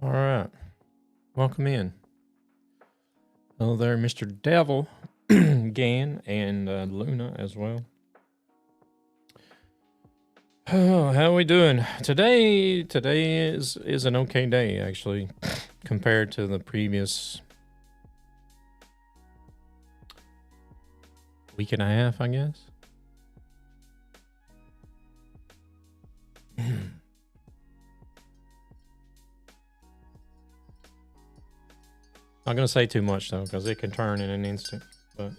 All right. Welcome in. Hello there, Mr. Devil, Gan, and Luna as well. Oh, how are we doing? Today is an okay day, actually, compared to the previous week and a half, I guess. Not gonna say too much though, because it can turn in an instant. But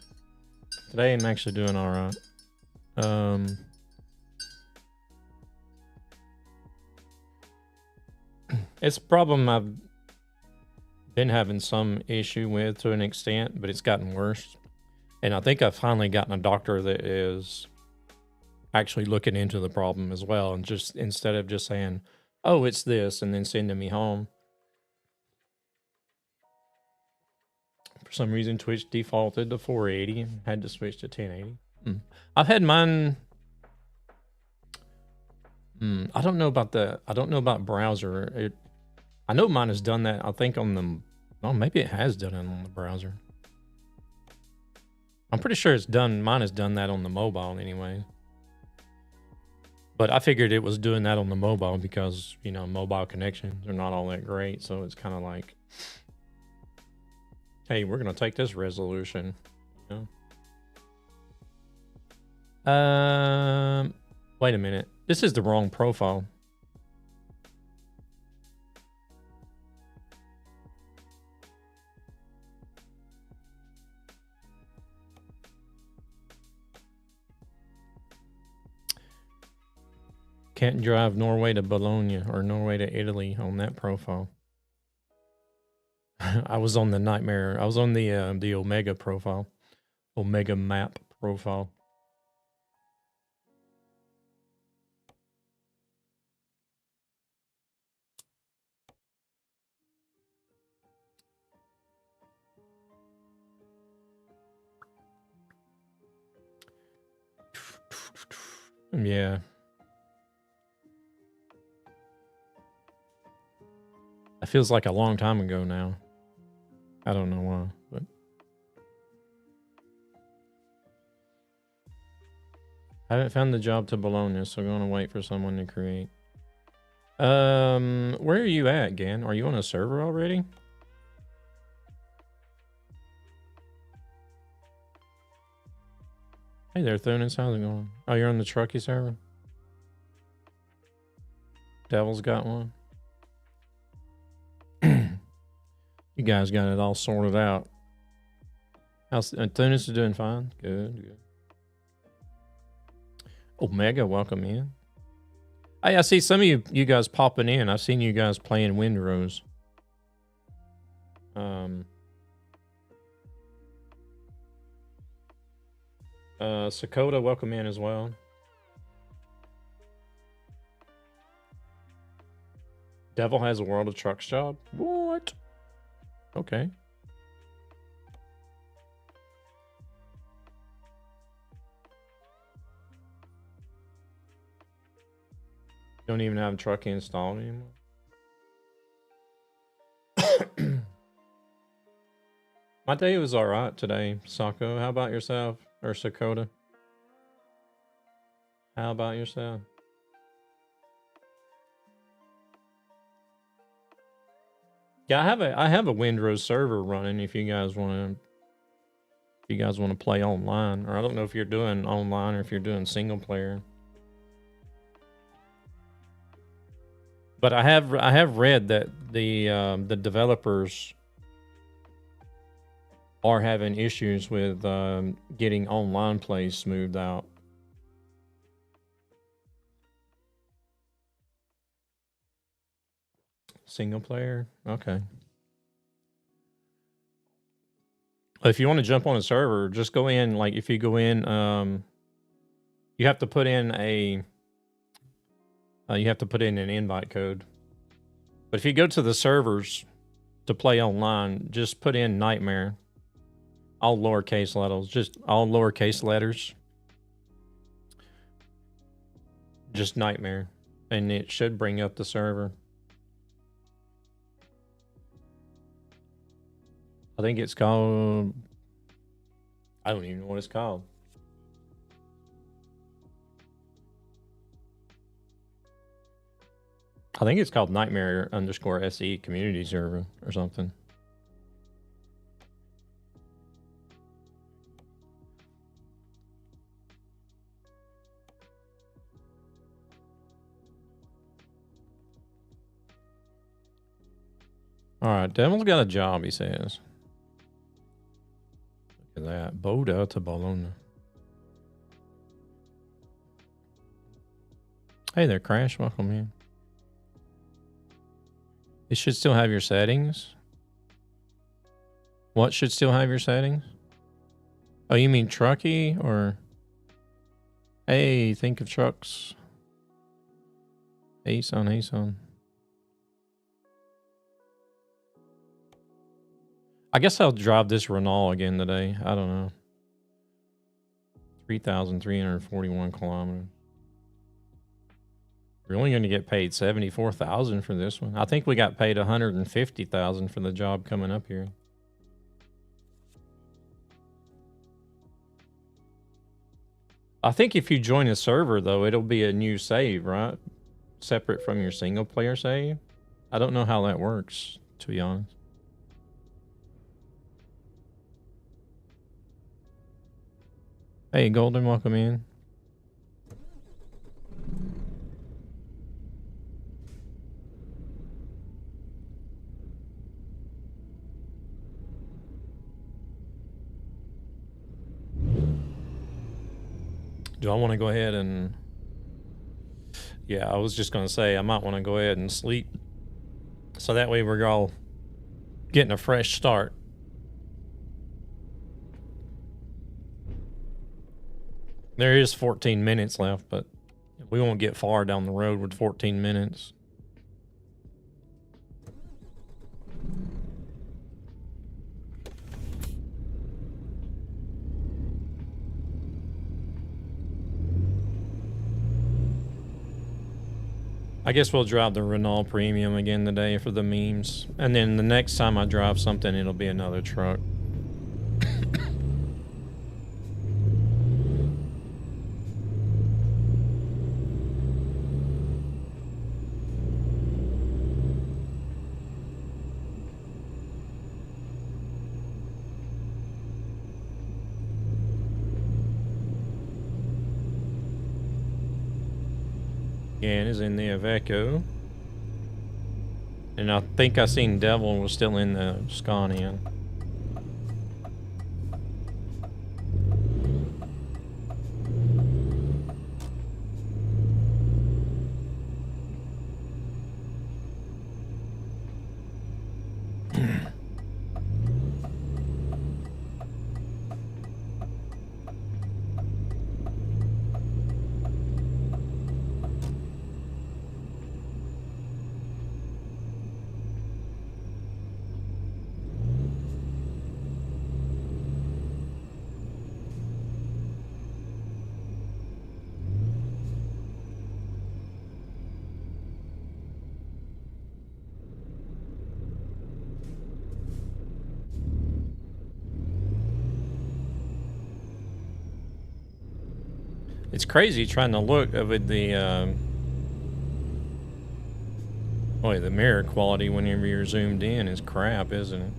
today I'm actually doing all right. It's a problem I've been having some issue with to an extent, but it's gotten worse. And I think I've finally gotten a doctor that is actually looking into the problem as well, and just instead of just saying, "Oh, it's this," and then sending me home. For some reason, Twitch defaulted to 480 and had to switch to 1080. I've had mine. I don't know about browser. I know mine has done that. I think on the. Oh, maybe it has done it on the browser. I'm pretty sure it's done. Mine has done that on the mobile anyway. But I figured it was doing that on the mobile because, mobile connections are not all that great. So it's kind of like, hey, we're going to take this resolution. Wait a minute. This is the wrong profile. Can't drive Norway to Bologna or Norway to Italy on that profile. I was on the nightmare. I was on the Omega profile, Omega map profile. Yeah. It feels like a long time ago now. I don't know why, but I haven't found the job to Bologna, so I'm gonna wait for someone to create. Where are you at, Gan? Are you on a server already? Hey there, Thunis. How's it going? Oh, you're on the Truckee server? Devil's got one. You guys got it all sorted out. How's Thunis is doing fine? Good. Omega, welcome in. Hey, I see some of you guys popping in. I've seen you guys playing Windrose. Sakota, welcome in as well. Devil has a World of Trucks job? What? Okay. Don't even have Truckee installed anymore. My day was alright today, Sako. How about yourself? Or Sakota? How about yourself? Yeah, I have a Windrose server running if you guys want to play online, or I don't know if you're doing online or if you're doing single player. But I have read that the developers are having issues with getting online play smoothed out. Single player? Okay. If you want to jump on a server, just go in. Like if you go in, you have to put in an invite code. But if you go to the servers to play online, just put in Nightmare. All lowercase letters, just all lowercase letters. Just Nightmare. And it should bring up the server. I think it's called... I don't even know what it's called. I think it's called Nightmare_SE community server or something. All right, Devil's got a job, he says. Look at that. Boda to Bologna. Hey there, Crash. Welcome in. It should still have your settings. What should still have your settings? Oh, you mean Trucky or... Hey, think of trucks. Hey, son, hey, son. I guess I'll drive this Renault again today. I don't know. 3,341 kilometers. We're only going to get paid $74,000 for this one. I think we got paid $150,000 for the job coming up here. I think if you join a server, though, it'll be a new save, right? Separate from your single player save. I don't know how that works, to be honest. Hey, Golden, welcome in. Do I want to go ahead and... Yeah, I was just going to say I might want to go ahead and sleep. So that way we're all getting a fresh start. There is 14 minutes left, but we won't get far down the road with 14 minutes. I guess we'll drive the Renault Premium again today for the memes. And then the next time I drive something, it'll be another truck. Again is in the Iveco. And I think I seen Devil was still in the Scania. It's crazy trying to look with the boy, the mirror quality whenever you're zoomed in is crap, isn't it?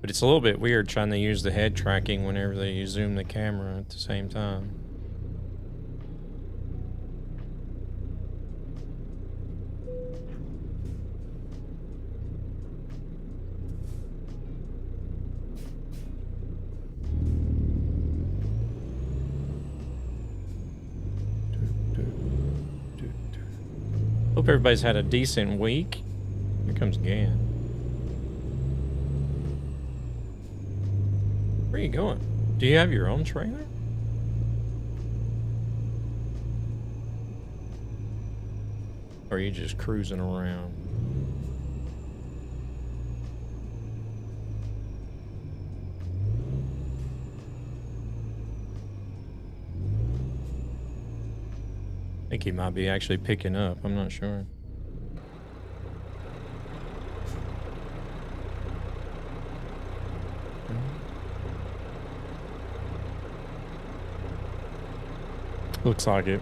But it's a little bit weird trying to use the head tracking whenever you zoom the camera at the same time. Hope everybody's had a decent week. Here comes Gan. Where are you going? Do you have your own trailer? Or are you just cruising around? I think he might be actually picking up. I'm not sure. Looks like it.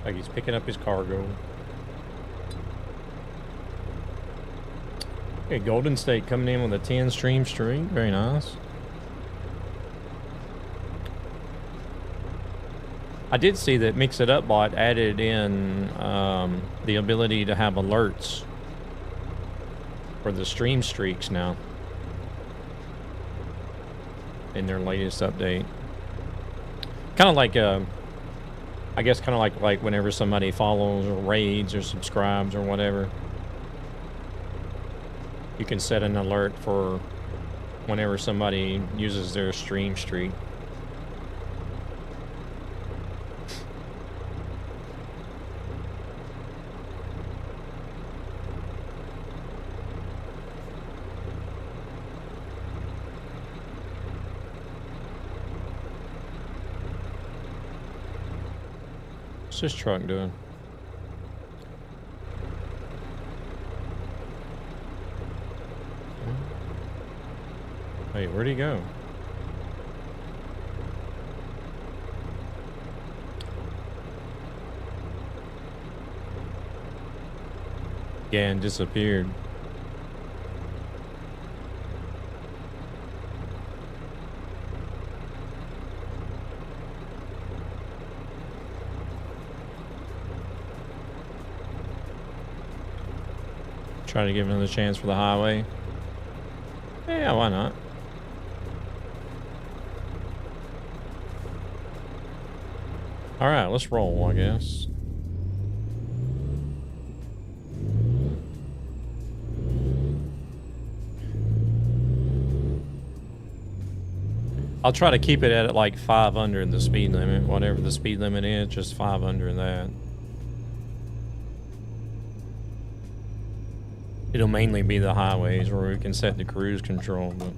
Like he's picking up his cargo. Okay, Golden State coming in with a 10 stream streak. Very nice. I did see that Mix It Up bot added in the ability to have alerts for the stream streaks now in their latest update. Kind of like, I guess kind of like whenever somebody follows or raids or subscribes or whatever, you can set an alert for whenever somebody uses their stream streak. What's this truck doing? Hey, where'd he go? Yeah, and disappeared. Try to give another chance for the highway. Yeah, why not? All right, let's roll, I guess. I'll try to keep it at like 5 under the speed limit. Whatever the speed limit is, just 5 under that. It'll mainly be the highways where we can set the cruise control, but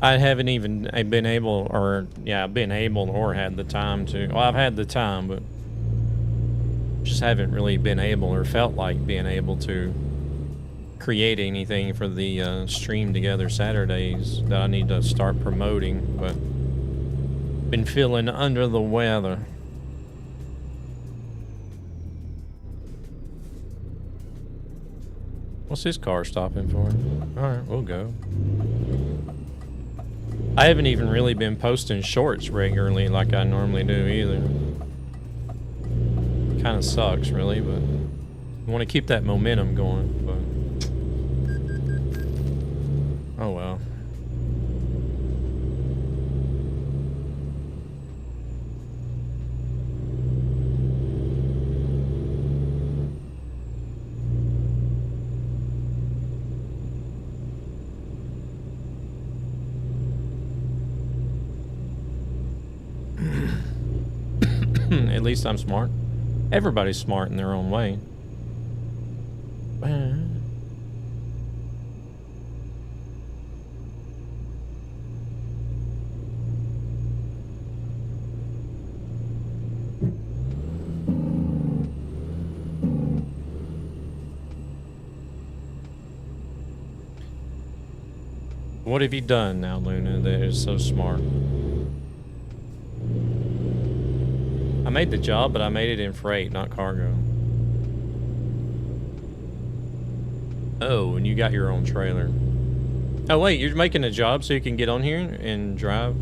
I haven't even been able, or yeah, been able or had the time to. Well, I've had the time, but just haven't really been able or felt like being able to create anything for the Stream Together Saturdays that I need to start promoting, but been feeling under the weather. What's this car stopping for? Alright, we'll go. I haven't even really been posting shorts regularly like I normally do either. Kind of sucks, really, but I want to keep that momentum going, but oh well. At least I'm smart. Everybody's smart in their own way. What have you done now, Luna, that is so smart? I made the job, but I made it in freight, not cargo. Oh, and you got your own trailer. Oh, wait, you're making a job so you can get on here and drive?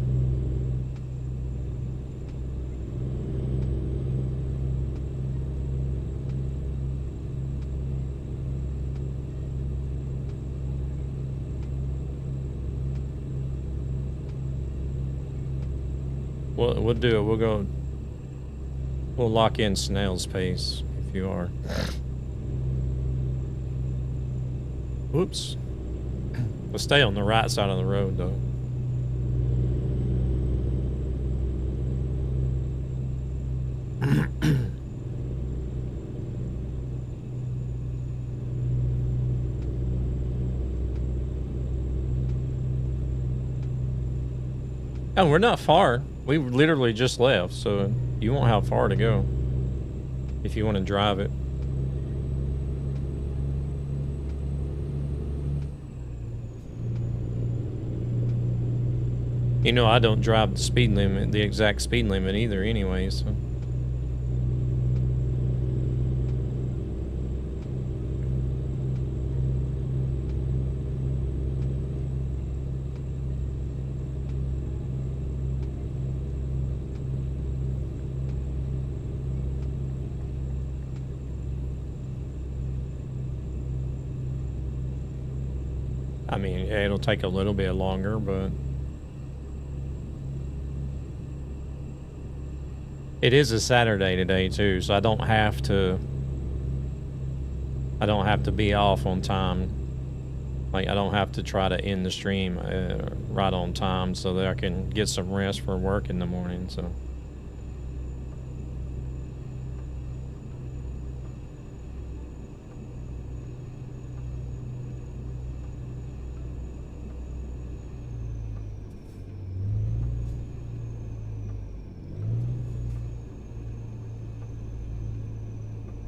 We'll do it. We'll go. We'll lock in snail's pace if you are. Whoops. We'll stay on the right side of the road though. Oh, we're not far. We literally just left, so you won't have far to go if you want to drive it. You know, I don't drive the speed limit, the exact speed limit either anyway, so. I mean, yeah, it'll take a little bit longer, but it is a Saturday today too, so I don't have to be off on time. Like, I don't have to try to end the stream right on time so that I can get some rest for work in the morning, so.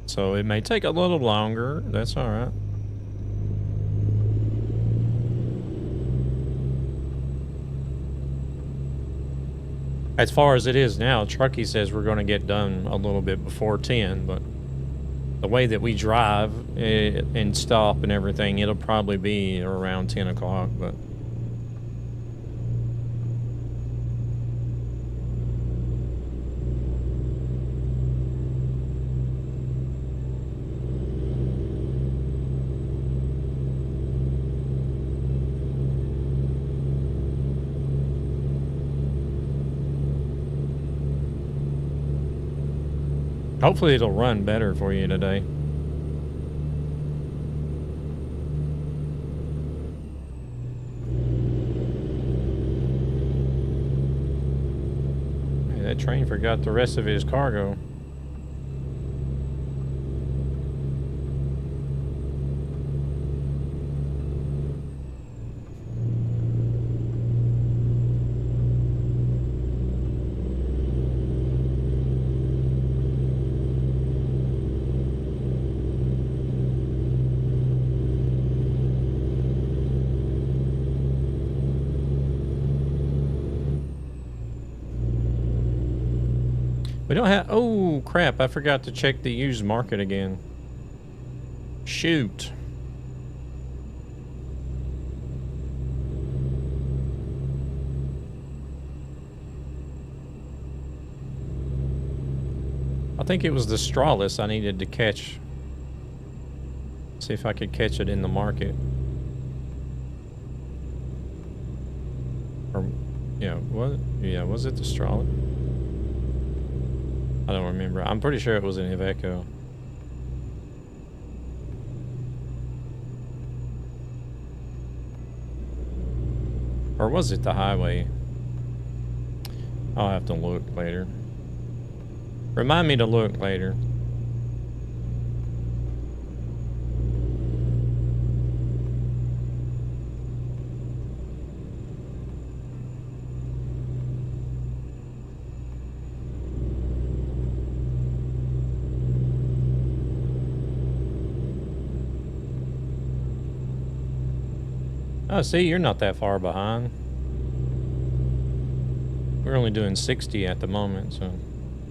So it may take a little longer. That's all right. As far as it is now, Truckee says we're going to get done a little bit before 10, but the way that we drive and stop and everything, it'll probably be around 10 o'clock, but. Hopefully it'll run better for you today. Hey, that train forgot the rest of his cargo. We don't have... Oh, crap. I forgot to check the used market again. Shoot. I think it was the strawless I needed to catch. See if I could catch it in the market. Or, yeah, what? Yeah, was it the strawless? I don't remember. I'm pretty sure it was an Iveco. Or was it the highway? I'll have to look later. Remind me to look later. Oh, see, you're not that far behind. We're only doing 60 at the moment, so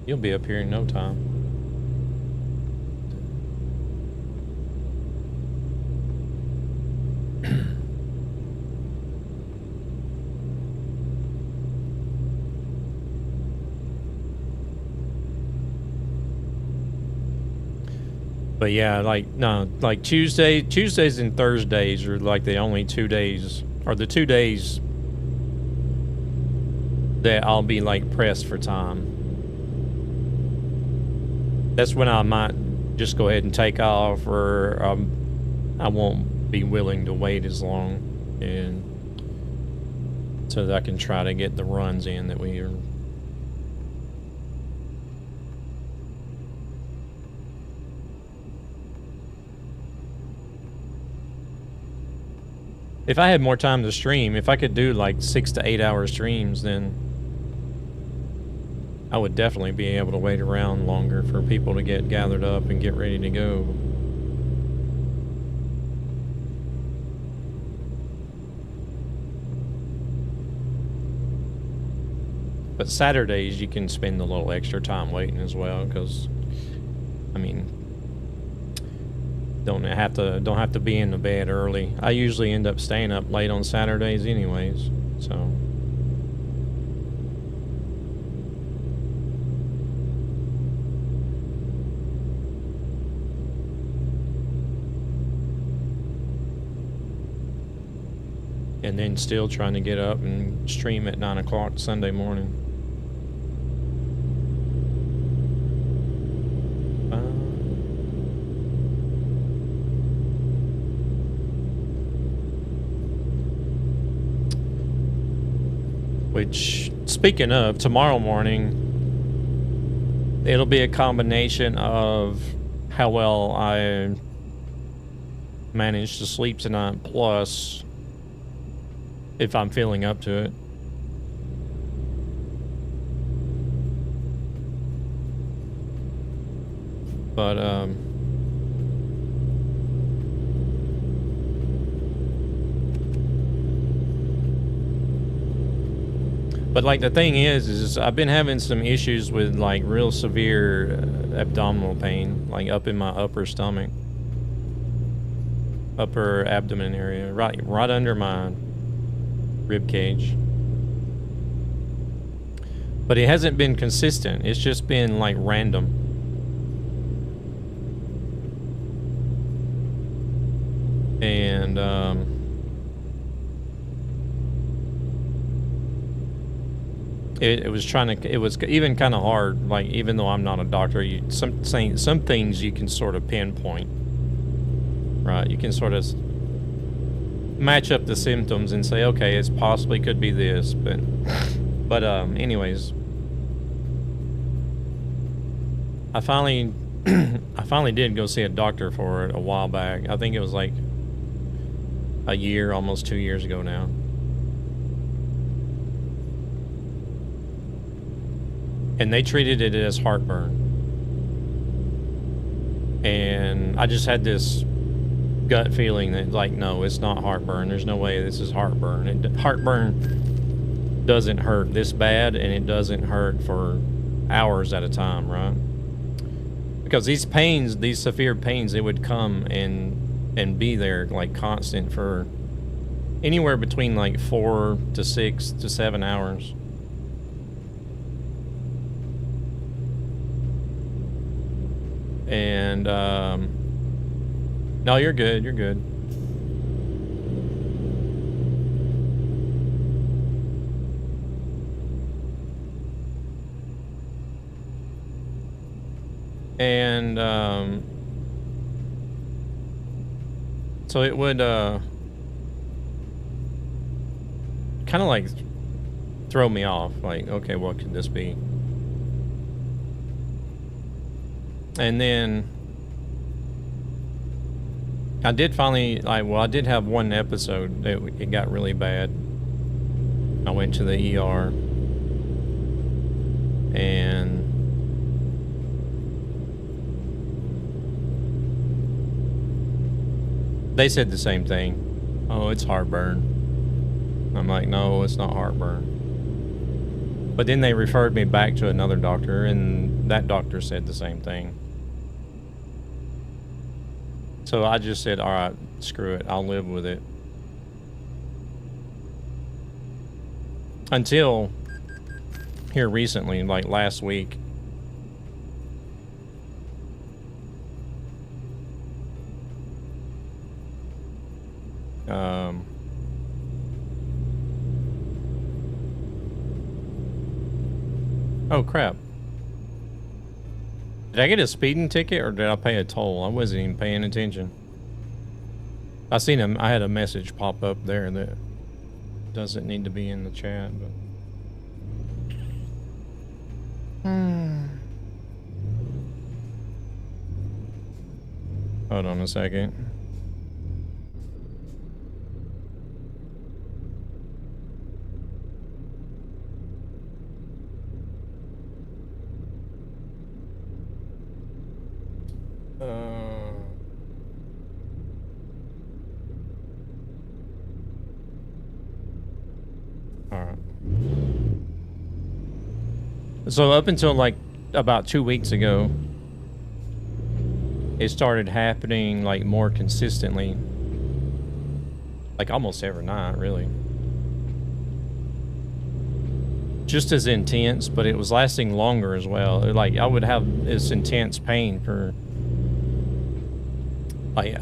you'll be up here in no time. But yeah, like, no, like Tuesdays and Thursdays are like the only 2 days, or the 2 days that I'll be like pressed for time. That's when I might just go ahead and take off, or I won't be willing to wait as long, and so that I can try to get the runs in that we are. If I had more time to stream, if I could do like 6 to 8 hour streams, then I would definitely be able to wait around longer for people to get gathered up and get ready to go. But Saturdays you can spend a little extra time waiting as well, because I mean, don't have to be in the bed early. I usually end up staying up late on Saturdays anyways, so. And then still trying to get up and stream at 9 o'clock Sunday morning. Which, speaking of, tomorrow morning, it'll be a combination of how well I managed to sleep tonight, plus if I'm feeling up to it. But, like the thing is I've been having some issues with like real severe abdominal pain, like up in my upper stomach, upper abdomen area, right under my rib cage. But it hasn't been consistent. It's just been like random. And it was even kind of hard, like, even though I'm not a doctor, some things you can sort of pinpoint, right? You can sort of match up the symptoms and say, okay, it's possibly could be this, but anyways, I finally did go see a doctor for it a while back. I think it was like a year, almost 2 years ago now. And they treated it as heartburn. And I just had this gut feeling that, like, no, it's not heartburn. There's no way this is heartburn. Heartburn doesn't hurt this bad, and it doesn't hurt for hours at a time, right? Because these pains, these severe pains, they would come and be there, like, constant for anywhere between like 4 to 6 to 7 hours. And no, you're good, you're good. And so it would kind of like throw me off, like, okay, what could this be? And then I did finally, I did have one episode that it got really bad. I went to the ER, and they said the same thing. Oh, it's heartburn. I'm like, no, it's not heartburn. But then they referred me back to another doctor, and that doctor said the same thing. So I just said, all right, screw it. I'll live with it. Until here recently, like last week. Oh, crap. Did I get a speeding ticket or did I pay a toll? I wasn't even paying attention. I seen him. I had a message pop up there that doesn't need to be in the chat, but. Hold on a second. So up until like about 2 weeks ago, it started happening like more consistently, like almost every night, really. Just as intense, but it was lasting longer as well. Like I would have this intense pain for like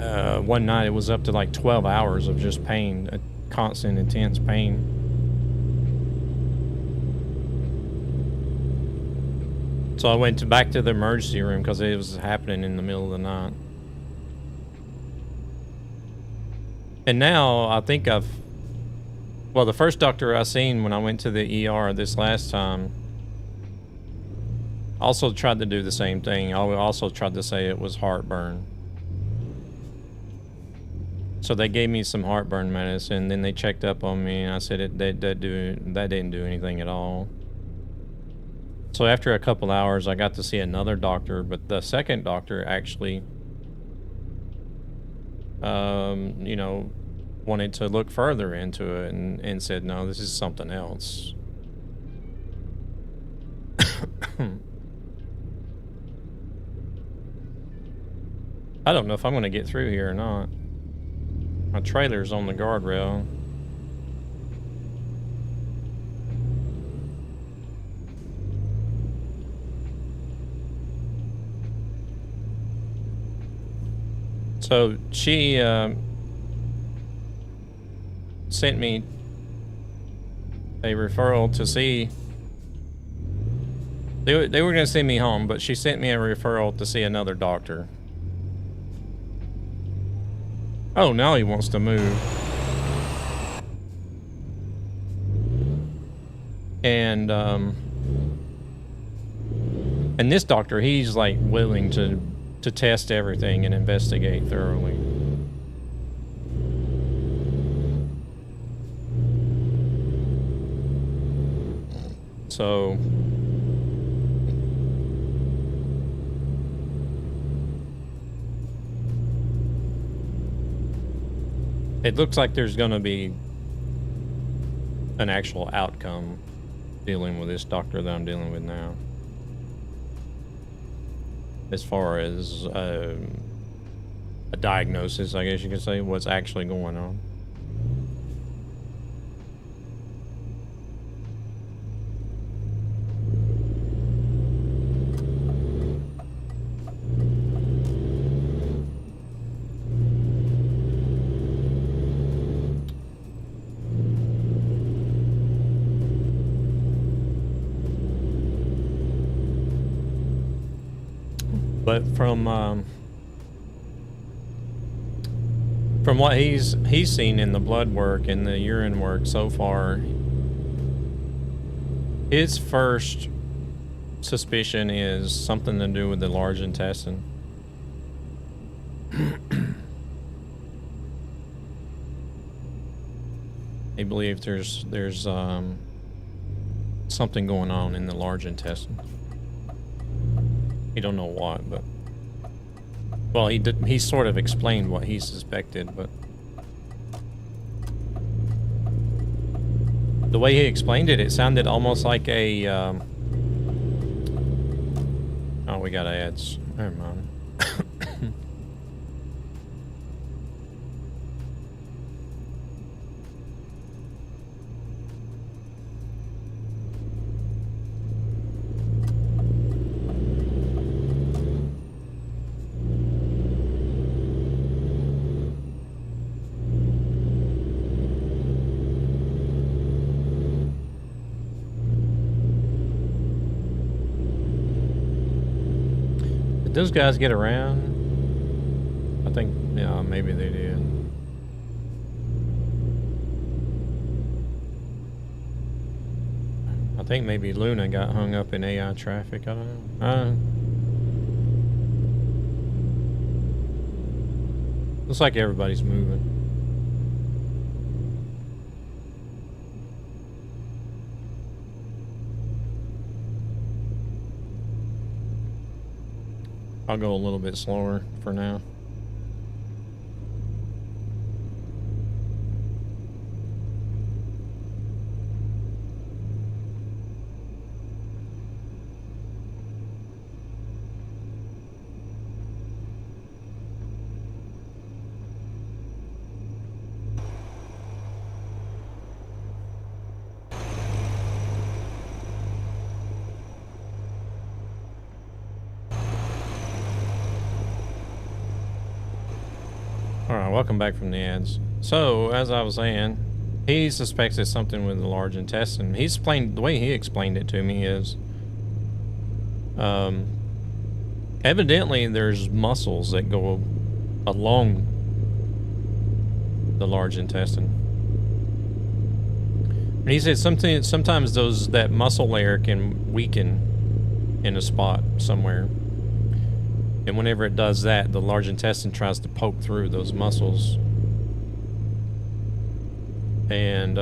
one night. It was up to like 12 hours of just pain, a constant intense pain. So I went back to the emergency room because it was happening in the middle of the night. And now I think well, the first doctor I seen when I went to the ER this last time also tried to do the same thing. I also tried to say it was heartburn. So they gave me some heartburn medicine, then they checked up on me and I said that didn't do anything at all. So after a couple hours, I got to see another doctor, but the second doctor actually, you know, wanted to look further into it and said, no, this is something else. I don't know if I'm going to get through here or not. My trailer's on the guardrail. So she sent me a referral to see. They were going to send me home, but she sent me a referral to see another doctor. Oh, now he wants to move. And this doctor, he's like willing to test everything and investigate thoroughly. So it looks like there's going to be an actual outcome dealing with this doctor that I'm dealing with now. As far as a diagnosis, I guess you could say, what's actually going on. But from what he's seen in the blood work and the urine work so far, his first suspicion is something to do with the large intestine. He believes there's something going on in the large intestine. He don't know what, but well, he sort of explained what he suspected, but the way he explained it, it sounded almost like a oh, we got ads. Never mind. Those guys get around? I think, yeah, maybe they did. I think maybe Luna got hung up in AI traffic. I don't know. Looks like everybody's moving. I'll go a little bit slower for now. welcome back from the ads. So, as I was saying, he suspects it's something with the large intestine. He's explained, the way he explained it to me is, evidently there's muscles that go along the large intestine. And he said sometimes that muscle layer can weaken in a spot somewhere. And whenever it does that, the large intestine tries to poke through those muscles. And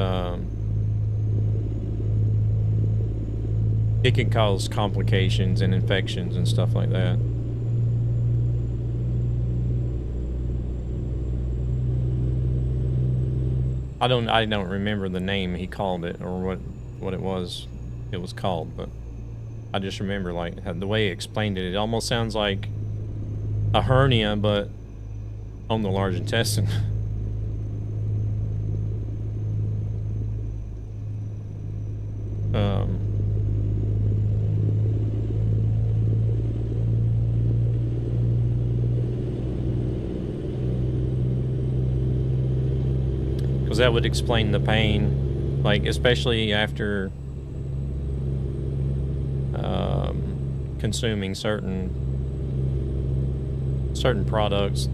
it can cause complications and infections and stuff like that. I don't remember the name he called it or what it was called, but I just remember like the way he explained it. It almost sounds like a hernia, but on the large intestine. Because that would explain the pain, like especially after consuming certain products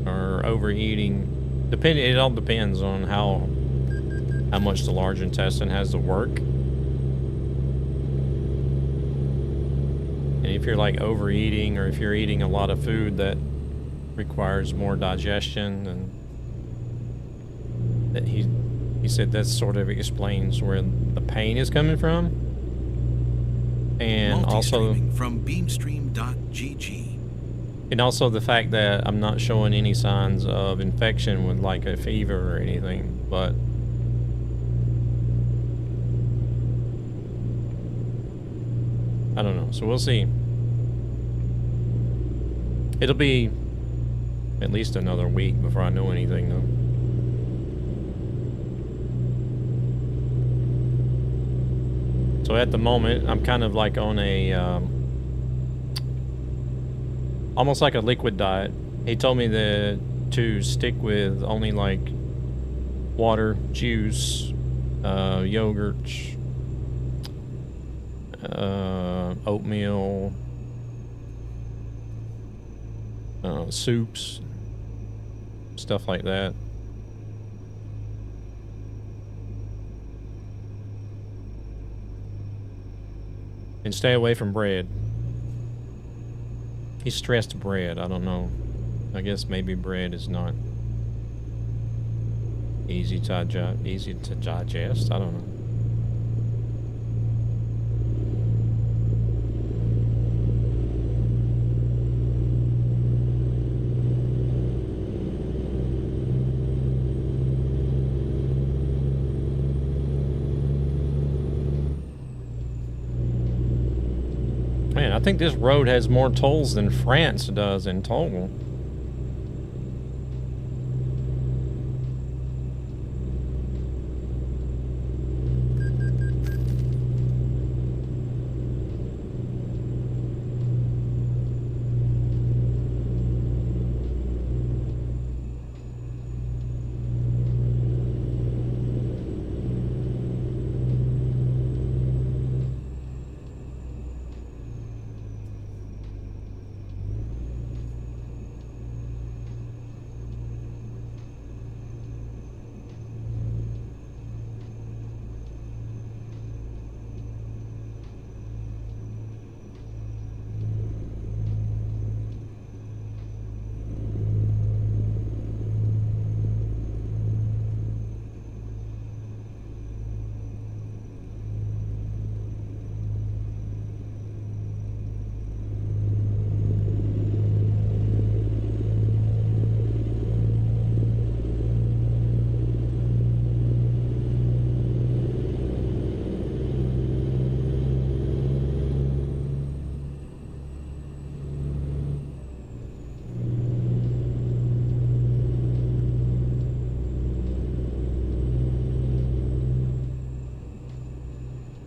or overeating. It all depends on how much the large intestine has to work. And if you're like overeating, or if you're eating a lot of food that requires more digestion, and that he said that sort of explains where the pain is coming from. And also from beamstream.gg. And also the fact that I'm not showing any signs of infection with like a fever or anything, but I don't know. So we'll see. It'll be at least another week before I know anything though. So at the moment, I'm kind of like on a, almost like a liquid diet. He told me to stick with only like water, juice, yogurt, oatmeal, soups, stuff like that. And stay away from bread. He stressed bread. I don't know. I guess maybe bread is not easy to digest. I don't know. Man, I think this road has more tolls than France does in total.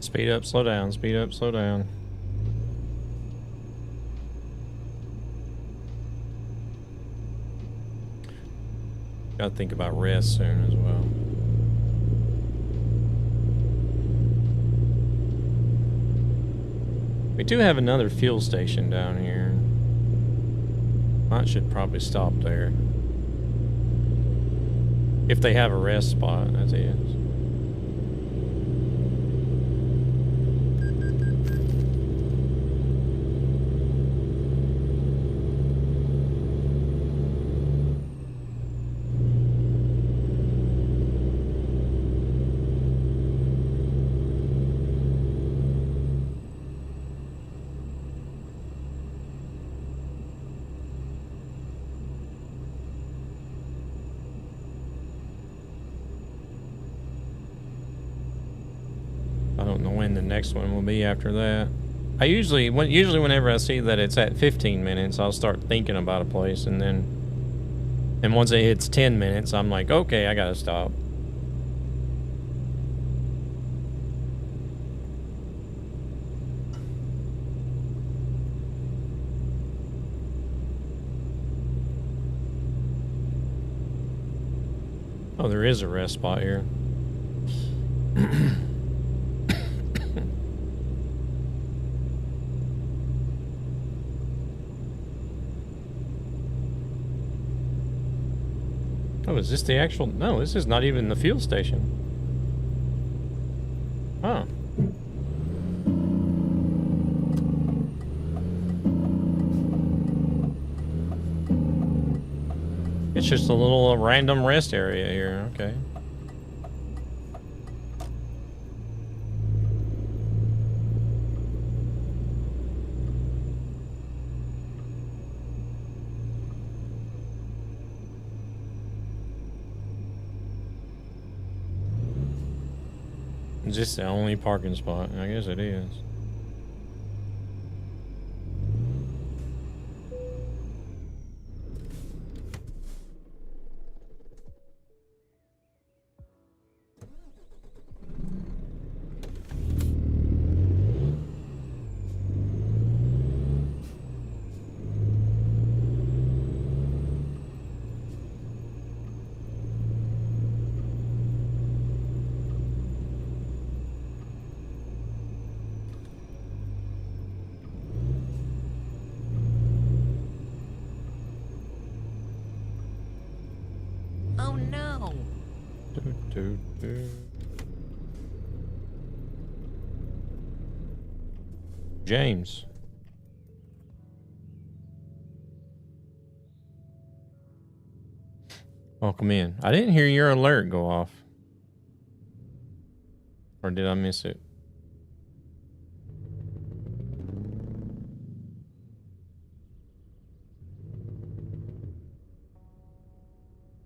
Speed up, slow down, speed up, slow down. Gotta think about rest soon as well. We do have another fuel station down here. I should probably stop there. If they have a rest spot, that is. Next one will be after that. I usually whenever I see that it's at 15 minutes, I'll start thinking about a place, and once it hits 10 minutes, I'm like, okay, I gotta stop. Oh, there is a rest spot here. Oh, is this the actual... No, this is not even the fuel station. Huh. It's just a little random rest area here. Okay. Is this the only parking spot? I guess it is. James. Welcome in. I didn't hear your alert go off. Or did I miss it?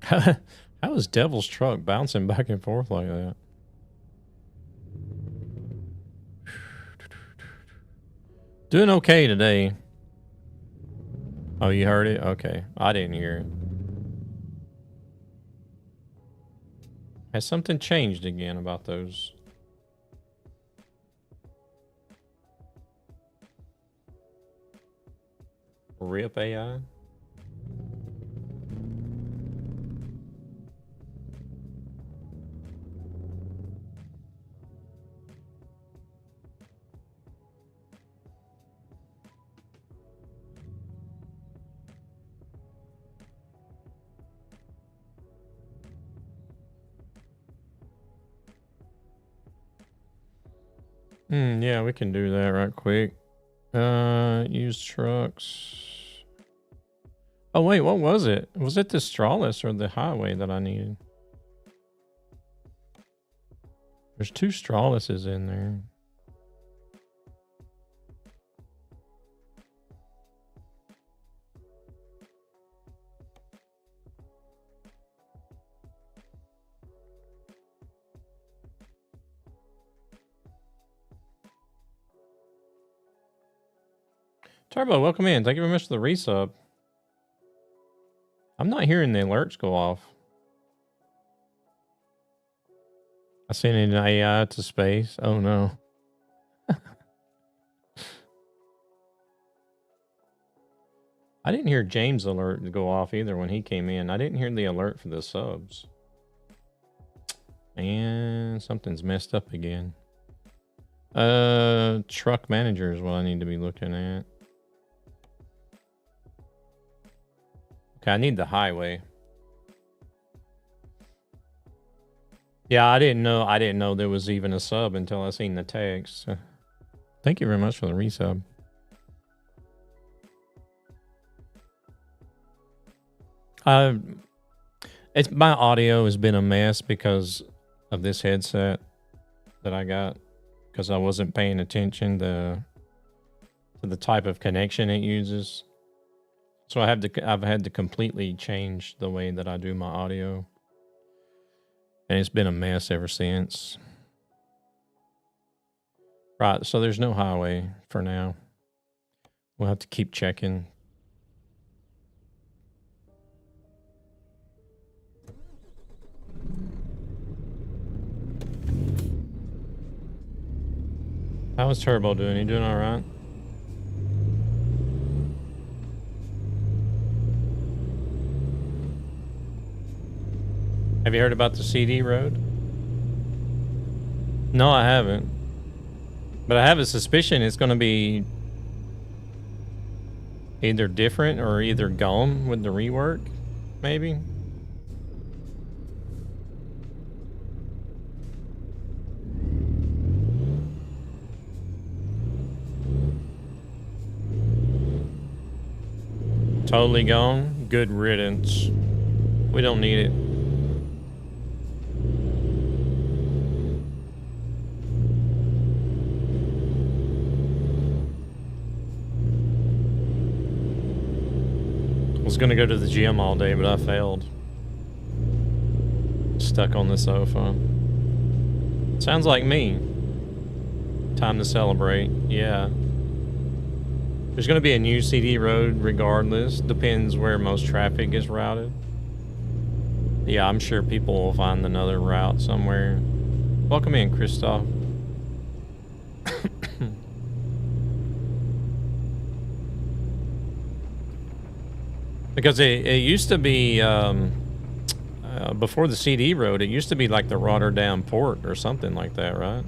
How is Devil's truck bouncing back and forth like that? Doing okay today. Oh, you heard it? Okay. I didn't hear it. Has something changed again about those? RIP AI? Yeah, we can do that right quick. Use trucks. Oh, wait, what was it? Was it the Strawless or the highway that I needed? There's two Strawlesses in there. Turbo, welcome in. Thank you very much for the resub. I'm not hearing the alerts go off. I sent an AI to space. Oh no. I didn't hear James' alert go off either when he came in. I didn't hear the alert for the subs. And something's messed up again. Truck manager is what I need to be looking at. Okay, I need the highway. Yeah, I didn't know there was even a sub until I seen the text. So, thank you very much for the resub. It's my audio has been a mess because of this headset that I got, because I wasn't paying attention to the type of connection it uses. So I've had to completely change the way that I do my audio. And it's been a mess ever since. Right, so there's no highway for now. We'll have to keep checking. How is Turbo doing? You doing all right? Have you heard about the CD road? No, I haven't. But I have a suspicion it's going to be either different or either gone with the rework, maybe. Totally gone. Good riddance. We don't need it. I was gonna go to the gym all day, but I failed. Stuck on the sofa. Sounds like me. Time to celebrate. Yeah. There's going to be a new CD road regardless. Depends where most traffic is routed. Yeah, I'm sure people will find another route somewhere. Welcome in, Christoph. Because it used to be, before the CD road, it used to be like the Rotterdam port or something like that, right?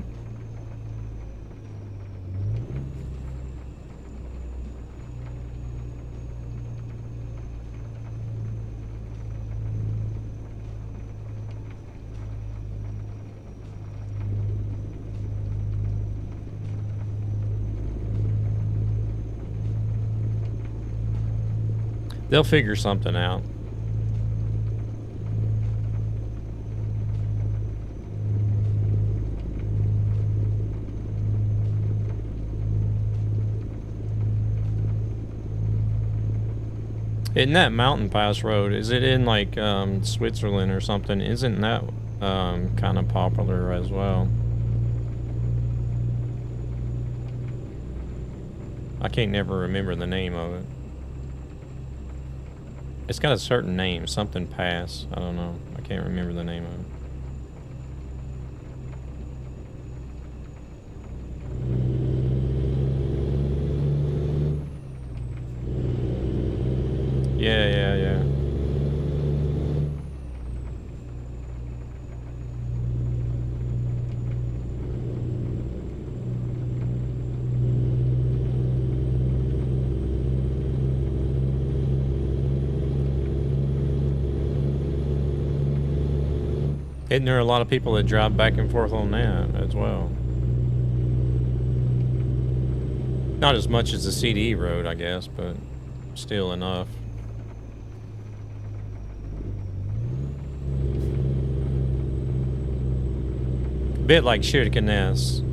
They'll figure something out. Isn't that Mountain Pass Road? Is it in like Switzerland or something? Isn't that kind of popular as well? I can't never remember the name of it. It's got a certain name, something pass. I don't know. I can't remember the name of it. Yeah. Isn't there a lot of people that drive back and forth on that as well? Not as much as the CDE road, I guess, but still enough. A bit like Shirkenes.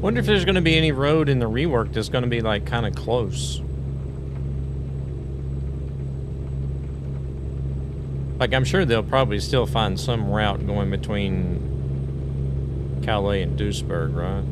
Wonder if there's going to be any road in the rework that's going to be like kind of close. Like, I'm sure they'll probably still find some route going between Calais and Duisburg, right?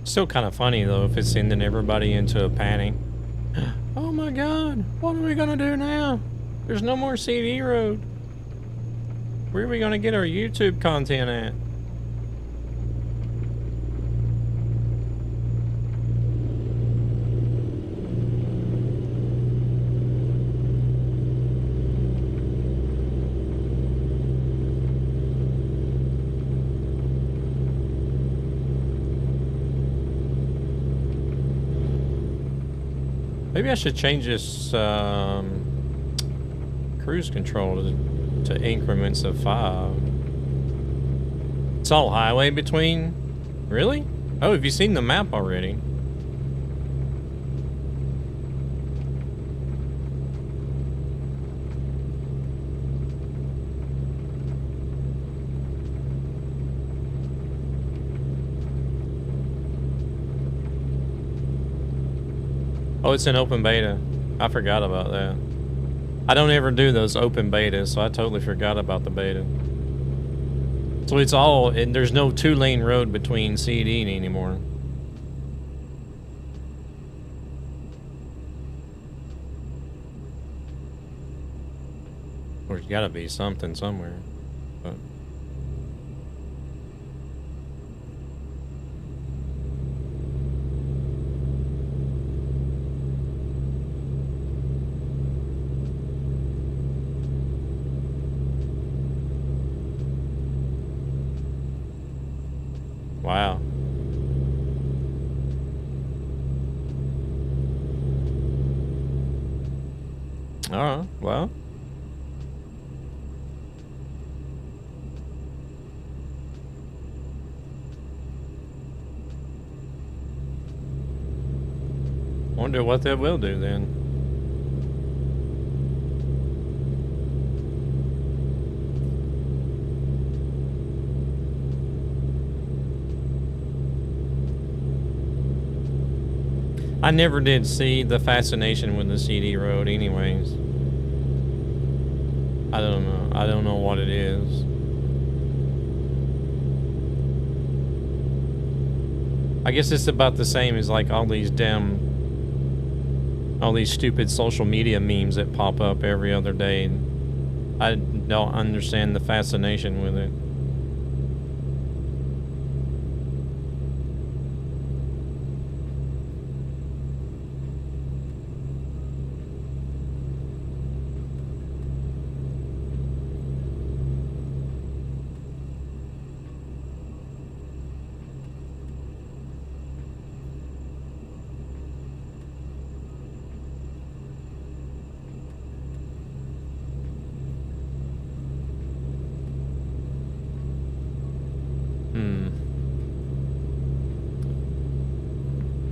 Still kind of funny though if it's sending everybody into a panic. Oh my god, what are we gonna do now? There's no more CD road. Where are we gonna get our YouTube content at? Maybe I should change this cruise control to increments of 5. It's all highway between? Really? Oh, have you seen the map already? Oh, it's in open beta. I forgot about that. I don't ever do those open betas, so I totally forgot about the beta. So it's all, and there's no 2-lane road between C and E anymore. Or there's gotta be something somewhere. But wow. Alright, well. Wonder what that will do then. I never did see the fascination with the CD road anyways. I don't know. I don't know what it is. I guess it's about the same as like all these stupid social media memes that pop up every other day. I don't understand the fascination with it.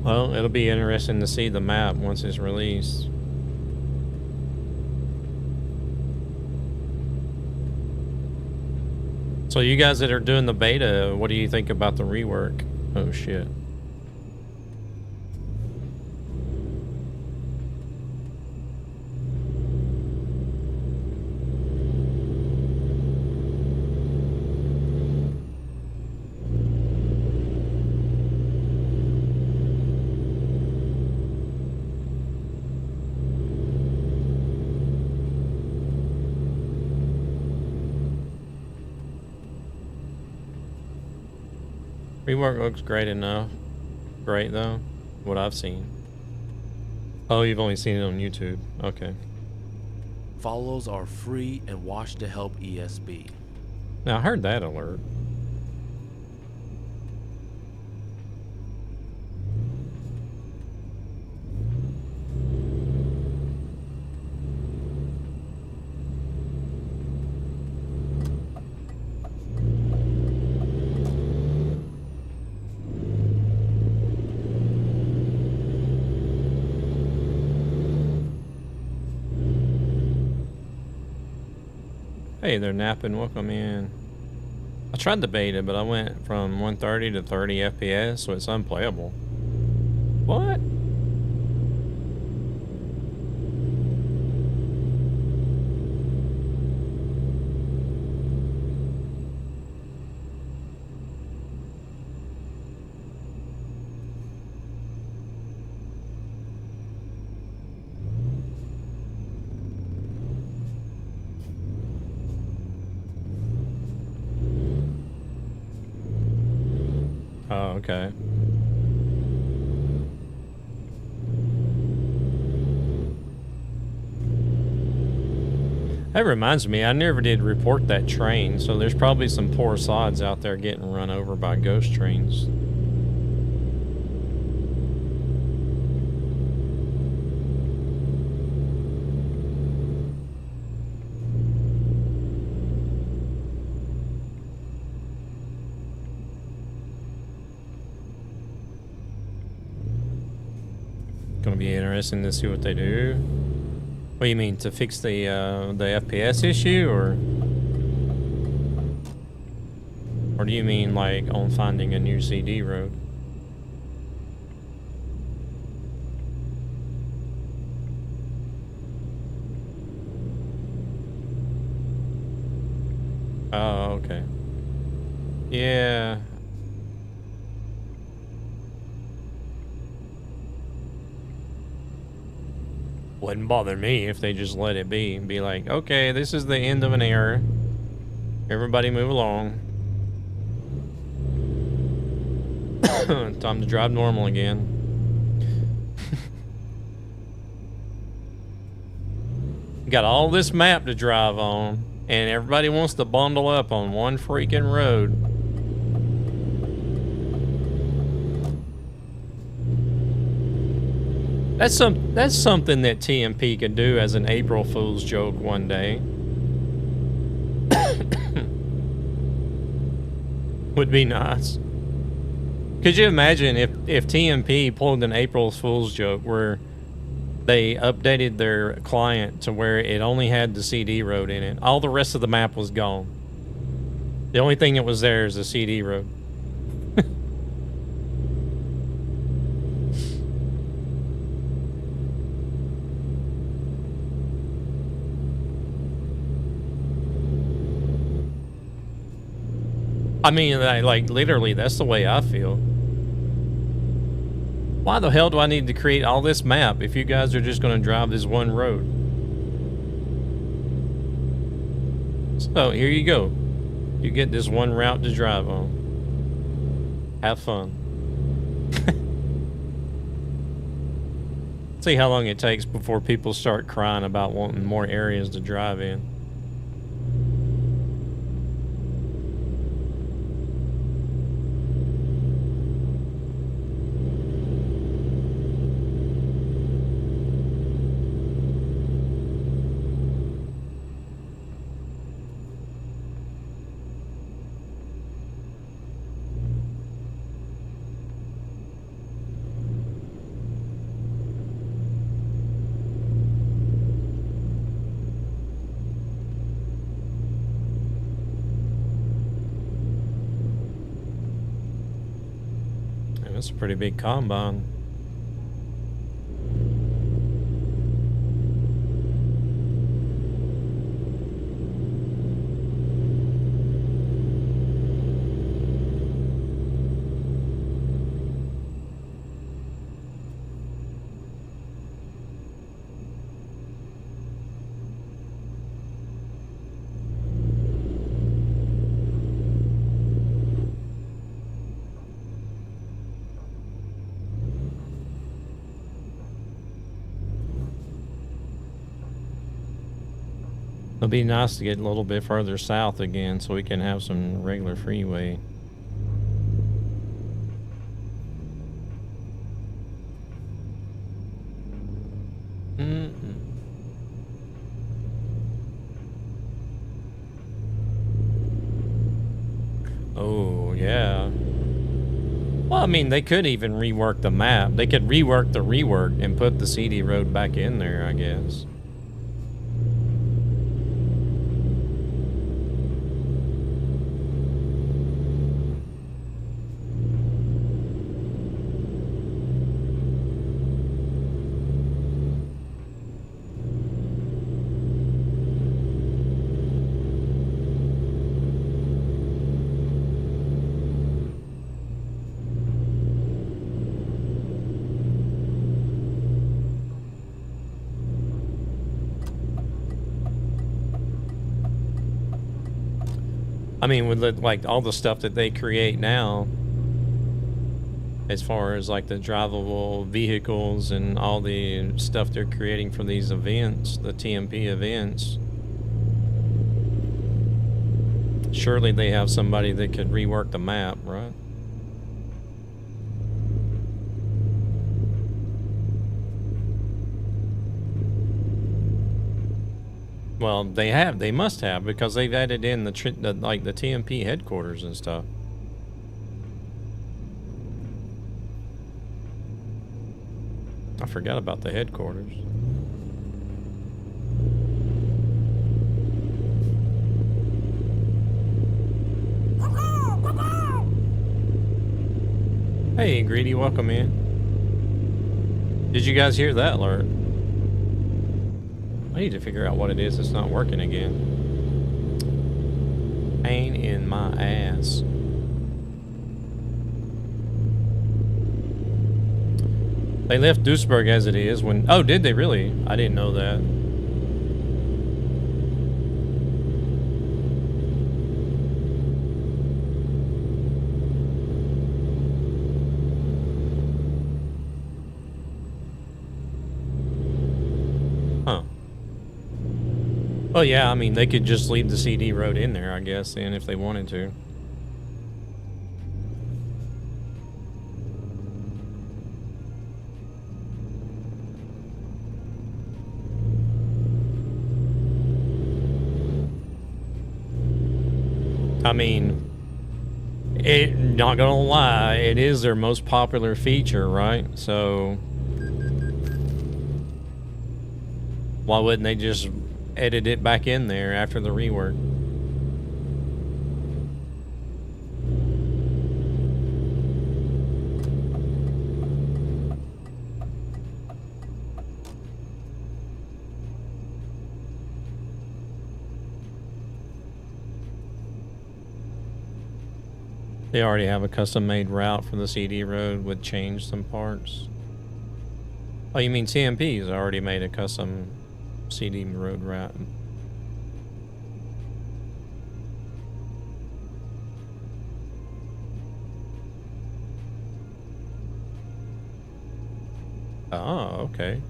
Well, it'll be interesting to see the map once it's released. So you guys that are doing the beta, what do you think about the rework? Oh shit. Rework looks great enough. Great though, what I've seen. Oh, you've only seen it on YouTube. Okay. follows are free and watch to help ESB. Now I heard that alert. Hey, they're napping. Welcome in. I tried the beta, but I went from 130 to 30 FPS, so it's unplayable. What? Oh, okay. That reminds me, I never did report that train, so there's probably some poor sods out there getting run over by ghost trains. Gonna be interesting to see what they do. What do you mean, to fix the FPS issue, or do you mean like on finding a new CD road? Oh, okay. Yeah. Wouldn't bother me if they just let it be and be like, okay, this is the end of an era. Everybody move along. Time to drive normal again. Got all this map to drive on, and everybody wants to bundle up on one freaking road. That's something that TMP could do as an April Fool's joke one day. Would be nice. Could you imagine if TMP pulled an April Fool's joke where they updated their client to where it only had the CD road in it? All the rest of the map was gone. The only thing that was there is the CD road. I mean, like, literally, that's the way I feel. Why the hell do I need to create all this map if you guys are just going to drive this one road? So, here you go. You get this one route to drive on. Have fun. See how long it takes before people start crying about wanting more areas to drive in. That's a pretty big combine. It'll be nice to get a little bit further south again so we can have some regular freeway. Oh, yeah. Well, I mean, they could even rework the map. They could rework the rework and put the CD road back in there, I guess. I mean, with like all the stuff that they create now, as far as like the drivable vehicles and all the stuff they're creating for these events, the TMP events, surely they have somebody that could rework the map, right? Well, they must have, because they've added in the TMP headquarters and stuff. I forgot about the headquarters. Hey, Greedy, welcome in. Did you guys hear that alert? I need to figure out what it is that's not working again. Pain in my ass. They left Duisburg as it is when... Oh, did they really? I didn't know that. Well, yeah, I mean, they could just leave the CD road in there, I guess, then, if they wanted to. I mean, not gonna lie, it is their most popular feature, right? So, why wouldn't they just edit it back in there after the rework? They already have a custom-made route for the CD road with change some parts. Oh, you mean TMP's already made a custom CD road route? Oh, okay.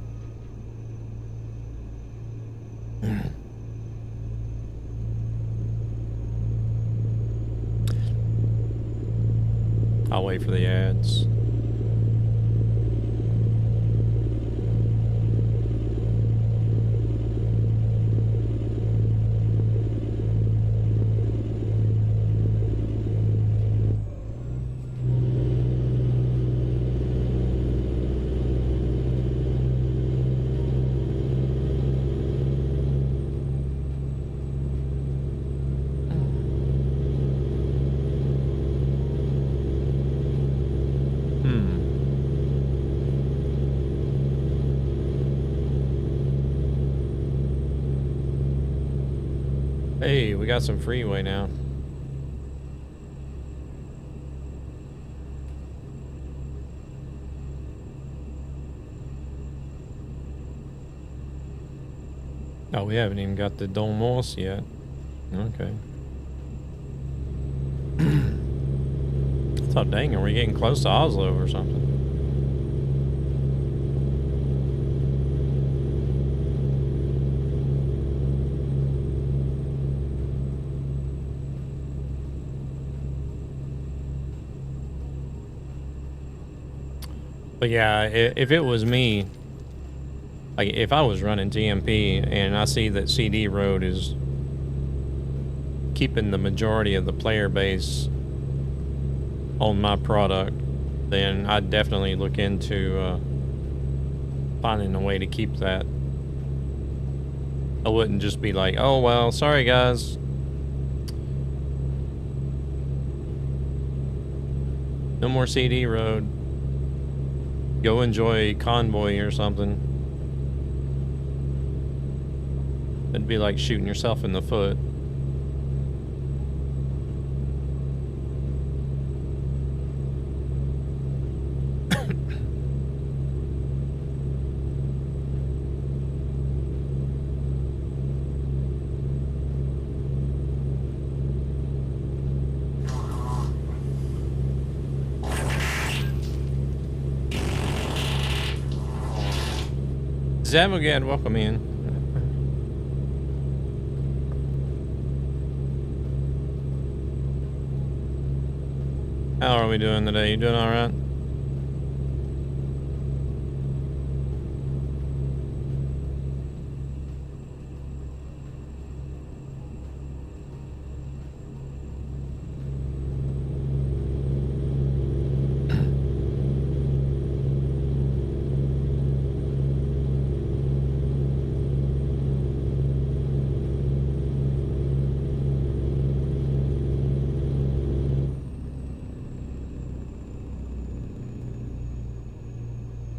I'll wait for the ads. Hey, we got some freeway now. Oh, we haven't even got the Domos yet. Okay. I thought, dang, are we getting close to Oslo or something? But yeah, if it was me, like if I was running TMP and I see that CD Road is keeping the majority of the player base on my product, then I'd definitely look into finding a way to keep that. I wouldn't just be like, oh well, sorry guys. No more CD Road. Go enjoy Convoy or something. It'd be like shooting yourself in the foot. Zamagan, welcome in. How are we doing today? You doing all right?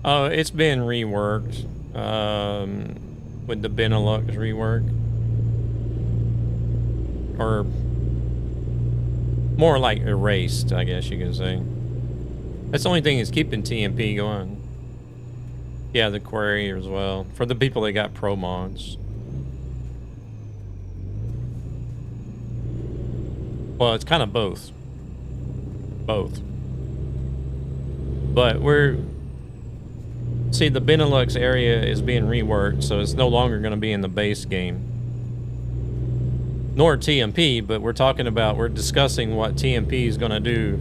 Oh, it's been reworked with the Benelux rework. Or more like erased, I guess you can say. That's the only thing that's keeping TMP going. Yeah, the query as well. For the people that got pro mods. Well, it's kind of both. Both. But see, the Benelux area is being reworked, so it's no longer going to be in the base game. Nor TMP, but we're discussing what TMP is going to do,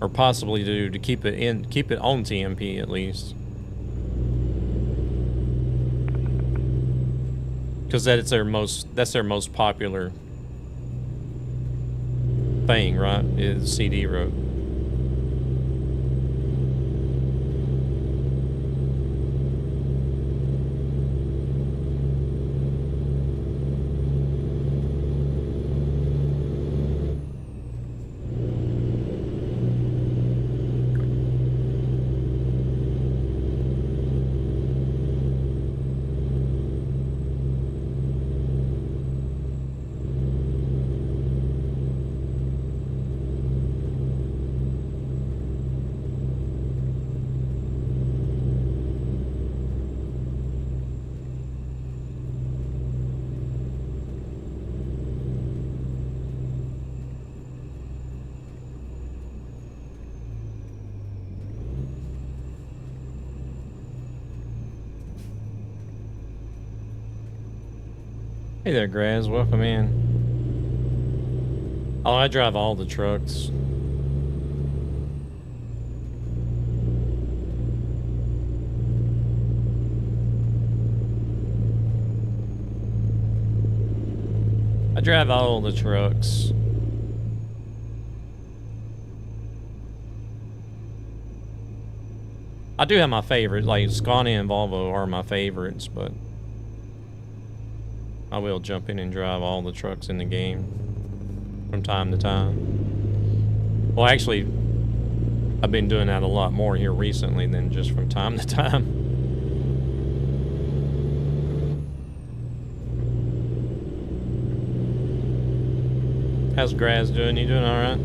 or possibly do, to keep it on TMP at least. Because that's their most popular thing, right? Is CD Road. Hey there, Graz. Welcome in. Oh, I drive all the trucks. I drive all the trucks. I do have my favorites, like Scania and Volvo are my favorites, but I will jump in and drive all the trucks in the game from time to time. Well, actually, I've been doing that a lot more here recently than just from time to time. How's Graz doing? You doing all right?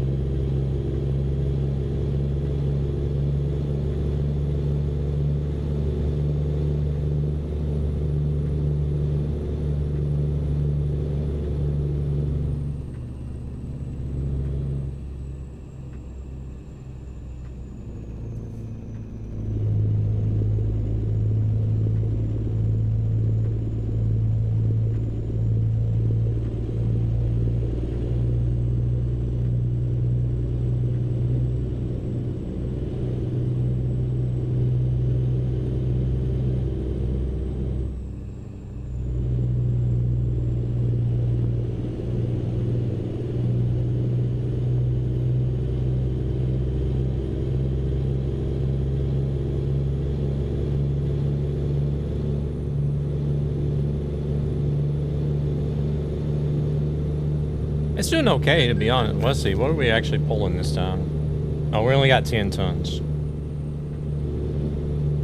It's doing okay, to be honest. Let's see, what are we actually pulling this time? Oh, we only got 10 tons.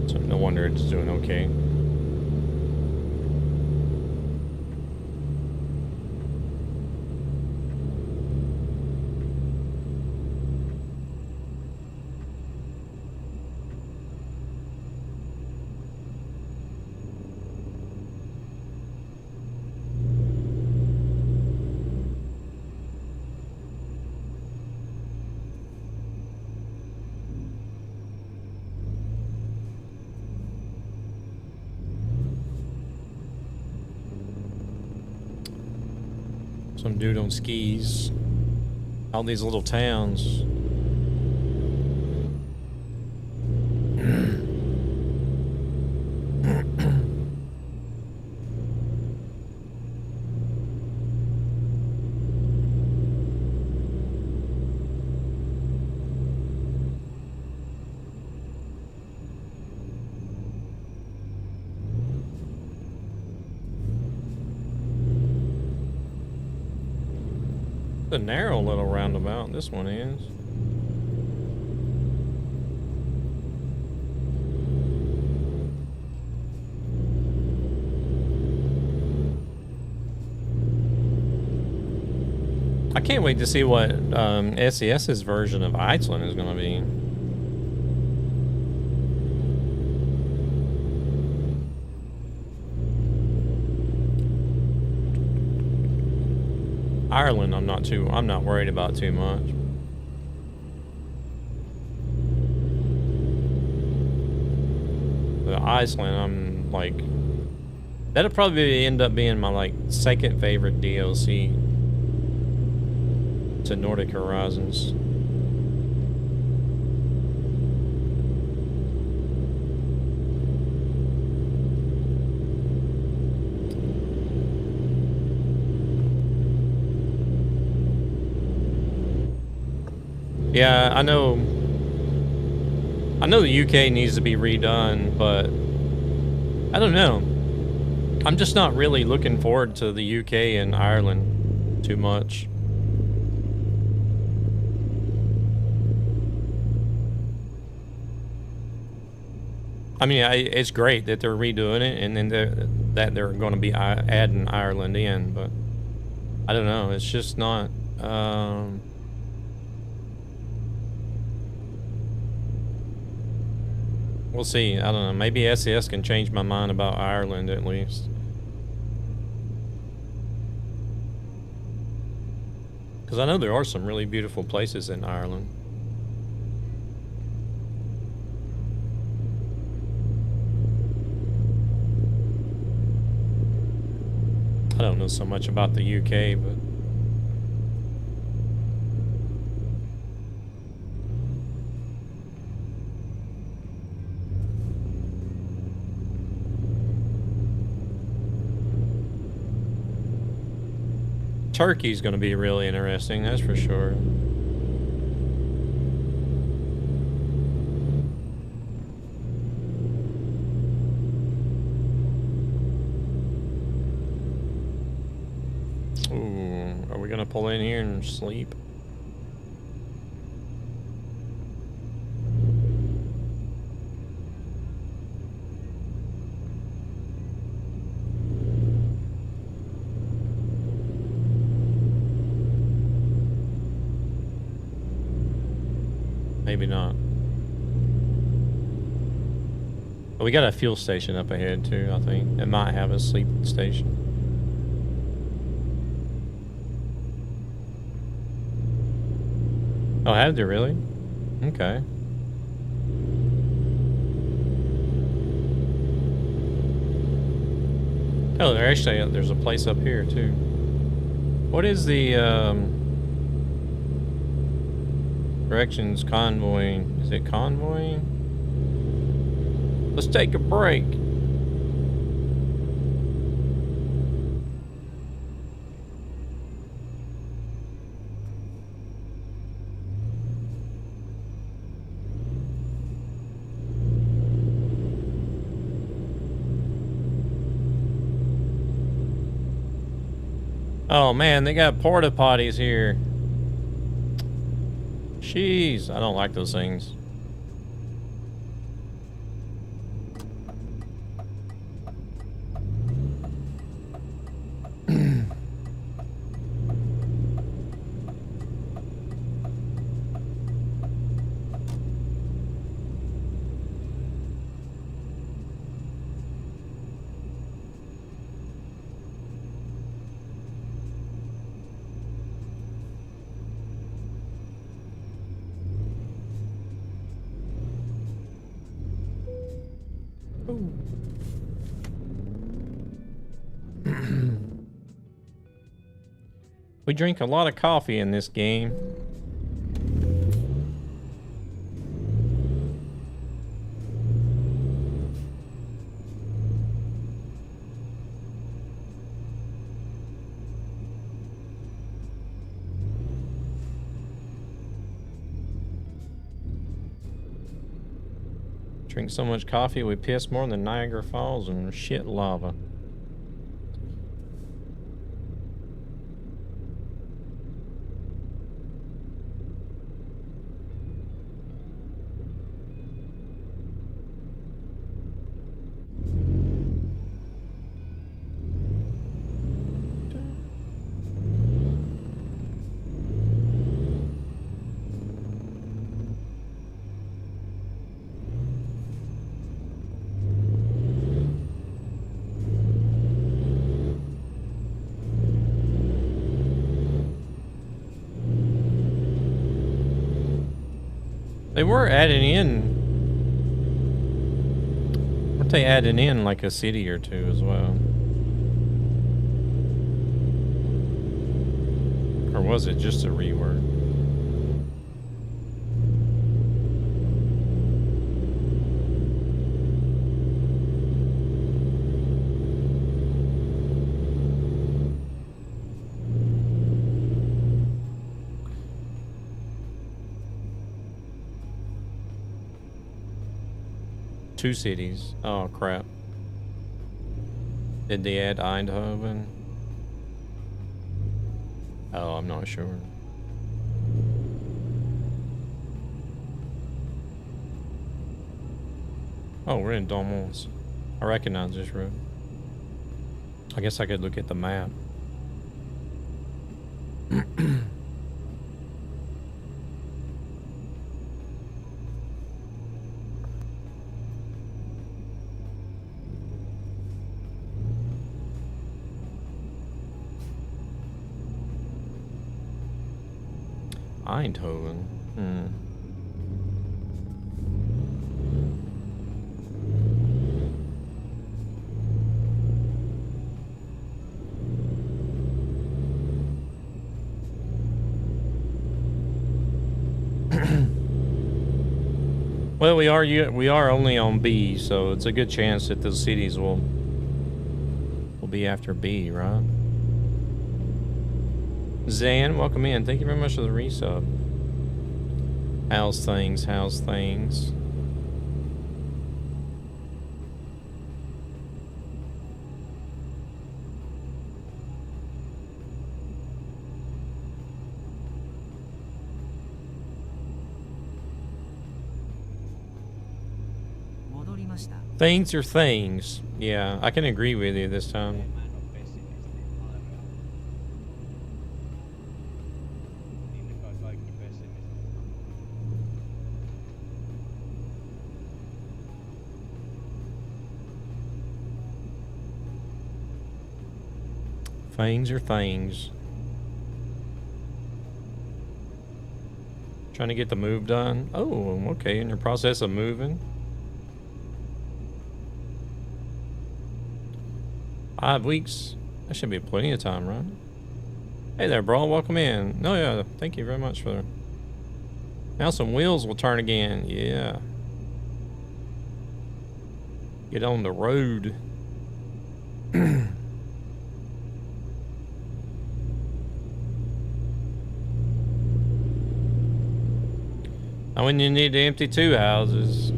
So no wonder it's doing okay. Some dude on skis. All these little towns. A narrow little roundabout this one is. I can't wait to see what SES's version of Iceland is going to be. Ireland, I'm not worried about too much. But Iceland, I'm like, that'll probably end up being my like second favorite DLC to Nordic Horizons. Yeah, I know the UK needs to be redone, but I don't know. I'm just not really looking forward to the UK and Ireland too much. I mean, it's great that they're redoing it, and then they're going to be adding Ireland in, but I don't know. It's just not. We'll see. I don't know. Maybe SES can change my mind about Ireland at least. Because I know there are some really beautiful places in Ireland. I don't know so much about the UK, but... Turkey's going to be really interesting, that's for sure. Ooh, are we going to pull in here and sleep? Maybe not. Oh, we got a fuel station up ahead too, I think. It might have a sleep station. Oh, have they really? Okay. Oh, there's a place up here too. What is the directions convoy? Is it convoy? Let's take a break. Oh man, they got porta potties here. Jeez, I don't like those things. We drink a lot of coffee in this game. Drink so much coffee we piss more than Niagara Falls and shit lava. They were adding in. Weren't they adding in like a city or two as well? Or was it just a rework? Two cities. Oh crap. Did they add Eindhoven? Oh, I'm not sure. Oh, we're in Dormons. I recognize this road. I guess I could look at the map. Eindhoven. Well, we are only on B, so it's a good chance that those cities will be after B, right? Zan, welcome in. Thank you very much for the resub. How's things? How's things? Things are things. Yeah, I can agree with you this time. Things are things. Trying to get the move done. Oh, okay, in your process of moving. 5 weeks. That should be plenty of time, right? Hey there, bro. Welcome in. No, yeah, thank you very much for... Now some wheels will turn again. Yeah. Get on the road. Now when you need to empty 2 houses.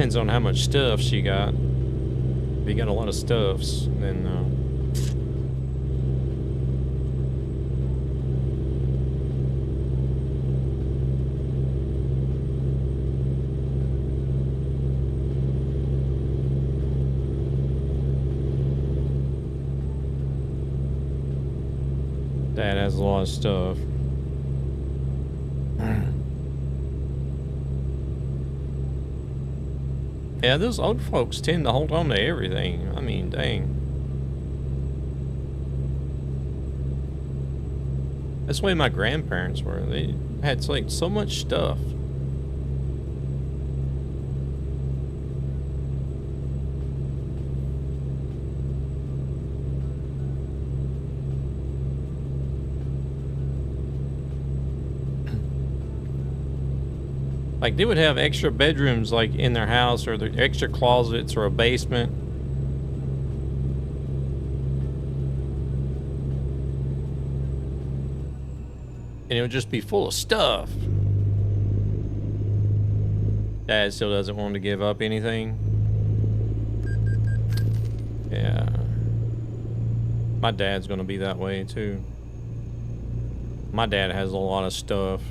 depends on how much stuff she got. If you got a lot of stuffs, then Dad has a lot of stuff. Yeah, those old folks tend to hold on to everything. I mean, dang. That's the way my grandparents were. They had like so much stuff. Like, they would have extra bedrooms, like, in their house, or the extra closets, or a basement. And it would just be full of stuff. Dad still doesn't want to give up anything. Yeah. My dad's gonna be that way, too. My dad has a lot of stuff.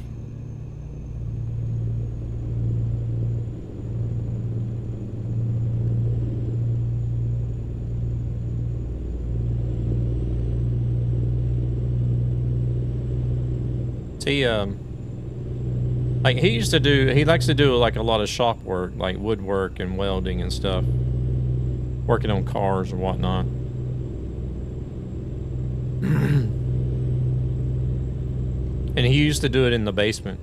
He like he likes to do like a lot of shop work, like woodwork and welding and stuff, working on cars or whatnot. And he used to do it in the basement.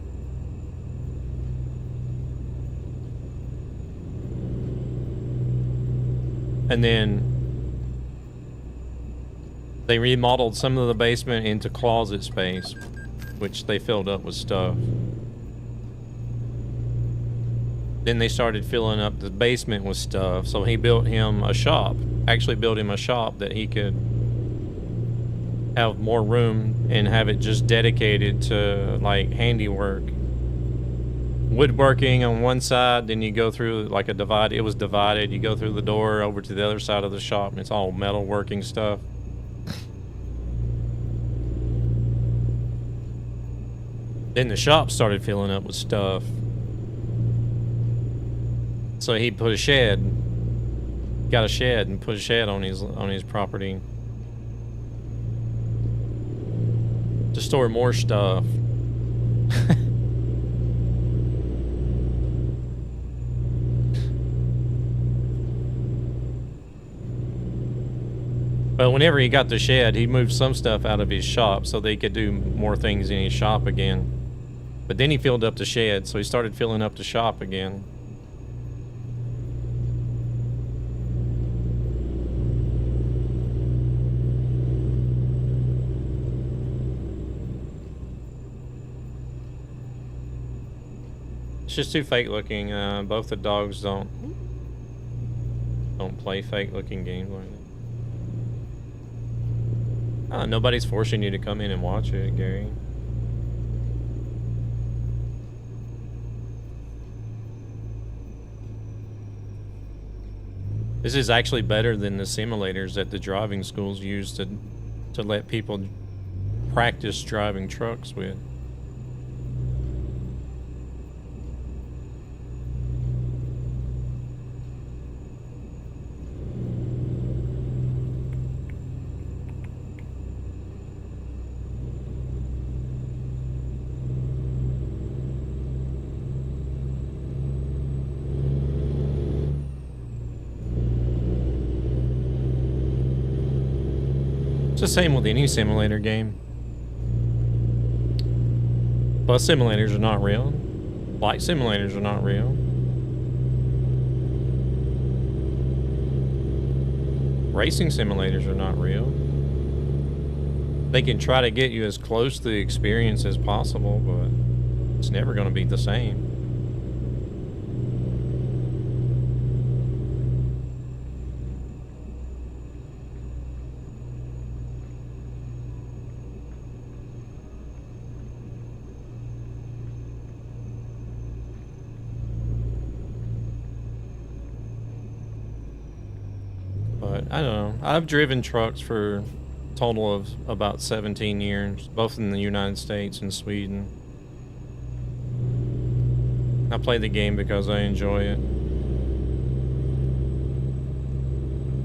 And then they remodeled some of the basement into closet space, which they filled up with stuff. Then they started filling up the basement with stuff, so he built him a shop. Actually built him a shop that he could have more room and have it just dedicated to, like, handiwork. Woodworking on one side, then you go through, like, a divide. It was divided. You go through the door over to the other side of the shop, and it's all metalworking stuff. Then the shop started filling up with stuff. So he put a shed. Got a shed and put a shed on his property. To store more stuff. But whenever he got the shed, he moved some stuff out of his shop so they could do more things in his shop again. But then he filled up the shed, so he started filling up the shop again. It's just too fake looking. Both the dogs don't play fake looking games like that. Nobody's forcing you to come in and watch it, Gary. This is actually better than the simulators that the driving schools use to let people practice driving trucks with. It's the same with any simulator game. Bus simulators are not real. Flight simulators are not real. Racing simulators are not real. They can try to get you as close to the experience as possible, but it's never going to be the same. But I don't know. I've driven trucks for a total of about 17 years, both in the United States and Sweden. I play the game because I enjoy it.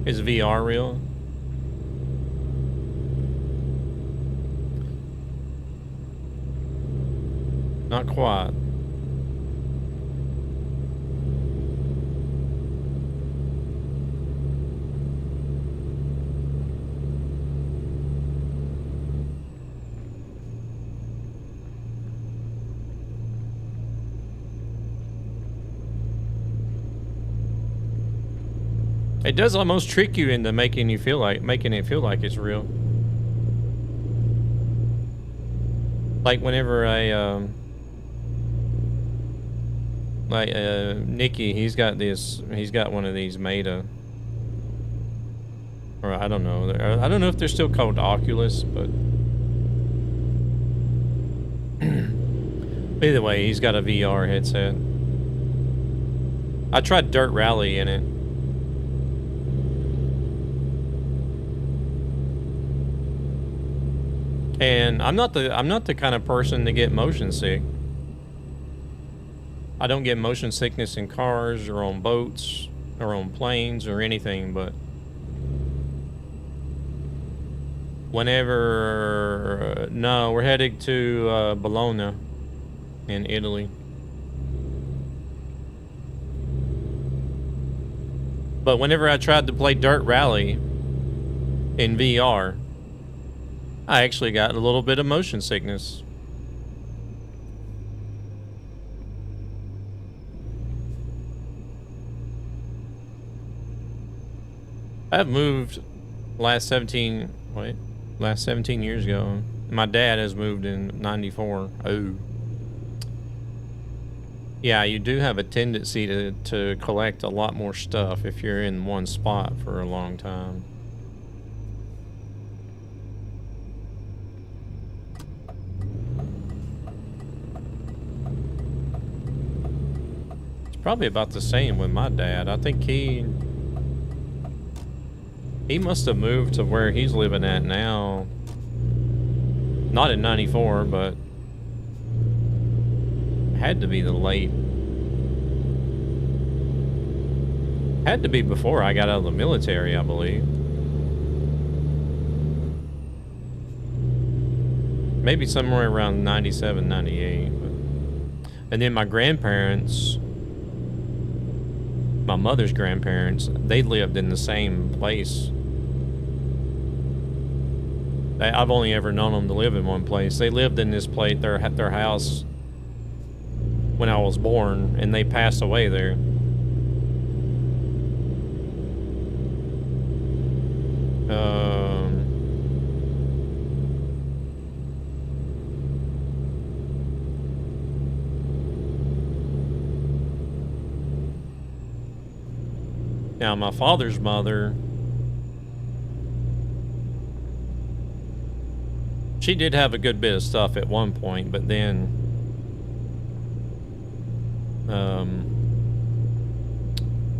Is VR real? Not quite. It does almost trick you into making it feel like it's real. Like whenever Nikki, he's got one of these Meta, or I don't know if they're still called Oculus, but either way, he's got a VR headset. I tried Dirt Rally in it. And I'm not the kind of person to get motion sick. I don't get motion sickness in cars or on boats or on planes or anything, but whenever no, we're heading to Bologna in Italy. But whenever I tried to play Dirt Rally in VR, I actually got a little bit of motion sickness. I've moved last 17 years ago. My dad has moved in 94. Oh. Yeah, you do have a tendency to collect a lot more stuff if you're in one spot for a long time. Probably about the same with my dad. I think he must have moved to where he's living at now. Not in 94, but had to be had to be before I got out of the military, I believe. Maybe somewhere around 97, 98. And then my grandparents, my mother's grandparents, they lived in the same place. I've only ever known them to live in one place. They lived in this place, their house, when I was born, and they passed away there. Now, my father's mother, she did have a good bit of stuff at one point, but then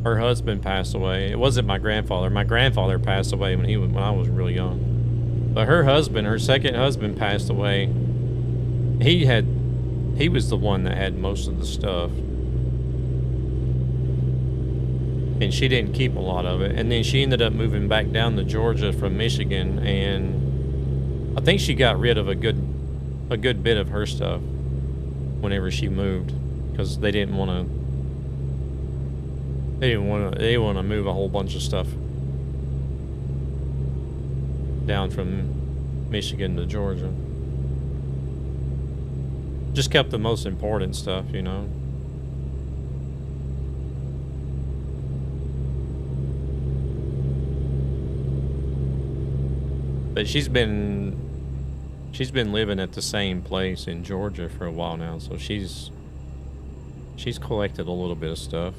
her husband passed away. It wasn't my grandfather. My grandfather passed away when I was really young. But her husband, her second husband, passed away. He was the one that had most of the stuff. And she didn't keep a lot of it. And then she ended up moving back down to Georgia from Michigan, and I think she got rid of a good bit of her stuff whenever she moved, because they didn't want to move a whole bunch of stuff down from Michigan to Georgia. Just kept the most important stuff, you know. But she's been living at the same place in Georgia for a while now, so she's collected a little bit of stuff.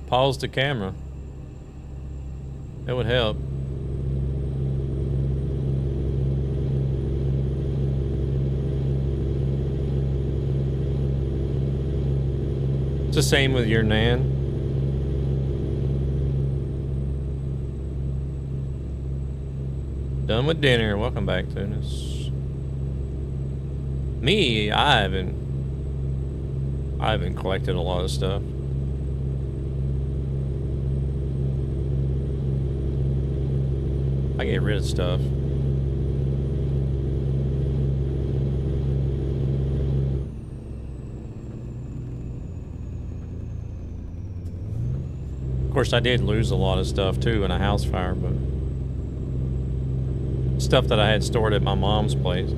Pause the camera. That would help. It's the same with your Nan. Done with dinner. Welcome back, Tunis. Me, I haven't collected a lot of stuff. I get rid of stuff. Of course, I did lose a lot of stuff too in a house fire, but stuff that I had stored at my mom's place.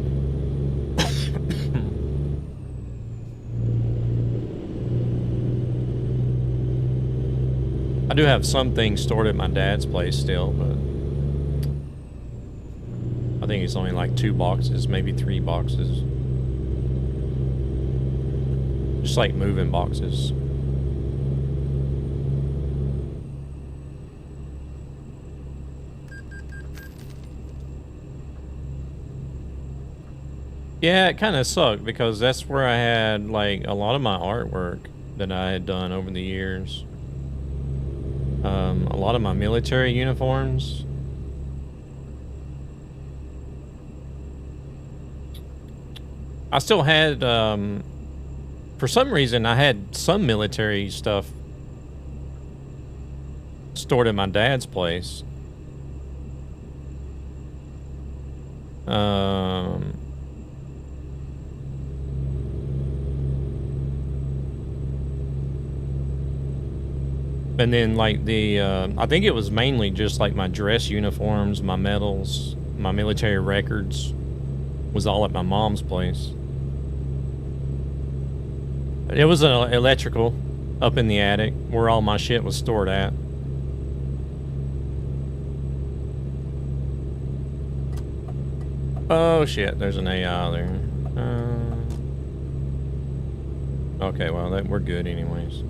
I do have some things stored at my dad's place still, but I think it's only like 2 boxes, maybe 3 boxes. Just like moving boxes. Yeah, it kind of sucked because that's where I had like a lot of my artwork that I had done over the years. A lot of my military uniforms. I still had, for some reason, I had some military stuff stored at my dad's place. And then like the, I think it was mainly just like my dress uniforms, my medals, my military records was all at my mom's place. It was an electrical up in the attic where all my shit was stored at. Oh shit, there's an AI there. Okay, well, we're good anyways.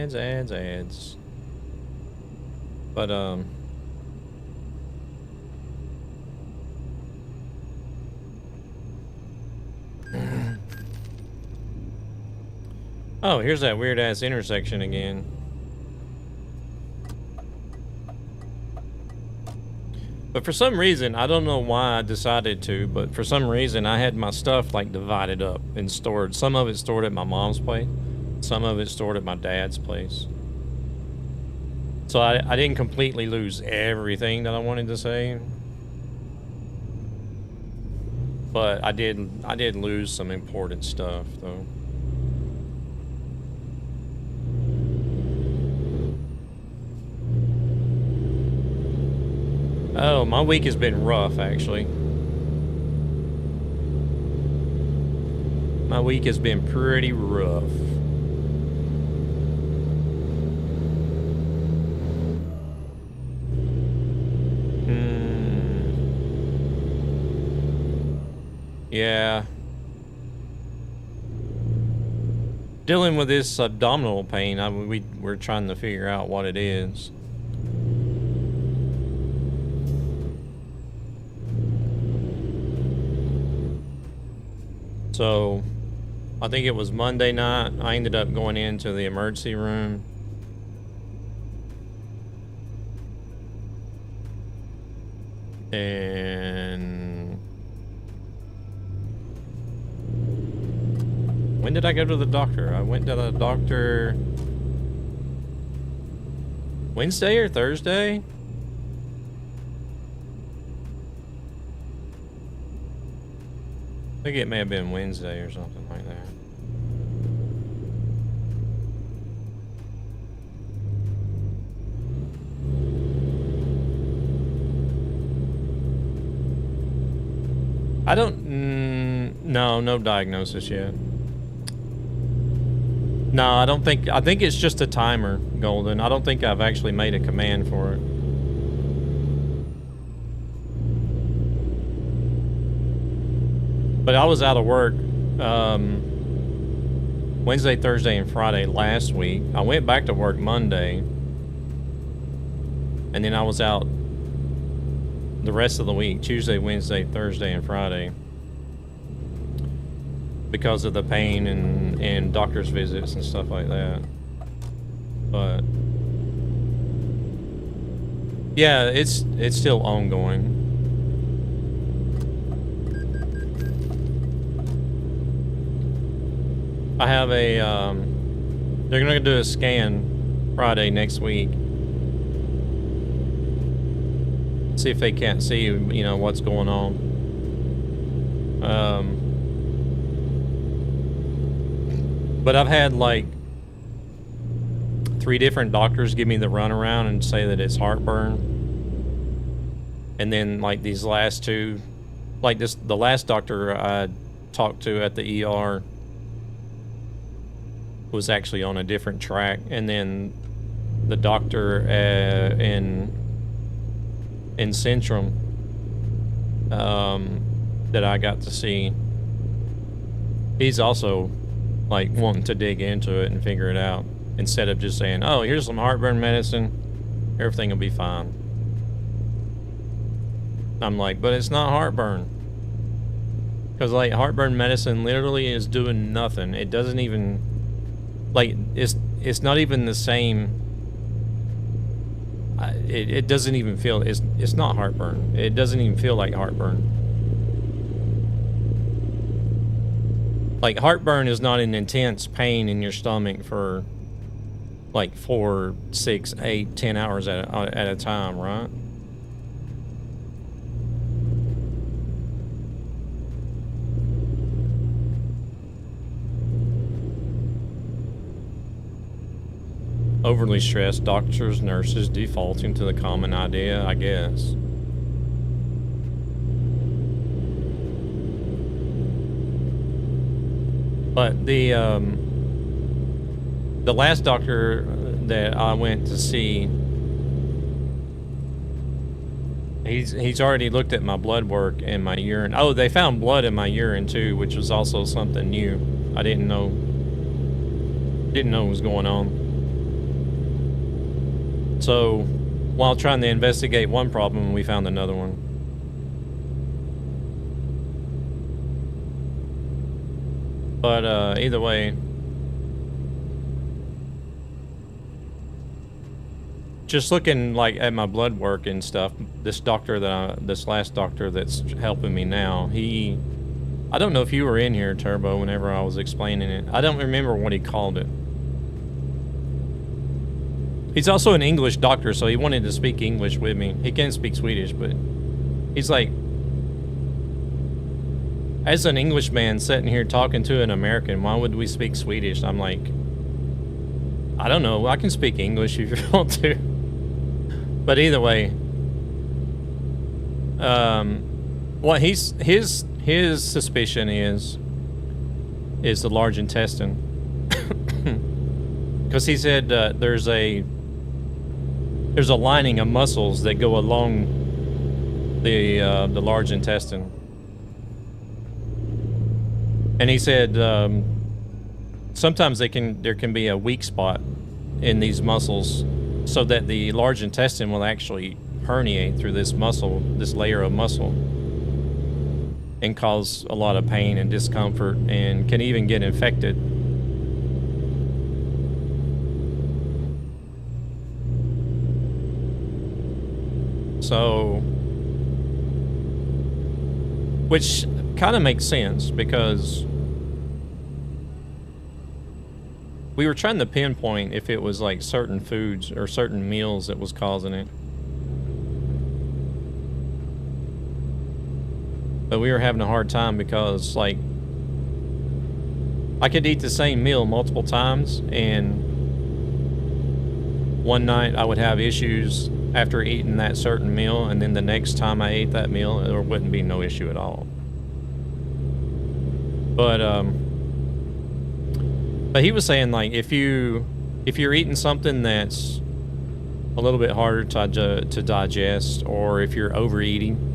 Ads. But, oh, here's that weird-ass intersection again. But for some reason, I don't know why I decided to, but for some reason, I had my stuff, like, divided up and stored. Some of it stored at my mom's place. Some of it stored at my dad's place. So I didn't completely lose everything that I wanted to say. But I did lose some important stuff, though. Oh, my week has been rough, actually. My week has been pretty rough. Yeah. Dealing with this abdominal pain, we're trying to figure out what it is. So, I think it was Monday night, I ended up going into the emergency room. And when did I go to the doctor? I went to the doctor Wednesday or Thursday? I think it may have been Wednesday or something like that. I don't, no diagnosis yet. No, I don't think, I think it's just a timer, Golden. I don't think I've actually made a command for it. But I was out of work Wednesday, Thursday, and Friday last week. I went back to work Monday. And then I was out the rest of the week, Tuesday, Wednesday, Thursday, and Friday, because of the pain and doctor's visits and stuff like that. But yeah, it's still ongoing. I have a they're gonna do a scan Friday next week. See if they can't see, you know, what's going on. But I've had like 3 different doctors give me the runaround and say that it's heartburn. And then like these last 2, like the last doctor I talked to at the ER was actually on a different track. And then the doctor in Centrum that I got to see, he's also like wanting to dig into it and figure it out instead of just saying, oh, here's some heartburn medicine, everything will be fine. I'm like, but it's not heartburn, because like heartburn medicine literally is doing nothing. It doesn't even, like, it's not even the same. It doesn't even feel, it's not heartburn. It doesn't even feel like heartburn. Like heartburn is not an intense pain in your stomach for like 4, 6, 8, 10 hours at a time, right? Overly stressed doctors, nurses defaulting to the common idea, I guess. But the last doctor that I went to see, he's already looked at my blood work and my urine. Oh, they found blood in my urine too, which was also something new. I didn't know what was going on. So, while trying to investigate one problem, we found another one. But either way, just looking like at my blood work and stuff, this last doctor that's helping me now, I don't know if you were in here, Turbo, whenever I was explaining it. I don't remember what he called it. He's also an English doctor, so he wanted to speak English with me. He can speak Swedish, but he's like, as an Englishman sitting here talking to an American, why would we speak Swedish? I'm like, I don't know. I can speak English if you want to. But either way, what his suspicion is the large intestine, because he said there's a lining of muscles that go along the large intestine. And he said sometimes there can be a weak spot in these muscles, so that the large intestine will actually herniate through this layer of muscle, and cause a lot of pain and discomfort, and can even get infected. So, which kind of makes sense, because We were trying to pinpoint if it was like certain foods or certain meals that was causing it. But we were having a hard time because, like, I could eat the same meal multiple times, and one night I would have issues after eating that certain meal, and then the next time I ate that meal, there wouldn't be no issue at all. But he was saying, like, if you're eating something that's a little bit harder to digest, or if you're overeating,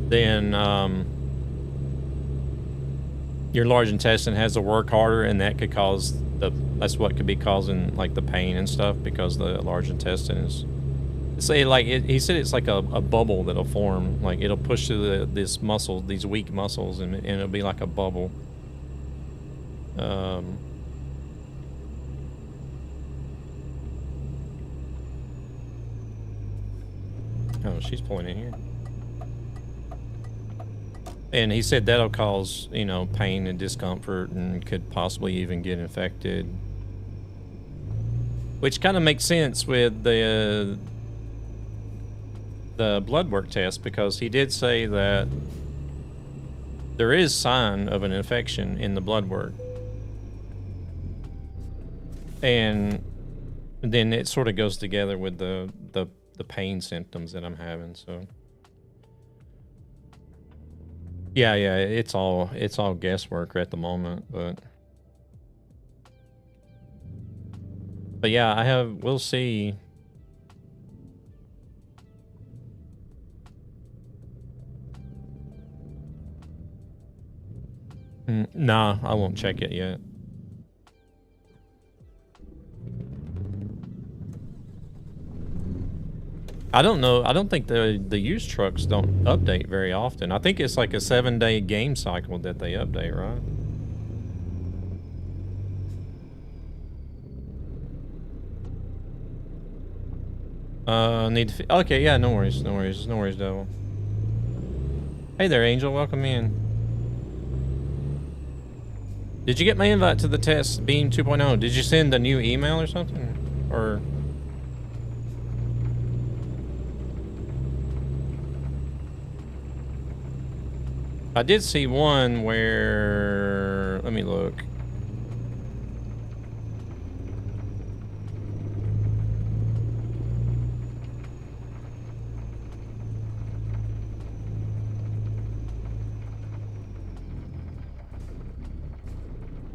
then your large intestine has to work harder, and that could cause that's what could be causing like the pain and stuff, because the large intestine is, say, like he said, it's like a bubble that'll form, like it'll push through these weak muscles, and it'll be like a bubble. Oh, she's pulling in here. And he said that'll cause, you know, pain and discomfort, and could possibly even get infected. Which kind of makes sense with the blood work test, because he did say that there is sign of an infection in the blood work. And then it sort of goes together with the pain symptoms that I'm having, so. Yeah, it's all guesswork at the moment, but yeah, we'll see. Nah, I won't check it yet. I don't know. I don't think the used trucks don't update very often. I think it's like a 7-day game cycle that they update, right? Okay, yeah, no worries, Devil. Hey there, Angel, welcome in. Did you get my invite to the test, Beam 2.0? Did you send a new email or something? Or... I did see one where... Let me look.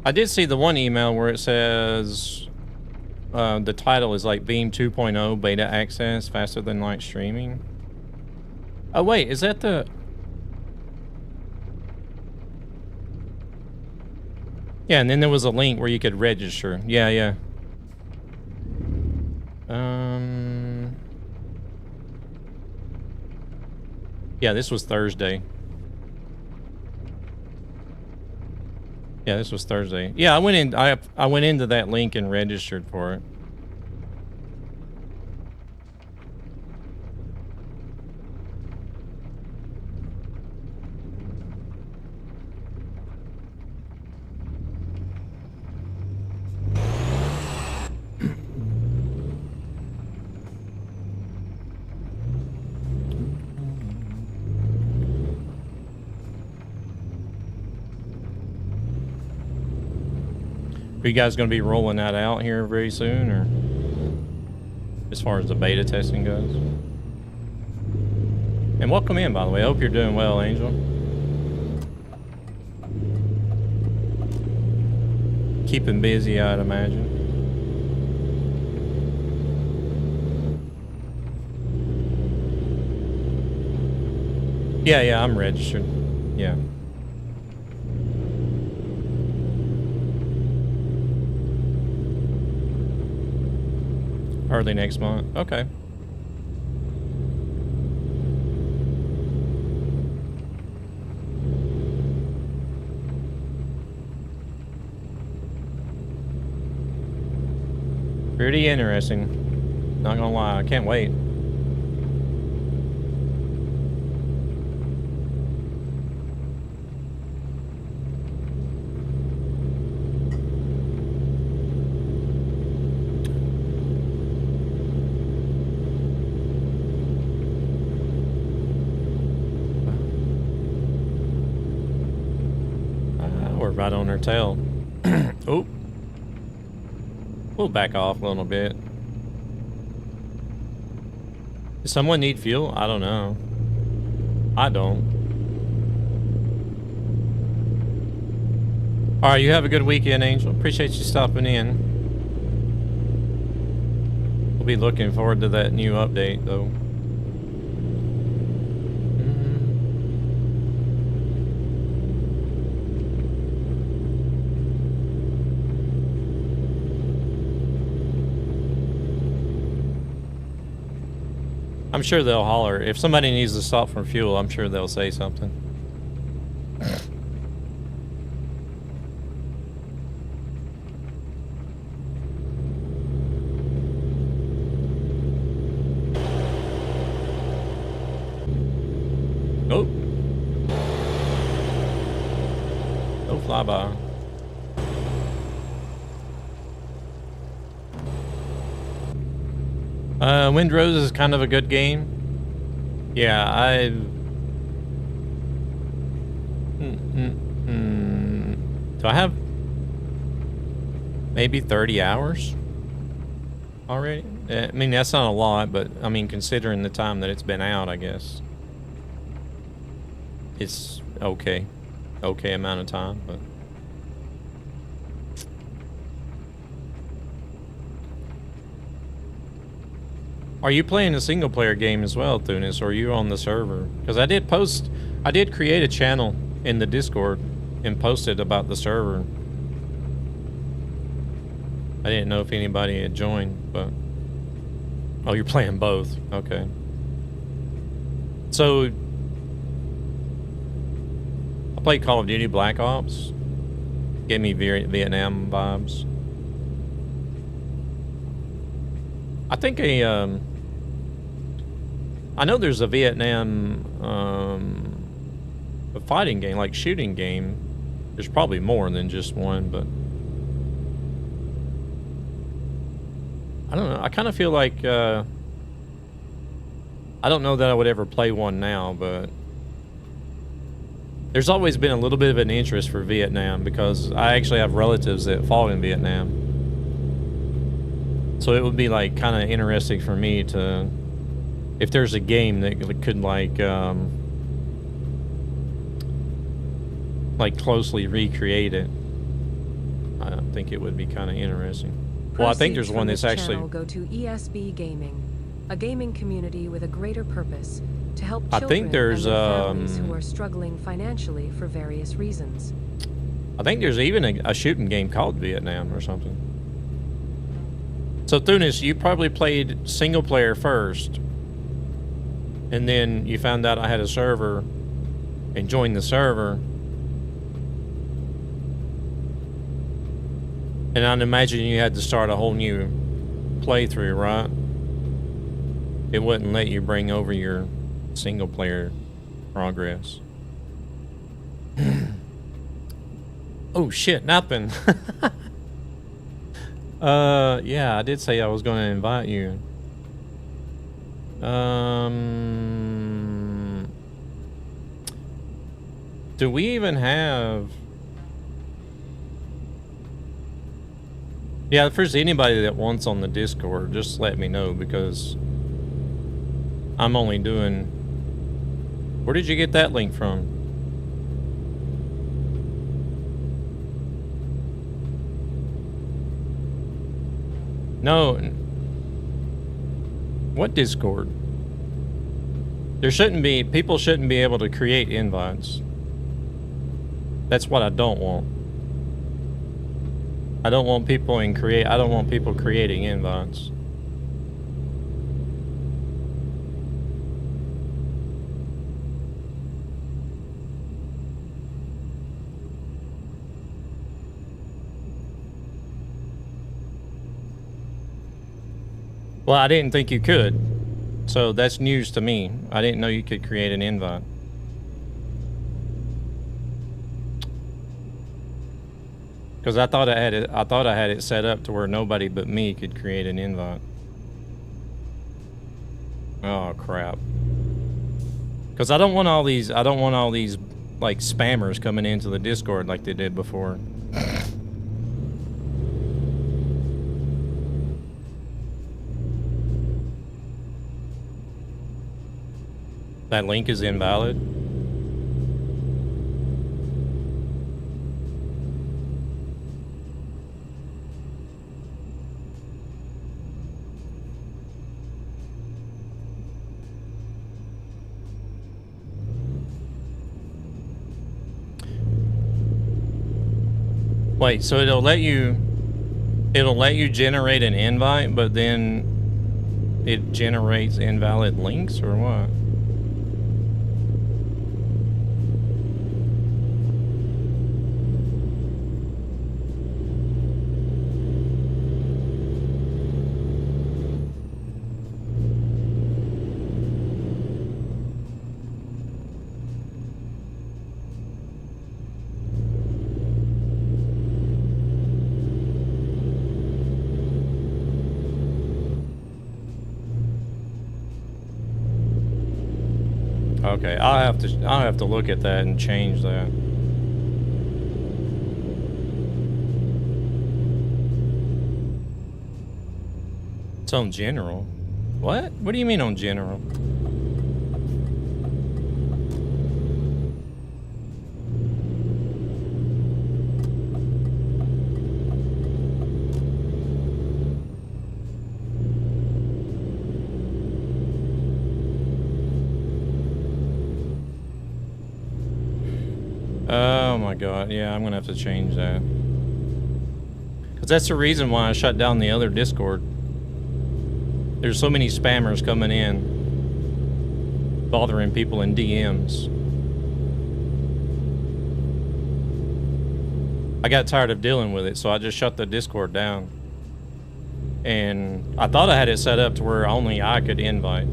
I did see the one email where it says... the title is like Beam 2.0 beta access faster than light streaming. Oh wait, is that the... Yeah, and then there was a link where you could register. Yeah. Yeah, this was Thursday. Yeah, this was Thursday. Yeah, I went into that link and registered for it. Are you guys going to be rolling that out here very soon, or as far as the beta testing goes? And welcome in, by the way. I hope you're doing well, Angel. Keeping busy, I'd imagine. Yeah, I'm registered. Yeah. Early next month. Okay. Pretty interesting. Not gonna lie, I can't wait. right on their tail. Oh. We'll back off a little bit. Does someone need fuel? I don't know. I don't. Alright, you have a good weekend, Angel. Appreciate you stopping in. We'll be looking forward to that new update, though. I'm sure they'll holler. If somebody needs to stop for fuel, I'm sure they'll say something. Oh. No flyby. Windrose is kind of a good game. Yeah, do I have maybe 30 hours already? I mean, that's not a lot, but I mean, considering the time that it's been out, I guess it's okay amount of time, but are you playing a single player game as well, Thunis, or are you on the server? Because I did create a channel in the Discord and posted about the server. I didn't know if anybody had joined, but... Oh, you're playing both. Okay. So... I played Call of Duty Black Ops. Gave me Vietnam vibes. I think I know there's a Vietnam a fighting game, like shooting game. There's probably more than just one, but I don't know. I kind of feel like I don't know that I would ever play one now, but there's always been a little bit of an interest for Vietnam because I actually have relatives that fought in Vietnam. So it would be like kind of interesting for me to, if there's a game that could like closely recreate it, I think it would be kind of interesting. Well, I think there's one that's actually go to ESB Gaming, a gaming community with a greater purpose to help I children think there's and their families who are struggling financially for various reasons. I think there's even a shooting game called Vietnam or something. So Thunis, you probably played single player first, and then you found out I had a server and joined the server. And I'd imagine you had to start a whole new playthrough, right? It wouldn't let you bring over your single player progress. Oh shit, nothing. Yeah, I did say I was going to invite you. Do we even have... Yeah, if there's anybody that wants on the Discord, just let me know, because I'm only doing... Where did you get that link from? No. What Discord? There shouldn't be... People shouldn't be able to create invites. That's what I don't want. I don't want people I don't want people creating invites. Well, I didn't think you could. So that's news to me. I didn't know you could create an invite. Because I thought I had it set up to where nobody but me could create an invite. Oh crap. Because I don't want all these like spammers coming into the Discord like they did before. That link is invalid. Wait, so it'll let you generate an invite, but then it generates invalid links or what? Okay, I'll have to look at that and change that. It's on general. What? What do you mean on general? Oh my god, yeah, I'm gonna have to change that. Because that's the reason why I shut down the other Discord. There's so many spammers coming in, bothering people in DMs. I got tired of dealing with it, so I just shut the Discord down. And I thought I had it set up to where only I could invite.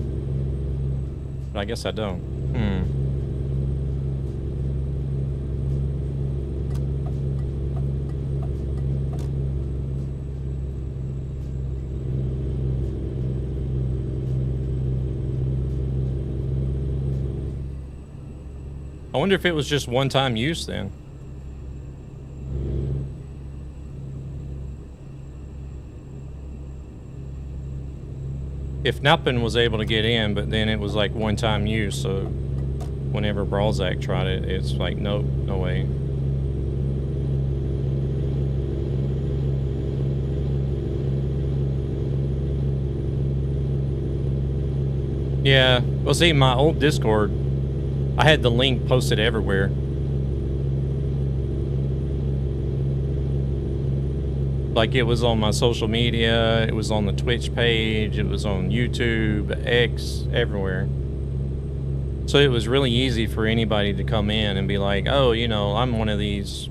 But I guess I don't. I wonder if it was just one-time use then. If Nappin was able to get in, but then it was like one-time use, so whenever Brawlzak tried it, it's like, nope, no way. Yeah, well see, my old Discord, I had the link posted everywhere. Like it was on my social media, it was on the Twitch page, it was on YouTube, X, everywhere. So it was really easy for anybody to come in and be like, oh, you know, I'm one of these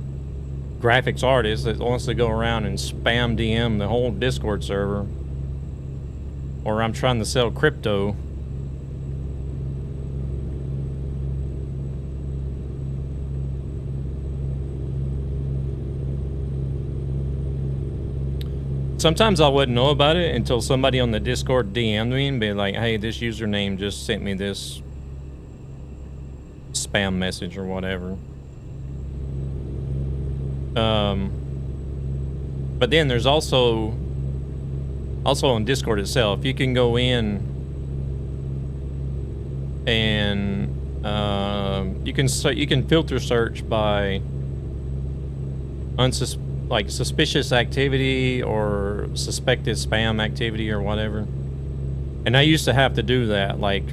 graphics artists that wants to go around and spam DM the whole Discord server. Or I'm trying to sell crypto. Sometimes I wouldn't know about it until somebody on the Discord DM'd me and be like, hey, this username just sent me this spam message or whatever. But then there's also on Discord itself, you can go in and you can filter search by suspicious activity or suspected spam activity or whatever. And I used to have to do that like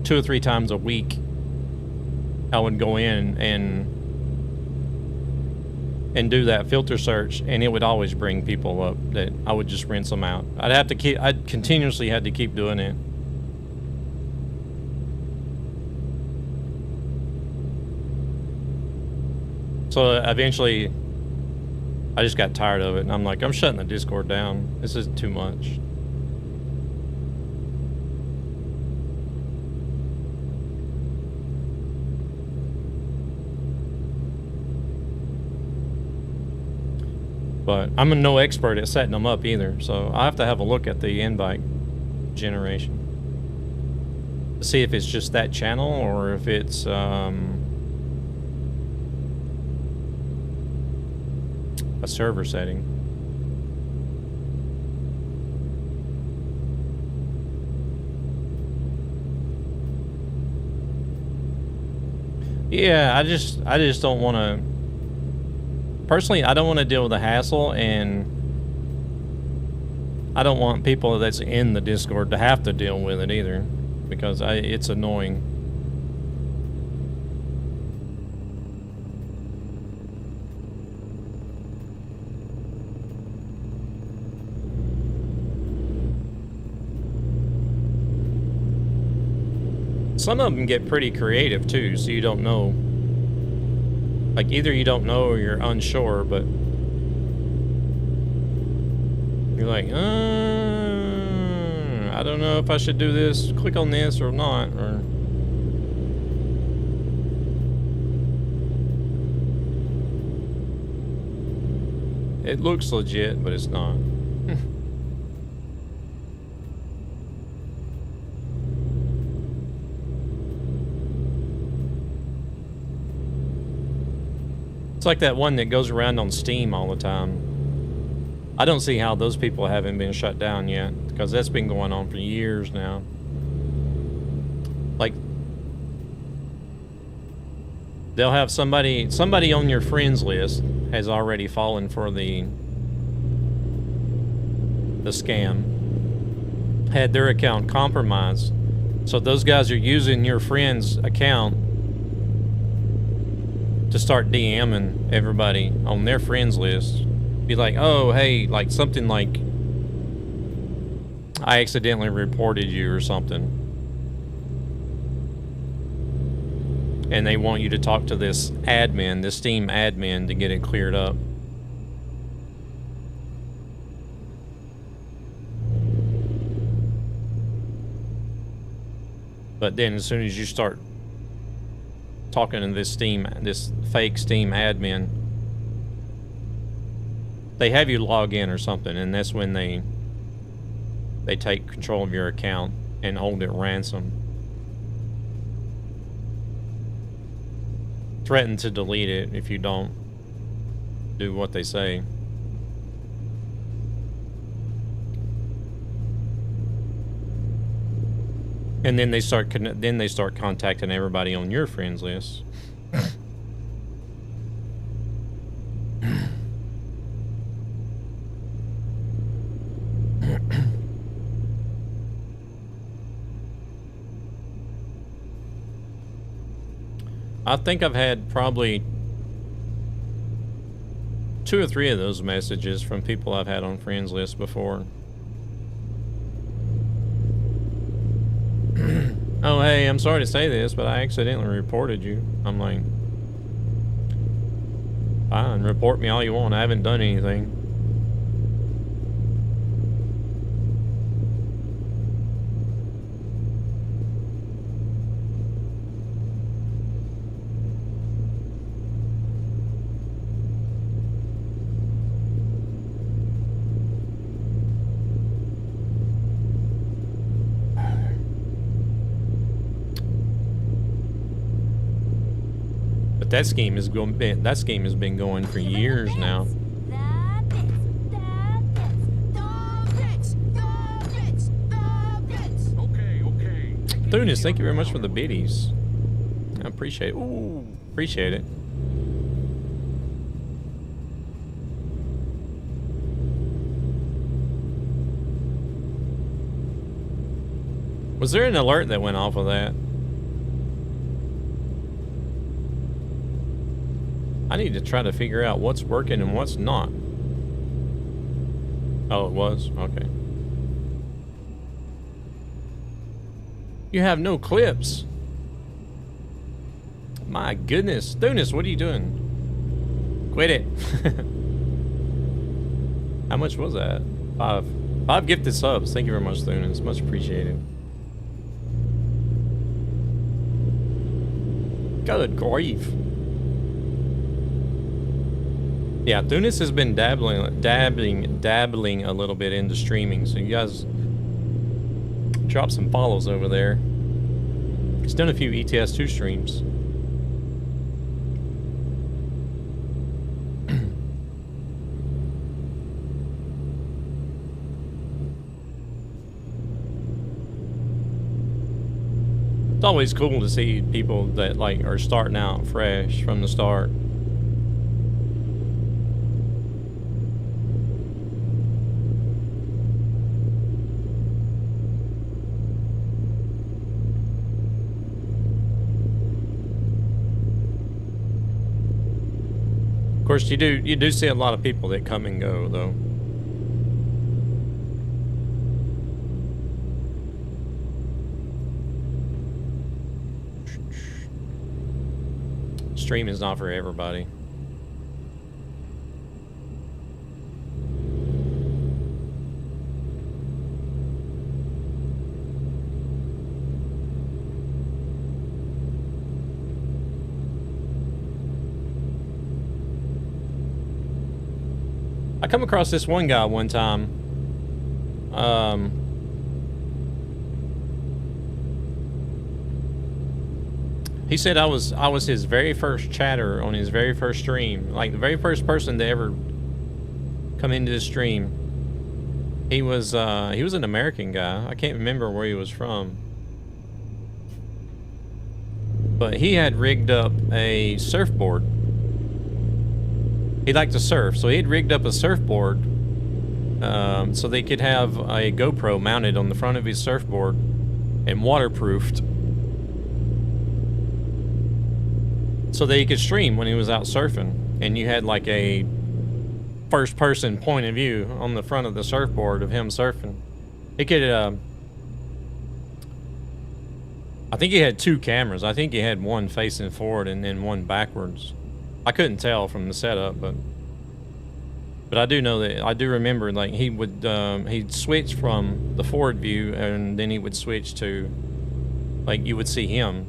2 or 3 times a week. I would go in and do that filter search, and it would always bring people up that I would just rinse them out. I'd continuously had to keep doing it. So eventually I just got tired of it, and I'm like, I'm shutting the Discord down. This is too much. But I'm no expert at setting them up either, so I have to have a look at the invite generation to see if it's just that channel or if it's a server setting. Yeah, I just don't want to. Personally, I don't want to deal with the hassle, and I don't want people that's in the Discord to have to deal with it either, because it's annoying. Some of them get pretty creative too, so you don't know. Like, either you don't know or you're unsure, but you're like, I don't know if I should do this, click on this or not, or... It looks legit, but it's not. It's like that one that goes around on Steam all the time. I don't see how those people haven't been shut down yet, because that's been going on for years now. Like, they'll have somebody on your friends list has already fallen for the scam, had their account compromised. So those guys are using your friend's account to start DMing everybody on their friends list. Be like, oh, hey, like something like, I accidentally reported you or something. And they want you to talk to this admin, this Steam admin, to get it cleared up. But then as soon as you start talking to this fake Steam admin, they have you log in or something, and that's when they take control of your account and hold it ransom. Threaten to delete it if you don't do what they say. And then they start contacting everybody on your friends list. I think I've had probably 2 or 3 of those messages from people I've had on friends list before. Oh, hey, I'm sorry to say this, but I accidentally reported you. I'm like, fine, report me all you want. I haven't done anything. That scheme has been going for years now. Thunis, thank you very much for the biddies. I appreciate it. Ooh, appreciate it. Was there an alert that went off of that? I need to try to figure out what's working and what's not. Oh, it was? Okay. You have no clips. My goodness. Thunis, what are you doing? Quit it. How much was that? 5 gifted subs. Thank you very much, Thunis. Much appreciated. Good grief. Yeah, Thunis has been dabbling a little bit into streaming, so you guys drop some follows over there. He's done a few ETS2 streams. It's always cool to see people that like are starting out fresh from the start. Of course, you do see a lot of people that come and go though. Stream is not for everybody. I come across this one guy one time. He said I was his very first chatter on his very first stream, like the very first person to ever come into the stream. He was an American guy. I can't remember where he was from, but he had rigged up a surfboard. He liked to surf, so he had rigged up a surfboard so they could have a GoPro mounted on the front of his surfboard and waterproofed, so that he could stream when he was out surfing. And you had like a first-person point of view on the front of the surfboard of him surfing. He could, I think he had 2 cameras. I think he had one facing forward and then one backwards. I couldn't tell from the setup, but I do know that I do remember like he would he'd switch from the forward view and then he would switch to like you would see him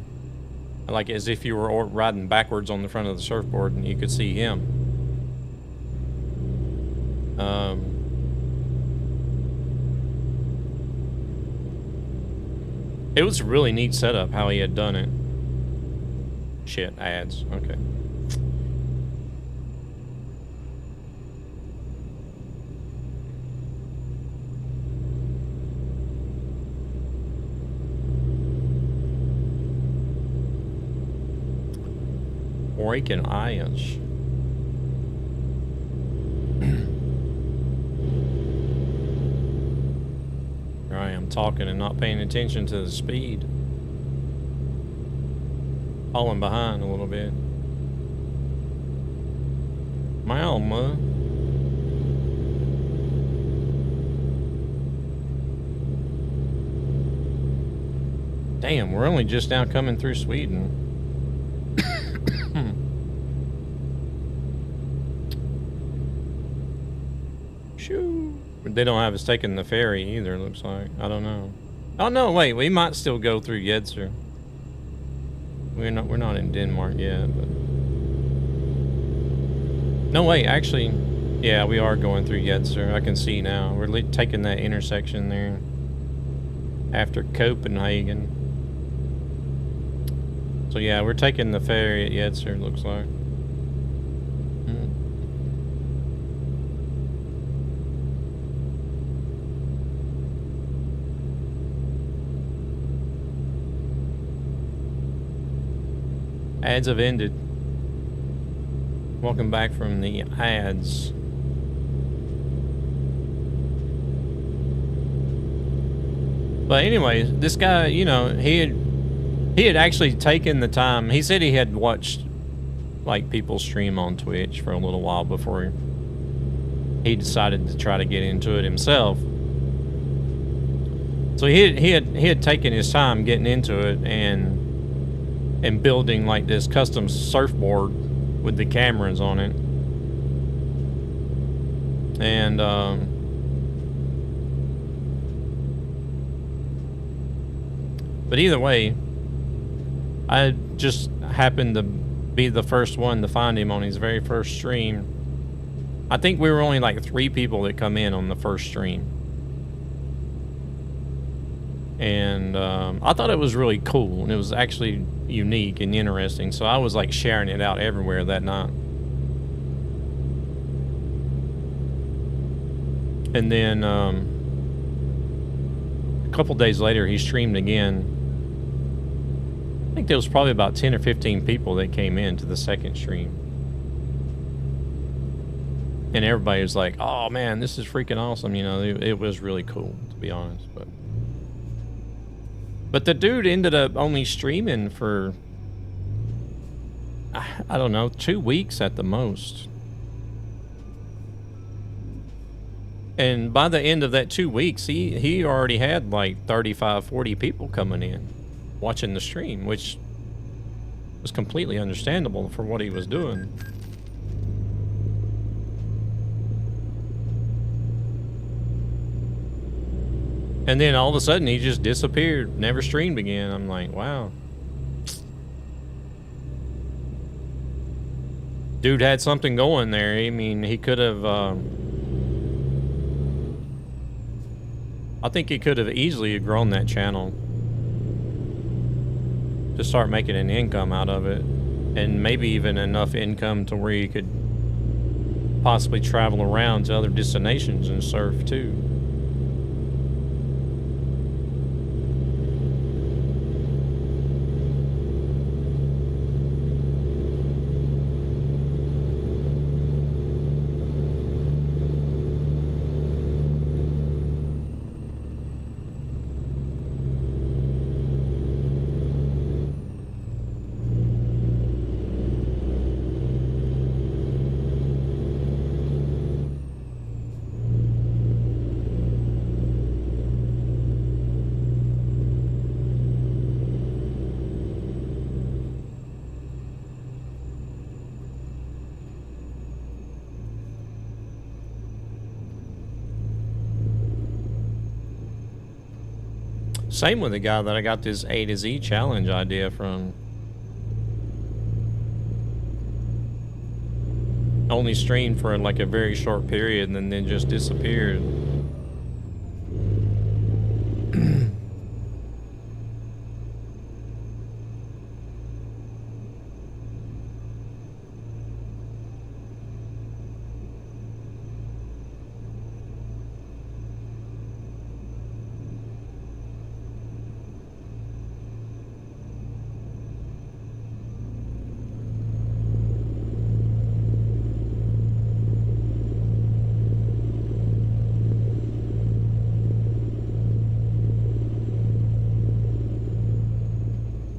like as if you were riding backwards on the front of the surfboard and you could see him. It was a really neat setup how he had done it. Shit, ads. Okay. Breaking ions. Here I am talking and not paying attention to the speed. Falling behind a little bit. My Alma. Damn, we're only just now coming through Sweden. They don't have us taking the ferry either, looks like. I don't know. Oh no, wait, we might still go through Jedser. We're not in Denmark yet, but no wait, actually, yeah, we are going through Jedser. I can see now. We're taking that intersection there after Copenhagen. So yeah, we're taking the ferry at Jedser, looks like. Ads have ended. Welcome back from the ads. But anyway, this guy, you know, he had actually taken the time. He said he had watched like people stream on Twitch for a little while before he decided to try to get into it himself. So he had taken his time getting into it and building like this custom surfboard with the cameras on it. And but either way, I just happened to be the first one to find him on his very first stream. I think we were only like 3 people that come in on the first stream. And I thought it was really cool, and it was actually unique and interesting, so I was like sharing it out everywhere that night. And then a couple days later he streamed again, I think there was probably about 10 or 15 people that came in to the second stream. And everybody was like, oh man, this is freaking awesome. You know, it was really cool, to be honest. But the dude ended up only streaming for, I don't know, 2 weeks at the most. And by the end of that 2 weeks, he already had like 35, 40 people coming in, watching the stream, which was completely understandable for what he was doing. And then all of a sudden, he just disappeared, never streamed again. I'm like, wow. Dude had something going there. I mean, he could have... I think he could have easily grown that channel to start making an income out of it, and maybe even enough income to where he could possibly travel around to other destinations and surf too. Same with the guy that I got this A to Z challenge idea from. Only streamed for like a very short period and then just disappeared.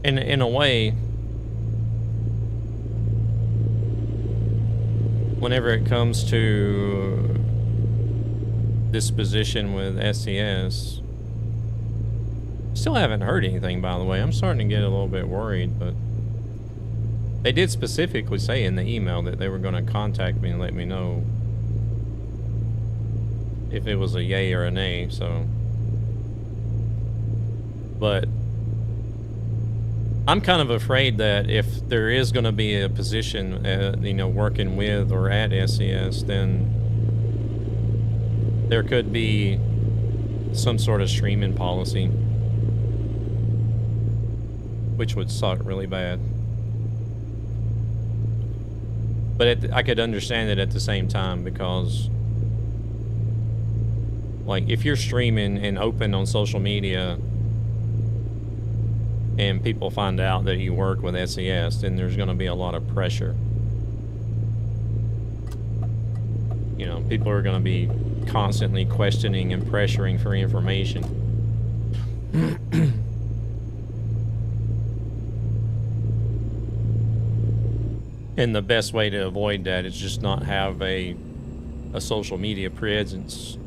In a way, whenever it comes to this position with SES, still haven't heard anything, by the way. I'm starting to get a little bit worried, but they did specifically say in the email that they were going to contact me and let me know if it was a yay or a nay, so. But I'm kind of afraid that if there is going to be a position, you know, working with or at SES, then there could be some sort of streaming policy, which would suck really bad. But I could understand it at the same time, because like if you're streaming and open on social media and people find out that you work with SES, then there's going to be a lot of pressure. You know, people are going to be constantly questioning and pressuring for information. And the best way to avoid that is just not have a social media presence.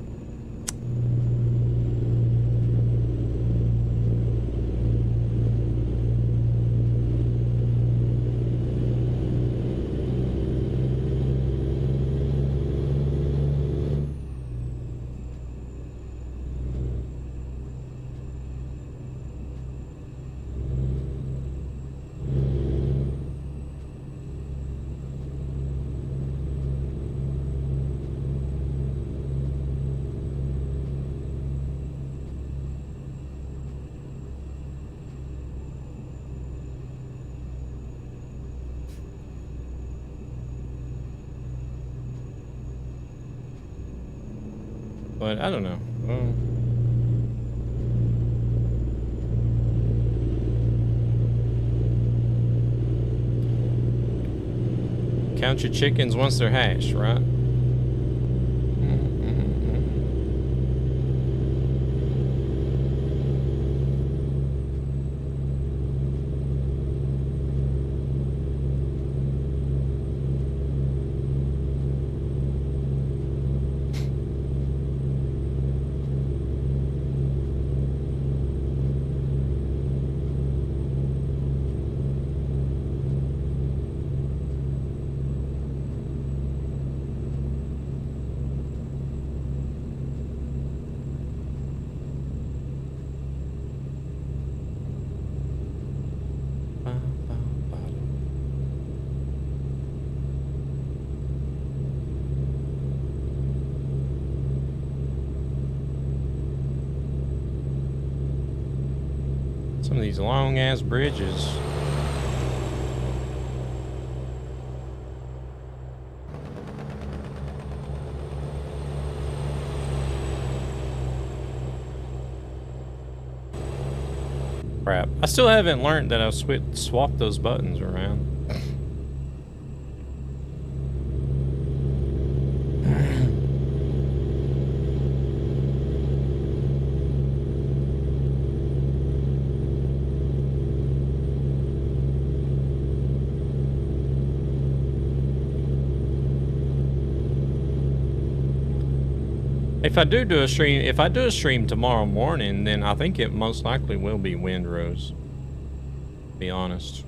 But I don't know. Count your chickens once they're hatched, right? Some of these long ass bridges. Crap. I still haven't learned that I've swapped those buttons around. If I do a stream tomorrow morning, then I think it most likely will be Windrose. To be honest.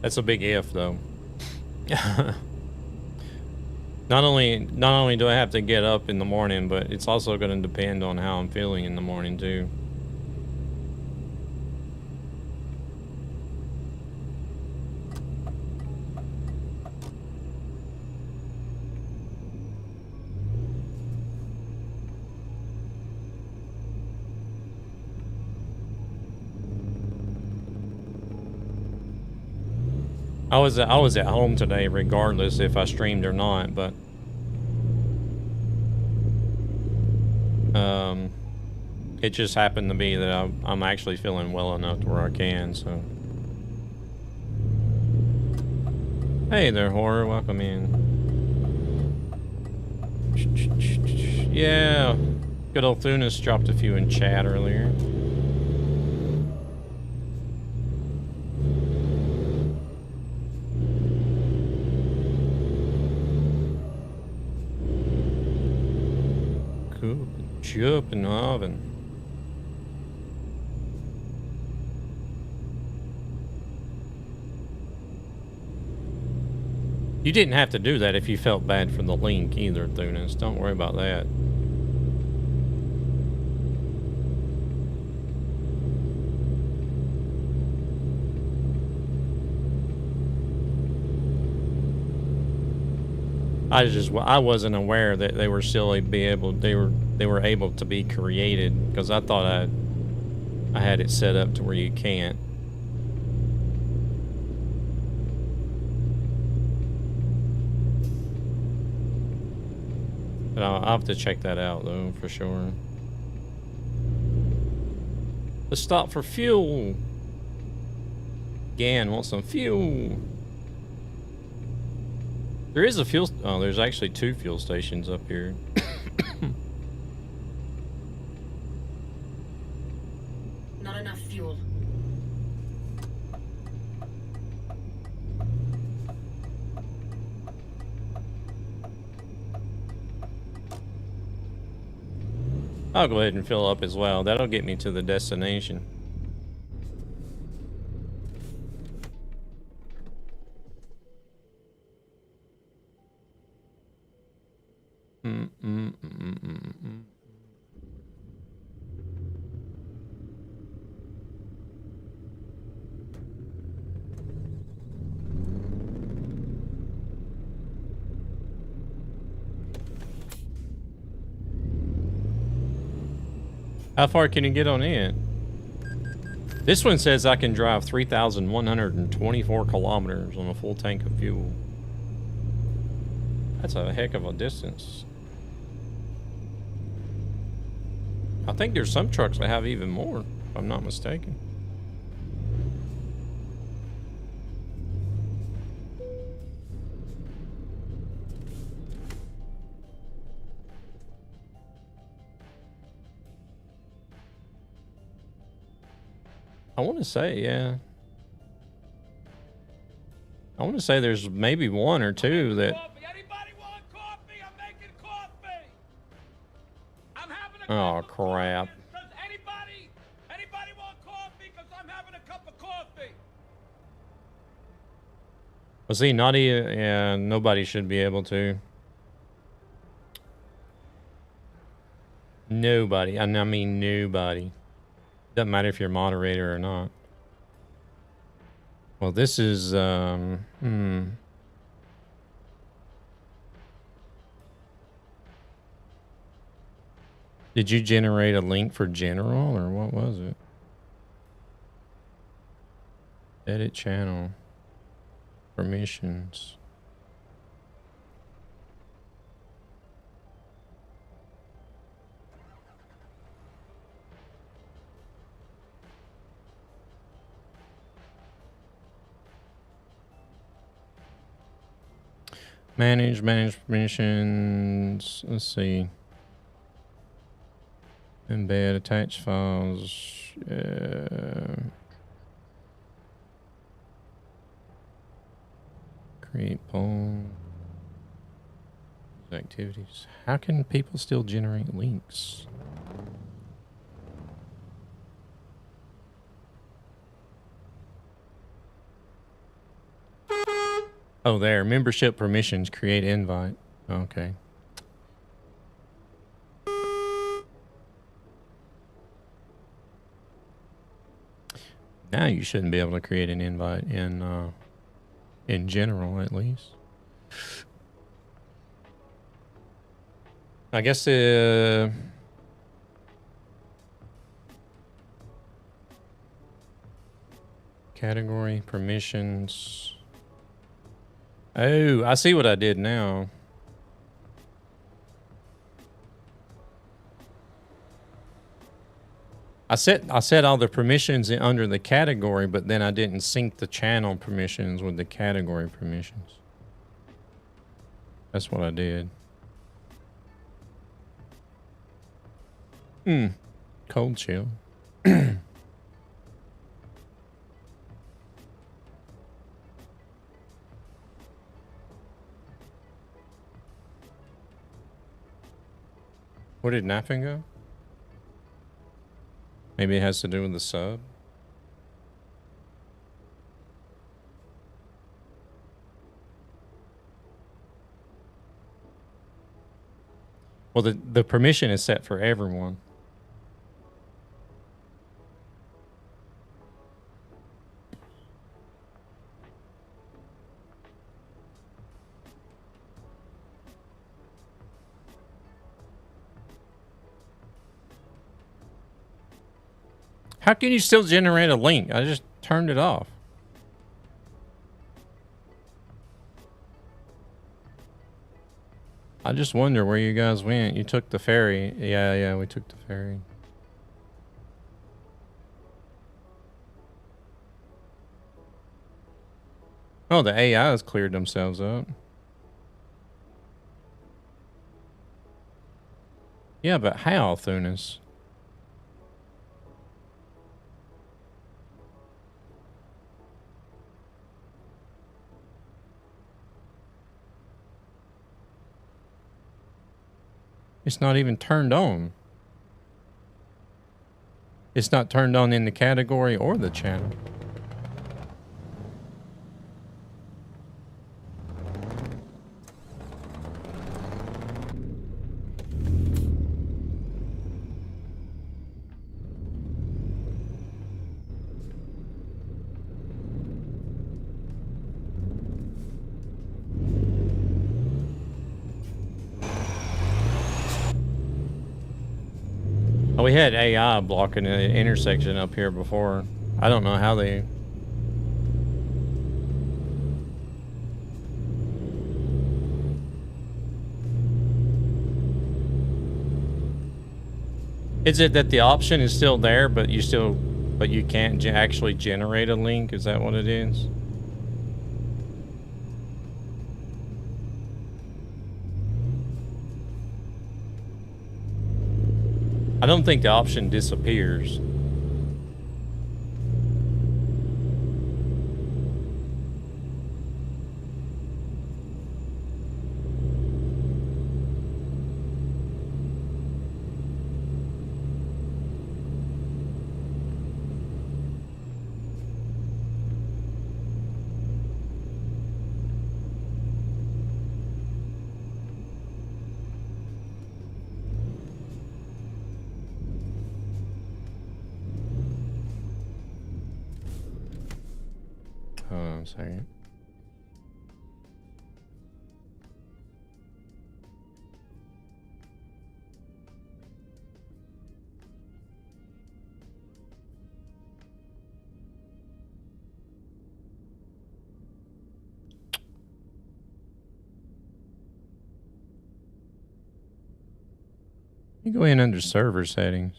That's a big if, though. Not only do I have to get up in the morning, but it's also going to depend on how I'm feeling in the morning too. I was at home today, regardless if I streamed or not, but it just happened to be that I'm actually feeling well enough to where I can. So, hey there, Horror, welcome in. Yeah, good old Thunis dropped a few in chat earlier. Up in the oven. You didn't have to do that if you felt bad for the link either, Thunis. Don't worry about that. I wasn't aware that they were still they were able to be created, because I thought I had it set up to where you can't. But I'll have to check that out though, for sure. Let's stop for fuel. Gan wants some fuel. There is a fuel. Oh, there's actually 2 fuel stations up here. Not enough fuel. I'll go ahead and fill up as well. That'll get me to the destination. How far can you get on it? This one says I can drive 3,124 kilometers on a full tank of fuel. That's a heck of a distance. I think there's some trucks that have even more, if I'm not mistaken. I want to say, yeah. I want to say there's maybe one or two that... Anybody want coffee? I'm making coffee. I'm having a Oh, cup of crap. coffee. Does anybody want coffee? Because I'm having a cup of coffee. Well, see, not even... Yeah, nobody should be able to. Nobody. And I mean nobody. Doesn't matter if you're a moderator or not. Well, this is, Did you generate a link for general, or what was it? Edit channel. Permissions. Manage permissions. Let's see. Embed attached files. Create poll. Activities. How can people still generate links? Oh, there. Membership permissions. Create invite. Okay. Now you shouldn't be able to create an invite in general, at least. I guess category permissions. Oh, I see what I did now. I set all the permissions under the category, but then I didn't sync the channel permissions with the category permissions. That's what I did. Cold chill. Where did napping go? Maybe it has to do with the sub. Well, the permission is set for everyone. How can you still generate a link? I just turned it off. I just wonder where you guys went. You took the ferry. Yeah, we took the ferry. Oh, the AI has cleared themselves up. Yeah, but how, Thunis? It's not even turned on. It's not turned on in the category or the channel. Oh, we had AI blocking the intersection up here before. I don't know how they... Is it that the option is still there, but you can't actually generate a link? Is that what it is? I don't think the option disappears. Hold on a second. You go in under server settings.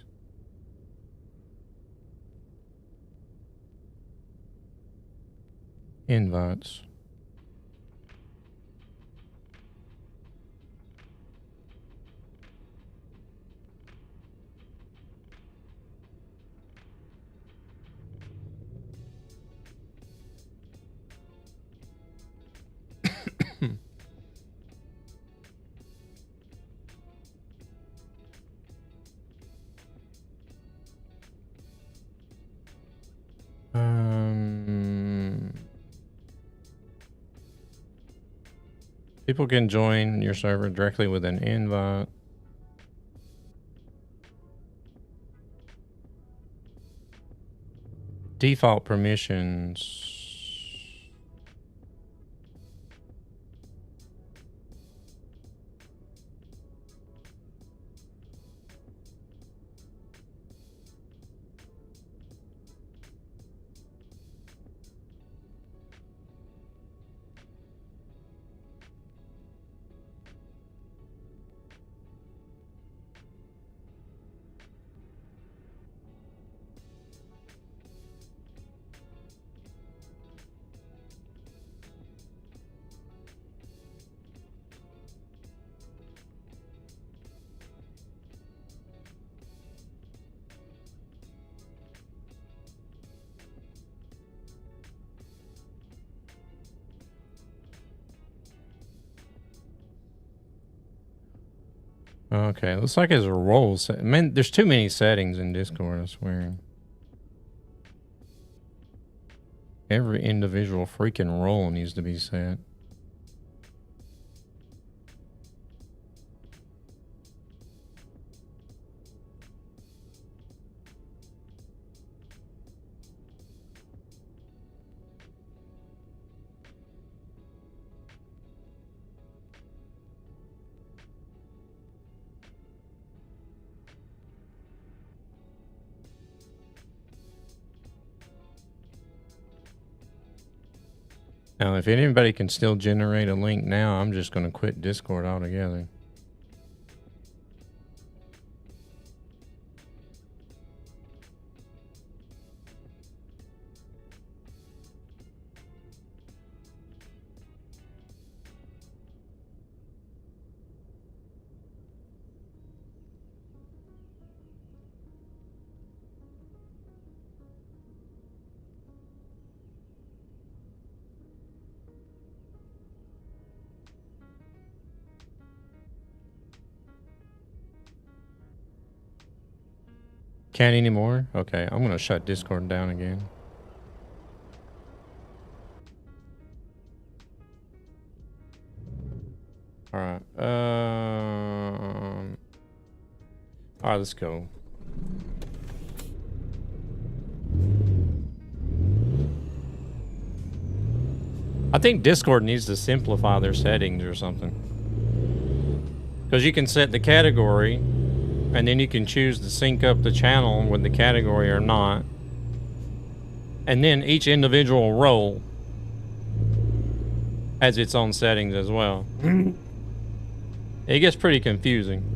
Invites. People can join your server directly with an invite. Default permissions. Okay, looks like it's a role set. Man, there's too many settings in Discord, I swear. Every individual freaking role needs to be set. Now, if anybody can still generate a link now, I'm just going to quit Discord altogether. Can't anymore? Okay, I'm gonna shut Discord down again. Alright, alright, let's go. I think Discord needs to simplify their settings or something. Because you can set the category And then you can choose to sync up the channel with the category or not. And then each individual role has its own settings as well. It gets pretty confusing.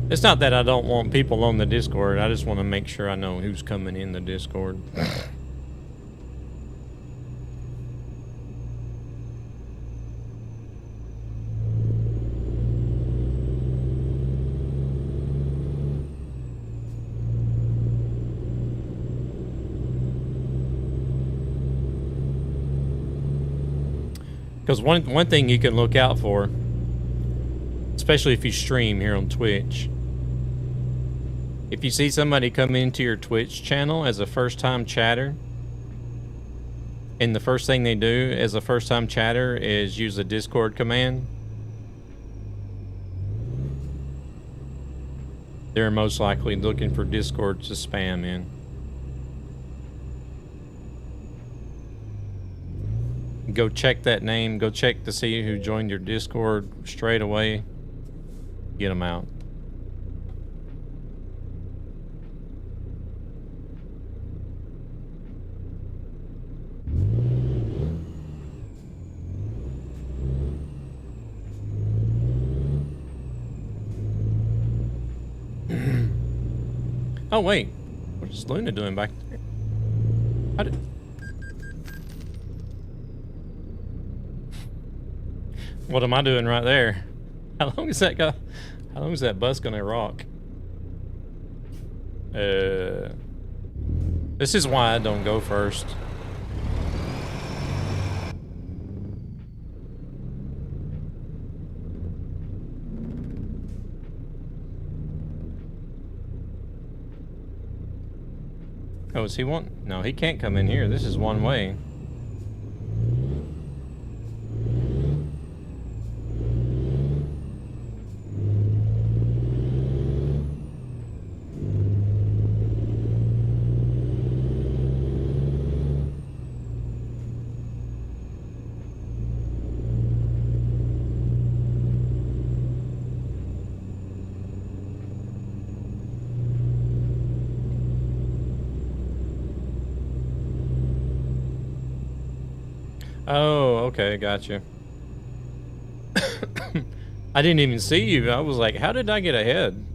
It's not that I don't want people on the Discord. I just want to make sure I know who's coming in the Discord. Because one thing you can look out for, especially if you stream here on Twitch, if you see somebody come into your Twitch channel as a first-time chatter, and the first thing they do as a first-time chatter is use the Discord command, they're most likely looking for Discord to spam in. Go check that name, go check to see who joined your Discord straight away. Get them out. Oh wait, what is Luna doing back there? How did... What am I doing right there? How long is that guy? How long is that bus gonna rock? This is why I don't go first. Oh, is he one? No, he can't come in here. This is one way. Oh, okay, gotcha. I didn't even see you. I was like, how did I get ahead?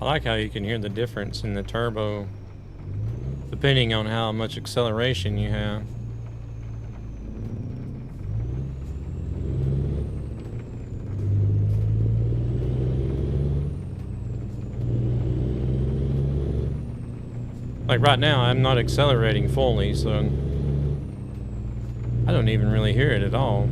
I like how you can hear the difference in the turbo depending on how much acceleration you have. Like right now, I'm not accelerating fully, so I don't even really hear it at all.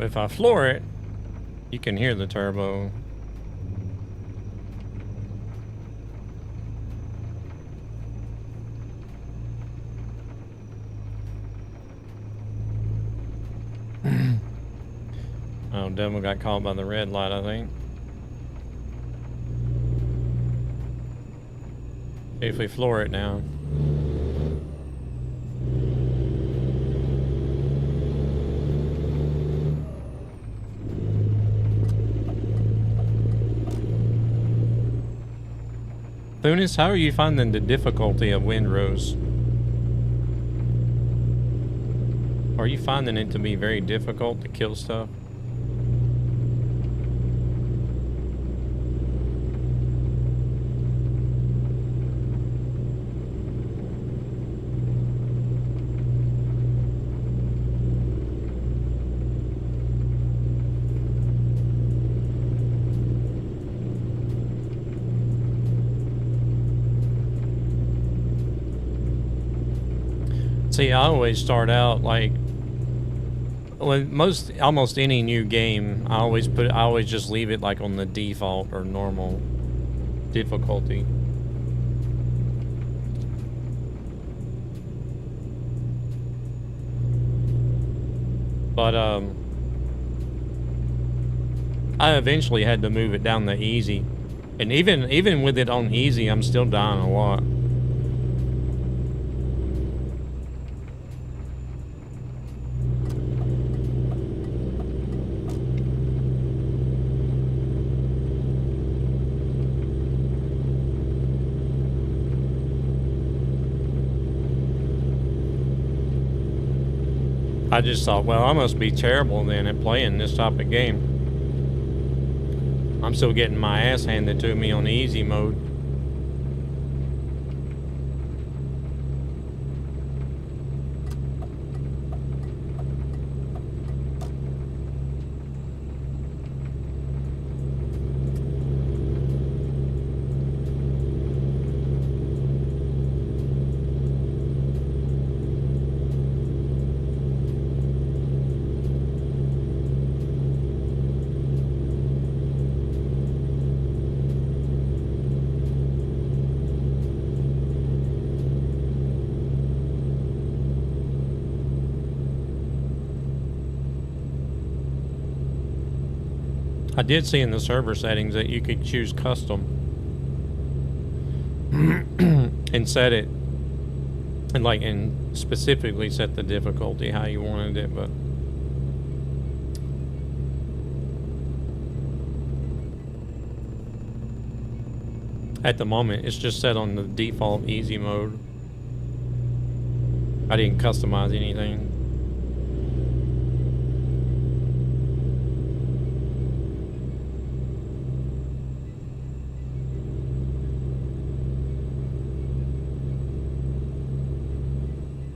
If I floor it, you can hear the turbo. Oh, Devil got caught by the red light, I think. See if we floor it now. Thunis, how are you finding the difficulty of Windrose? Are you finding it to be very difficult to kill stuff? See, I always start out like with almost any new game. I always just leave it like on the default or normal difficulty. But I eventually had to move it down to easy, and even with it on easy, I'm still dying a lot. I just thought, well, I must be terrible then at playing this type of game. I'm still getting my ass handed to me on easy mode. I did see in the server settings that you could choose custom and set it and specifically set the difficulty how you wanted it, but at the moment it's just set on the default easy mode. I didn't customize anything.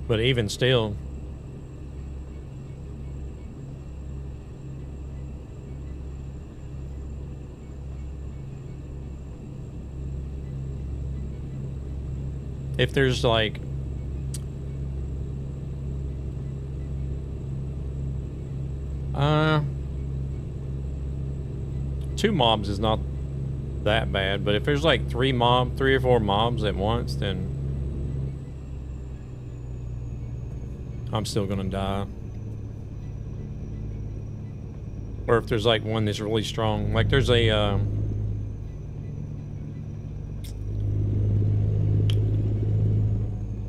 But even still, if there's like two mobs is not that bad, but if there's like three or four mobs at once, then I'm still gonna die. Or if there's like one that's really strong, like there's a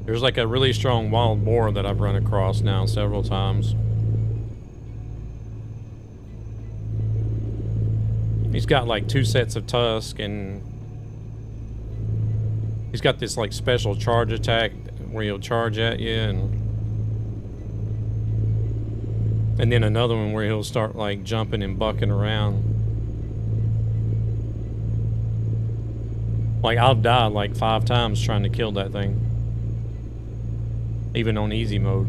there's like a really strong wild boar that I've run across now several times. He's got like 2 sets of tusk, and he's got this like special charge attack where he'll charge at you, and then another one where he'll start like jumping and bucking around. Like I'll die like 5 times trying to kill that thing, even on easy mode.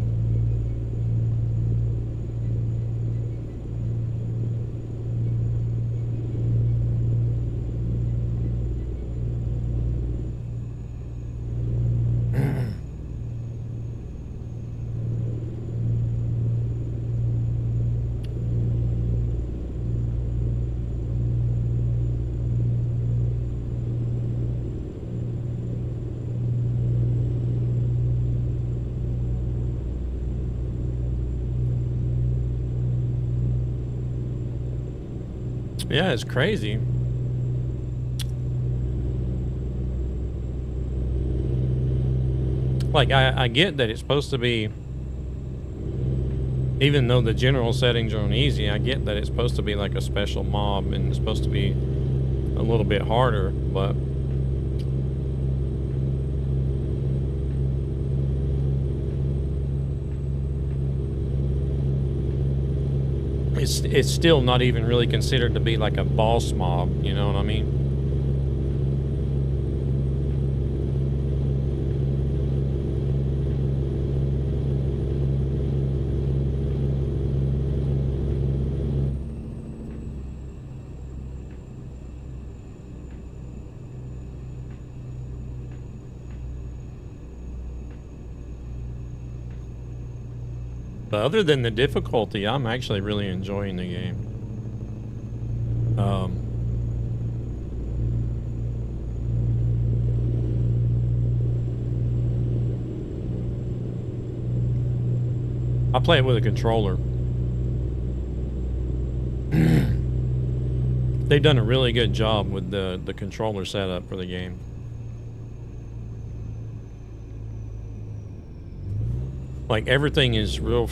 Yeah, it's crazy. Like, I get that it's supposed to be, even though the general settings are on easy, I get that it's supposed to be like a special mob and it's supposed to be a little bit harder, but it's still not even really considered to be like a boss mob, you know what I mean? But other than the difficulty, I'm actually really enjoying the game. I play it with a controller. They've done a really good job with the controller setup for the game. Like everything is real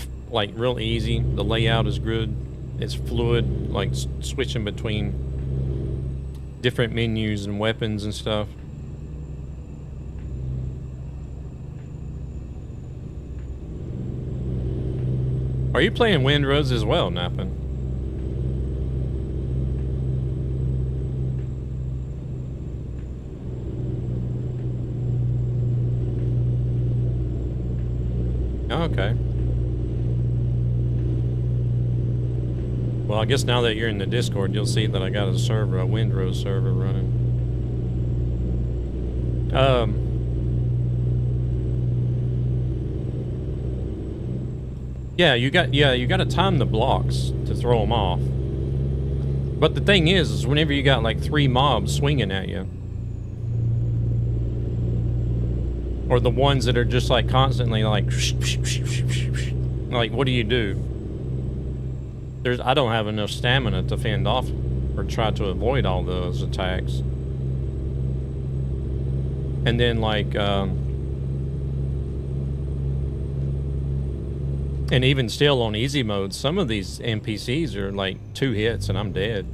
easy. The layout is good. It's fluid, like switching between different menus and weapons and stuff. Are you playing Windrose as well, Nappin? Okay. Well, I guess now that you're in the Discord, you'll see that I got a server, a Windrose server running. Yeah, you got to time the blocks to throw them off. But the thing is whenever you got like 3 mobs swinging at you, or the ones that are just like constantly like what do you do? I don't have enough stamina to fend off or try to avoid all those attacks. And then like and even still on easy mode, some of these NPCs are like 2 hits and I'm dead.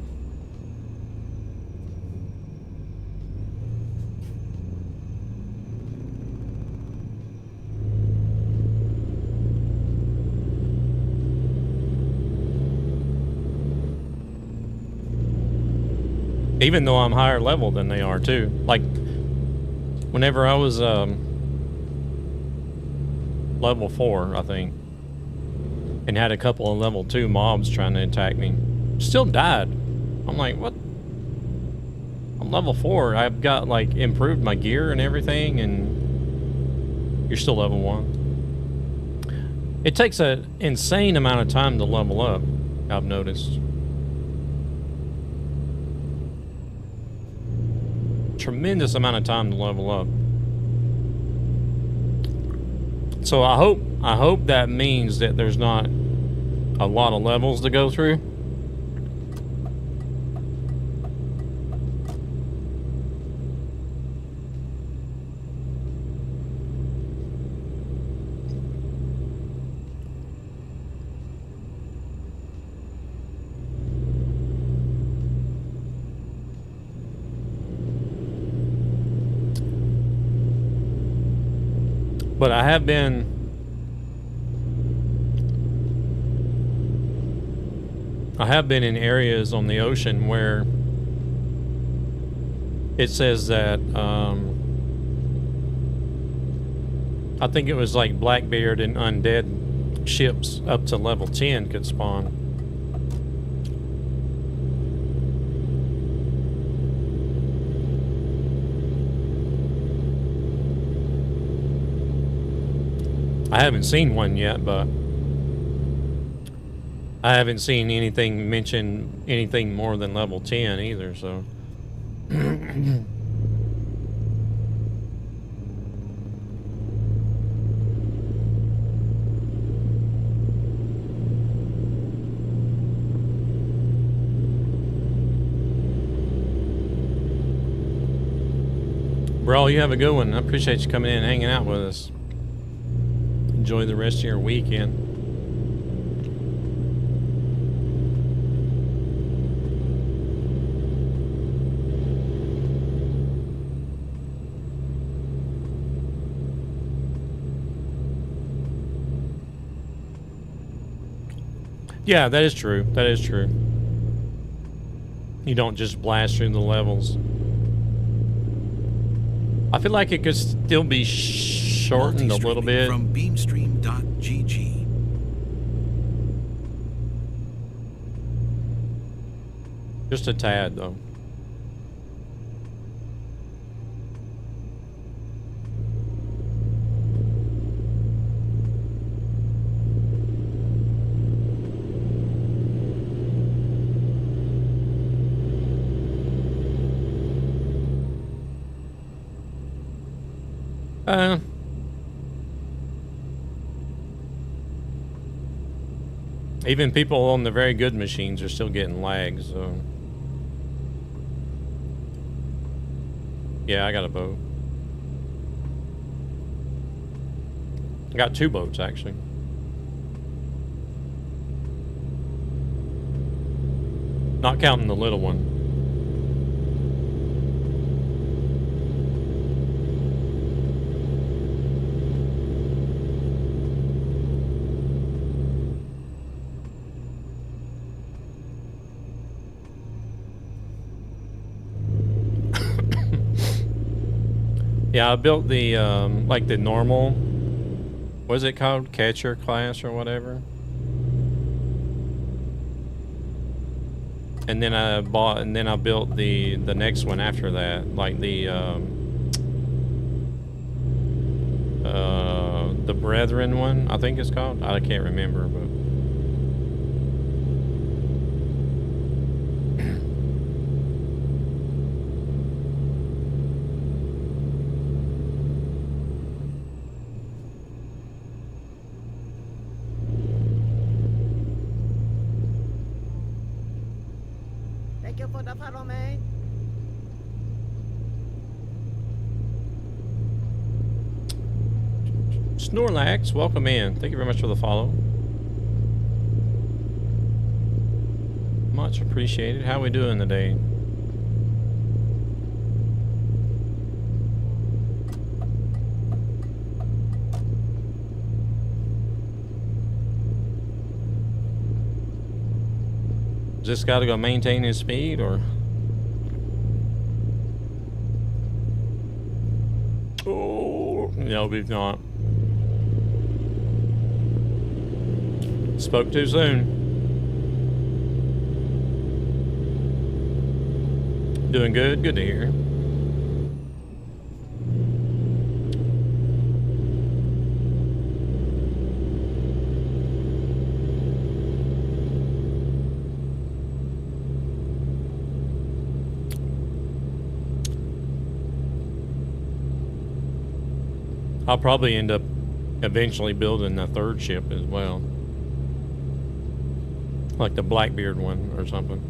Even though I'm higher level than they are too. Like, whenever I was level 4, I think, and had a couple of level 2 mobs trying to attack me, still died. I'm like, what? I'm level 4. I've got like improved my gear and everything, and you're still level 1. It takes an insane amount of time to level up, I've noticed. Tremendous amount of time to level up. So I hope that means that there's not a lot of levels to go through. But I have been in areas on the ocean where it says that I think it was like Blackbeard and undead ships up to level 10 could spawn. I haven't seen one yet, but I haven't seen anything mention anything more than level 10 either, so. Bro, you have a good one. I appreciate you coming in and hanging out with us. Enjoy the rest of your weekend. Yeah, that is true. That is true. You don't just blast through the levels. I feel like it could still be shortened a little bit. From beamstream.gg. Just a tad, though. Even people on the very good machines are still getting lags, so. Yeah, I got a boat. I got 2 boats, actually. Not counting the little one. Yeah, I built the, like the normal, what is it called? Catcher class or whatever. And then I built the next one after that, like the Brethren one, I think it's called. I can't remember, but. Thank you for the follow, man. Snorlax, welcome in. Thank you very much for the follow. Much appreciated. How we doing today? Just got to go maintain his speed, or? Oh, no, we've not. Spoke too soon. Doing good. Good to hear. I'll probably end up eventually building a 3rd ship as well. Like the Blackbeard one or something.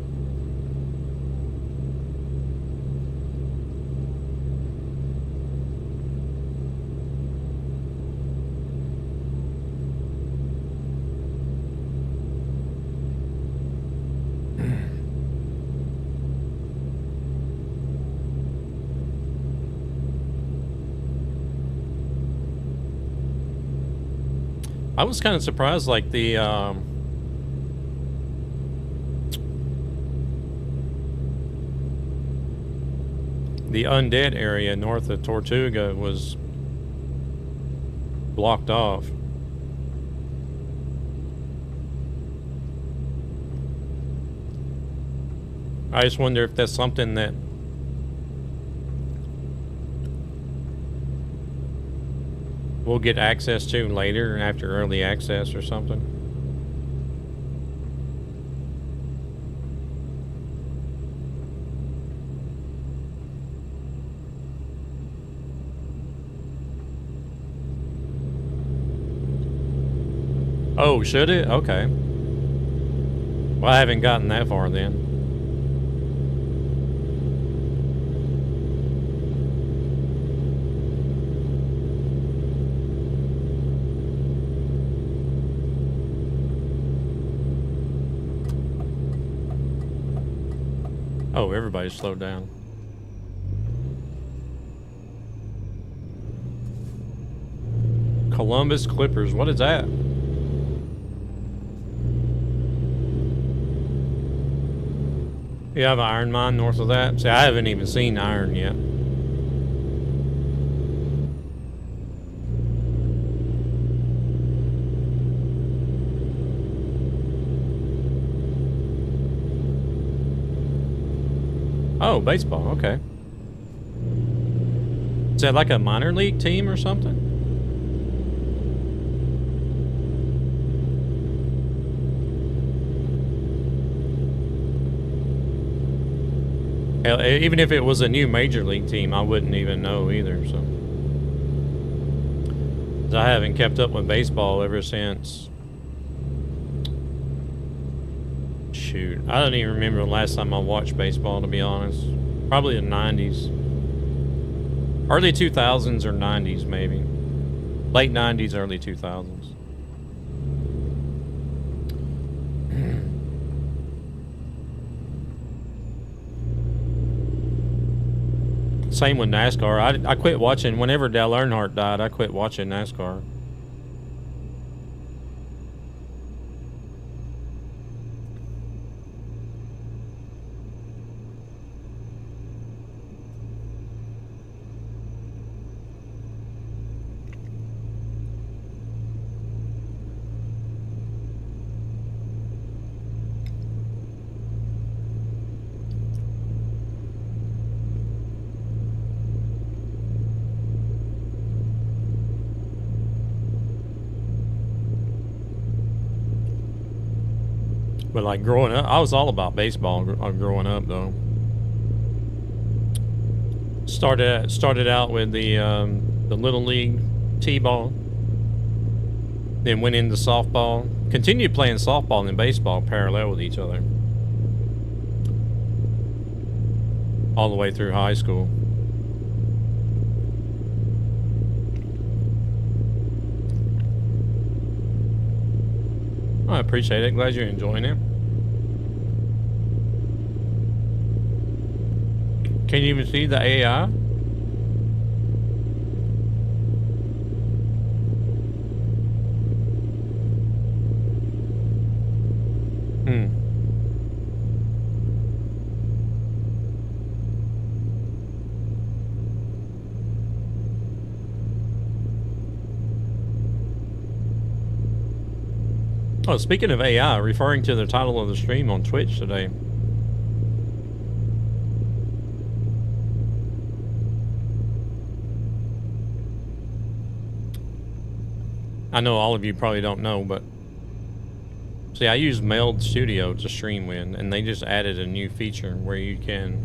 I was kind of surprised, like the undead area north of Tortuga was blocked off. I just wonder if that's something that we'll get access to later after early access or something. Oh, should it? Okay. Well, I haven't gotten that far then. Oh, everybody slowed down. Columbus Clippers, what is that? You have an iron mine north of that? See, I haven't even seen iron yet. Oh, baseball, okay. Is that like a minor league team or something? Hell, even if it was a new major league team, I wouldn't even know either, so. 'Cause I haven't kept up with baseball ever since. Shoot, I don't even remember the last time I watched baseball, to be honest. Probably the 90s. Early 2000s or 90s, maybe. Late 90s, early 2000s. Same with NASCAR. I quit watching, whenever Dale Earnhardt died, I quit watching NASCAR. But like growing up, I was all about baseball growing up, though. Started out with the little league t-ball, then went into softball. Continued playing softball and baseball parallel with each other, all the way through high school. I appreciate it. Glad you're enjoying it. Can you even see the AI? Oh, speaking of AI, referring to the title of the stream on Twitch today. I know all of you probably don't know, but see, I use Meld Studio to stream with, and they just added a new feature where you can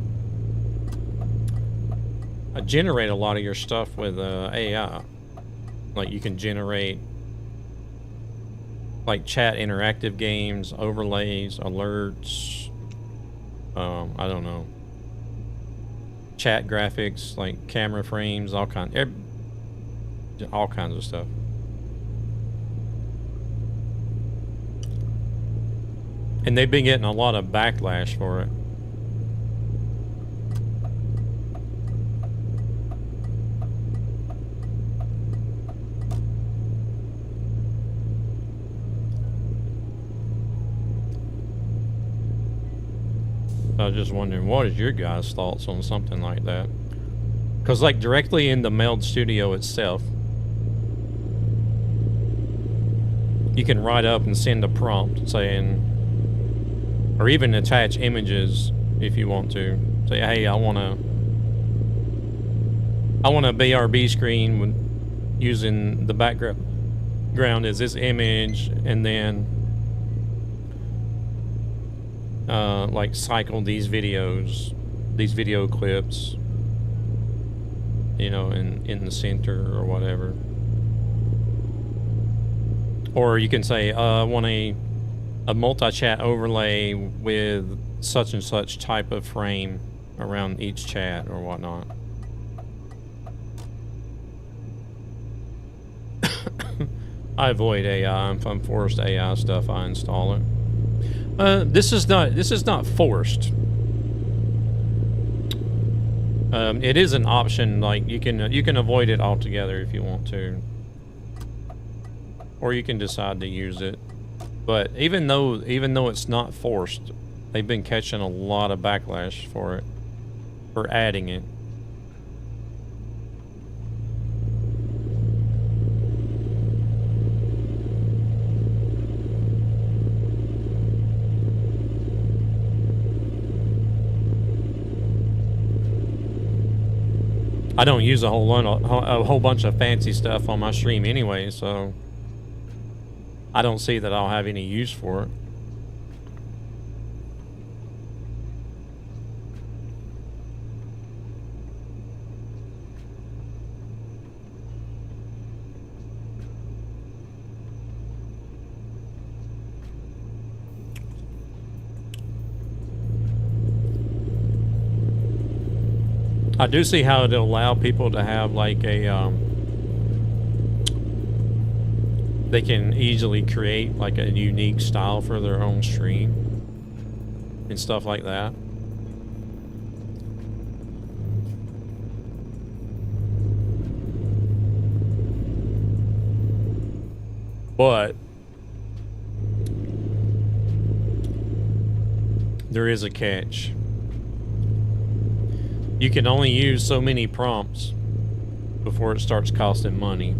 generate a lot of your stuff with AI. Like you can generate like chat interactive games, overlays, alerts, I don't know, chat graphics, like camera frames, all kinds of stuff. And they've been getting a lot of backlash for it. I was just wondering, what is your guys' thoughts on something like that? Because, like, directly in the Meld Studio itself, you can write up and send a prompt saying, or even attach images if you want to. Say, hey, I want a BRB screen with, using the background as this image, and then like cycle these videos, these video clips, you know, in the center or whatever. Or you can say, I want a multi-chat overlay with such and such type of frame around each chat or whatnot. I avoid AI. If I'm forced AI stuff, I install it. This is not forced. It is an option. Like you can avoid it altogether if you want to, or you can decide to use it. But even though it's not forced, they've been catching a lot of backlash for it, for adding it. I don't use a whole bunch of fancy stuff on my stream anyway, so I don't see that I'll have any use for it. I do see how it'll allow people to have like a, they can easily create like a unique style for their own stream and stuff like that. But there is a catch. You can only use so many prompts before it starts costing money.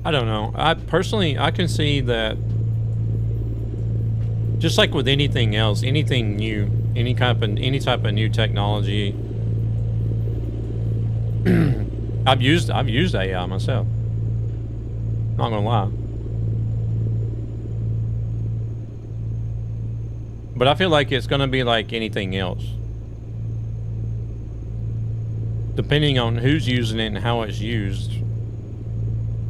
I don't know. I personally, I can see that just like with anything else, anything new, any type of new technology. I've used AI myself. Not gonna lie. But I feel like it's gonna be like anything else. Depending on who's using it and how it's used,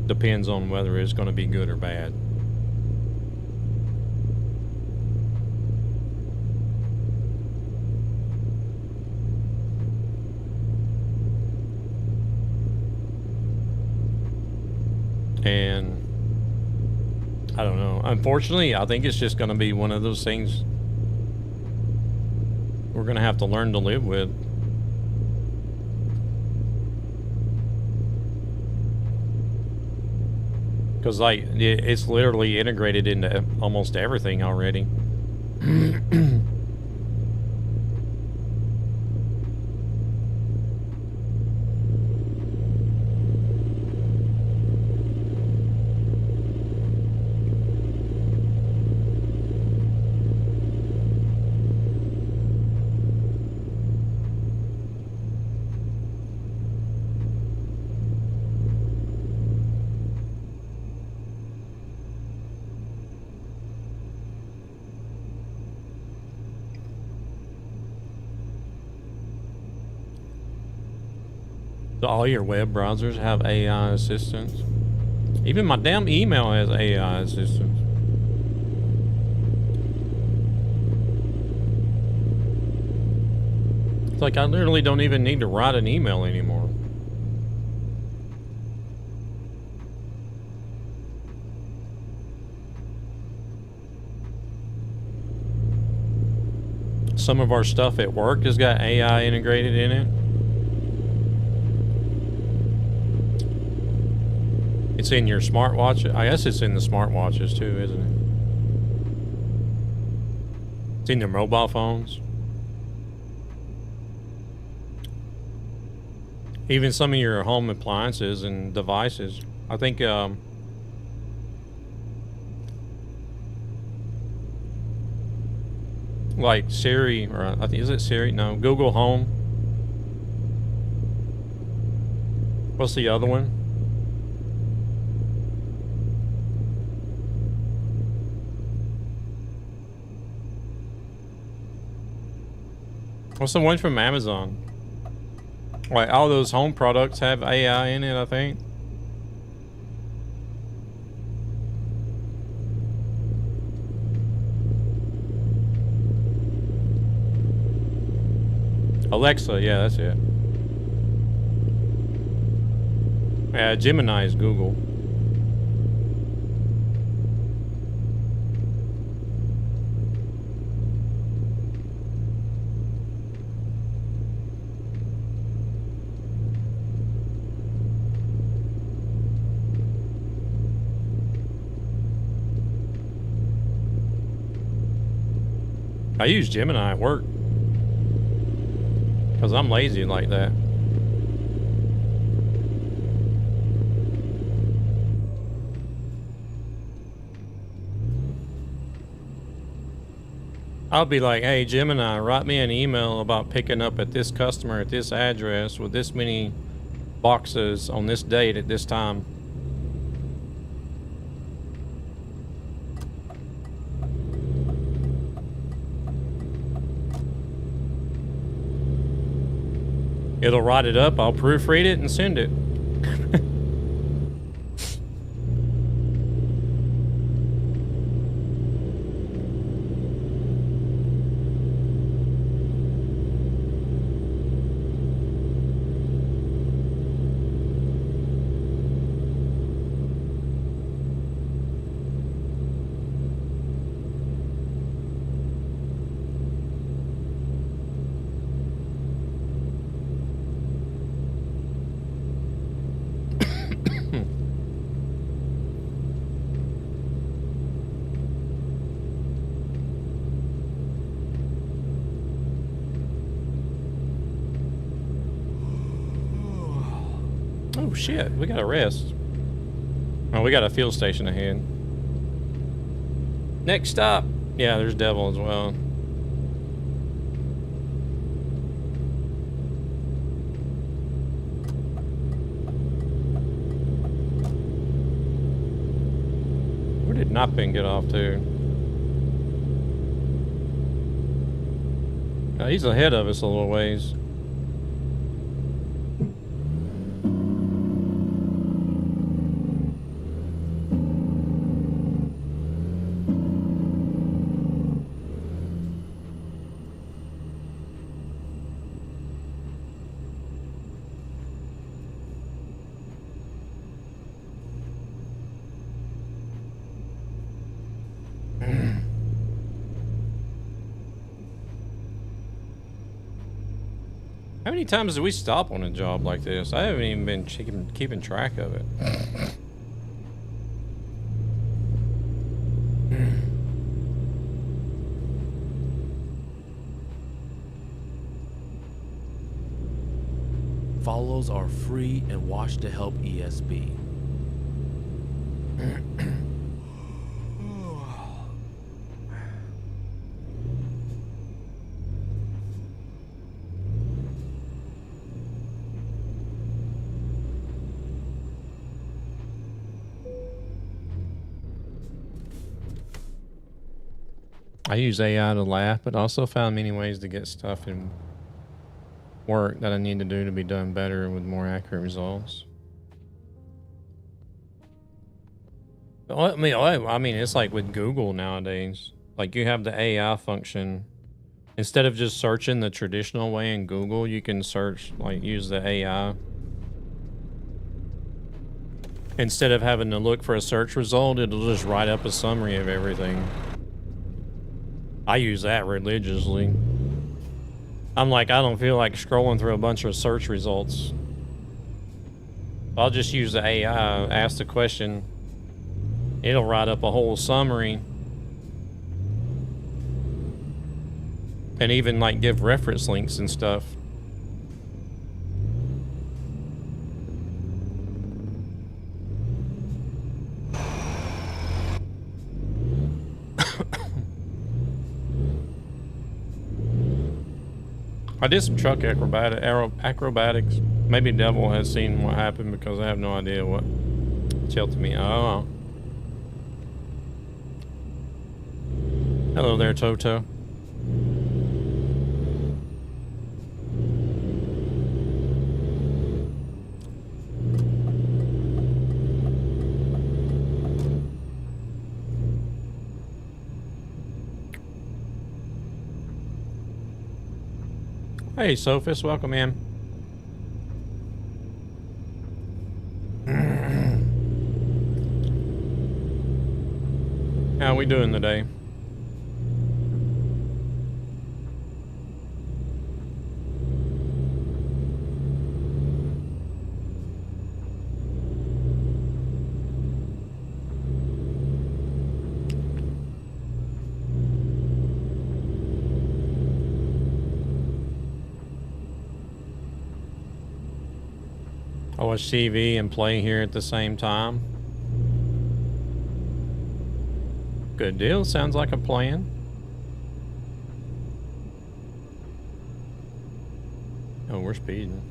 depends on whether it's going to be good or bad. And I don't know. Unfortunately, I think it's just going to be one of those things we're going to have to learn to live with. Because, like, it's literally integrated into almost everything already. Do all your web browsers have AI assistants? Even my damn email has AI assistance. It's like I literally don't even need to write an email anymore. Some of our stuff at work has got AI integrated in it. It's in your smartwatch. I guess it's in the smartwatches too, isn't it? It's in your mobile phones. Even some of your home appliances and devices. I think like Siri, or I think, is it Siri? No, Google Home. What's the other one? What's the one from Amazon? Like all those home products have AI in it, I think. Alexa, yeah, that's it. Yeah, Gemini is Google. I use Gemini at work. Because I'm lazy like that. I'll be like, hey, Gemini, write me an email about picking up at this customer at this address with this many boxes on this date at this time. It'll write it up, I'll proofread it and send it. Oh shit, we gotta rest. Oh, we got a fuel station ahead. Next stop. Yeah, there's Devil as well. Where did Nopping get off to? He's ahead of us a little ways. How many times do we stop on a job like this? I haven't even been keeping track of it. Follows are free and wash to help ESB. I use AI to laugh, but also found many ways to get stuff in work that I need to do to be done better with more accurate results. I mean, it's like with Google nowadays. Like you have the AI function. Instead of just searching the traditional way in Google, you can search, like, use the AI. Instead of having to look for a search result, it'll just write up a summary of everything. I use that religiously. I'm like, I don't feel like scrolling through a bunch of search results. I'll just use the AI, ask the question. It'll write up a whole summary. And even like give reference links and stuff. I did some truck acrobatics. Maybe Devil has seen what happened because I have no idea what tilted me. Oh. Hello there, Toto. Hey, Sophus, welcome in. How we doing today? I watch TV and play here at the same time. Good deal. Sounds like a plan. Oh, we're speeding.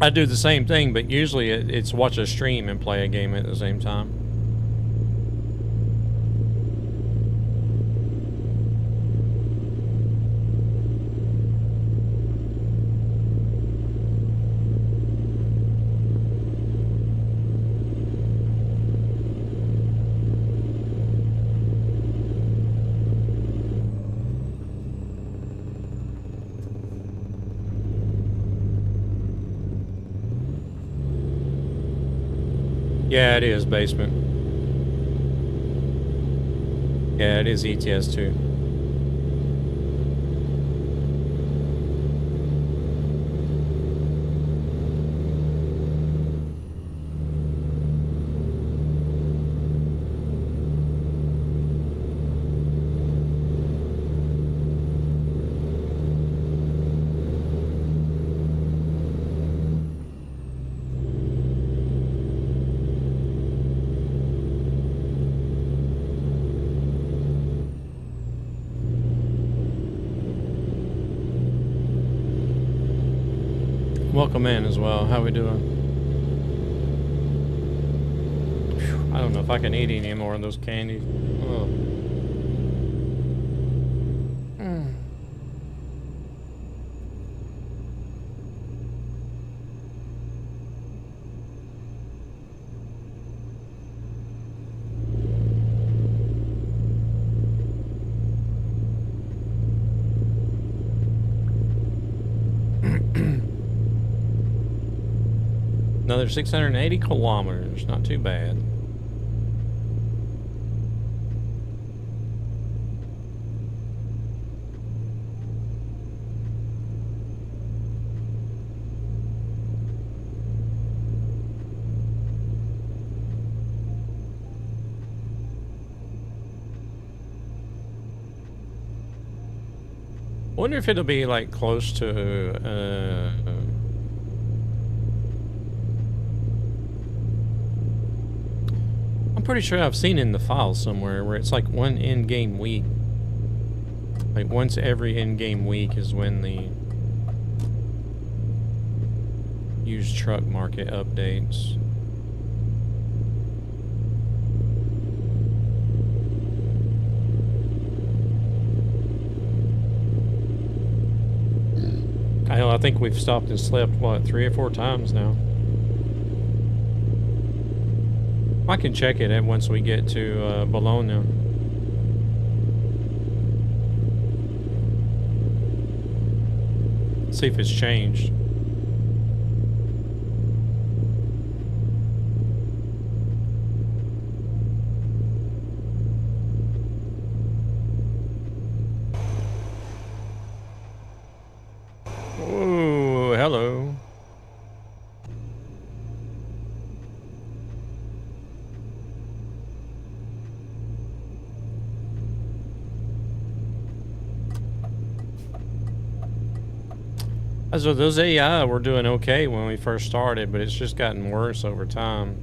I do the same thing, but usually it's watch a stream and play a game at the same time. Yeah, it is basement. Yeah, it is ETS 2. Welcome in as well. How we doing? Whew, I don't know if I can eat any more of those candies. Oh. Another 680 kilometers. Not too bad. I wonder if it'll be like close to I'm pretty sure I've seen in the file somewhere where it's like one in-game week. Like once every in-game week is when the used truck market updates. Hell, I think we've stopped and slept, what, 3 or 4 times now. I can check it once we get to Bologna. See if it's changed. Oh, hello. So those AI were doing okay when we first started, but it's just gotten worse over time.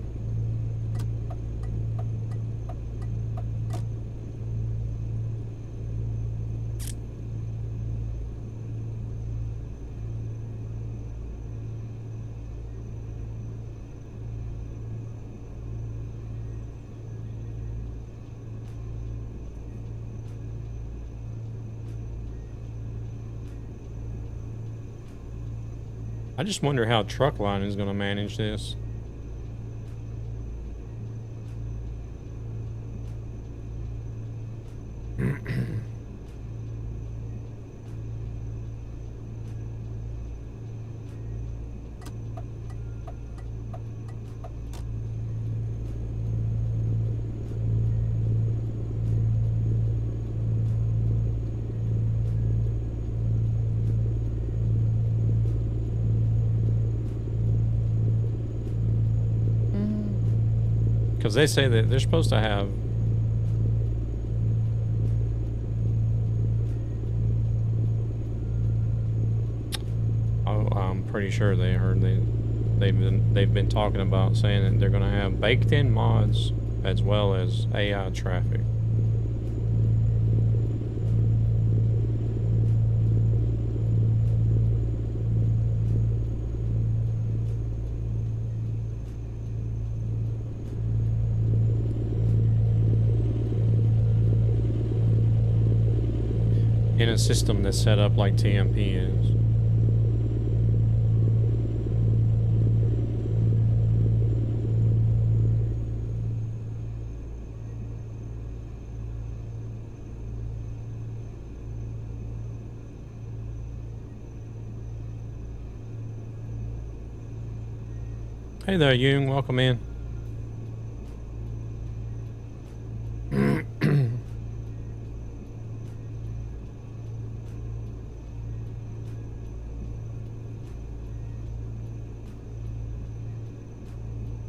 I just wonder how Truckline is going to manage this. Because they say that they're supposed to have I'm pretty sure they heard they've been talking about saying that they're going to have baked in mods as well as AI traffic. In a system that's set up like TMP is. Hey there, Jung. Welcome in.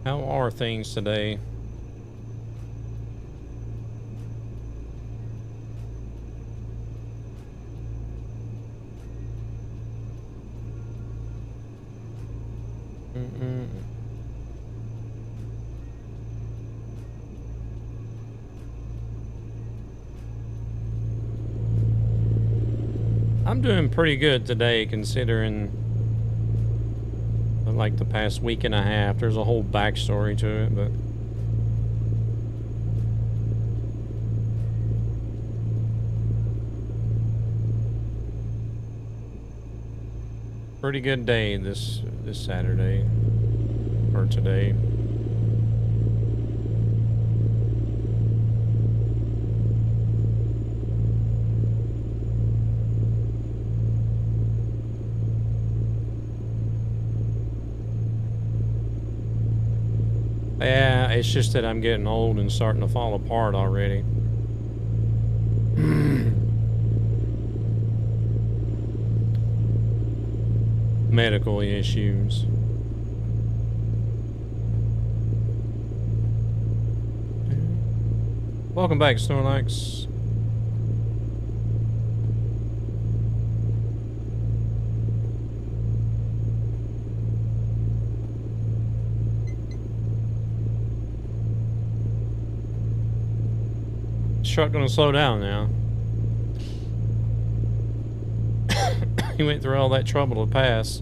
How are things today? I'm doing pretty good today, considering like the past week and a half. There's a whole backstory to it, but pretty good day this Saturday or today. Yeah, it's just that I'm getting old and starting to fall apart already. Medical issues. Welcome back, Snorlax. Truck gonna slow down now. He went through all that trouble to pass.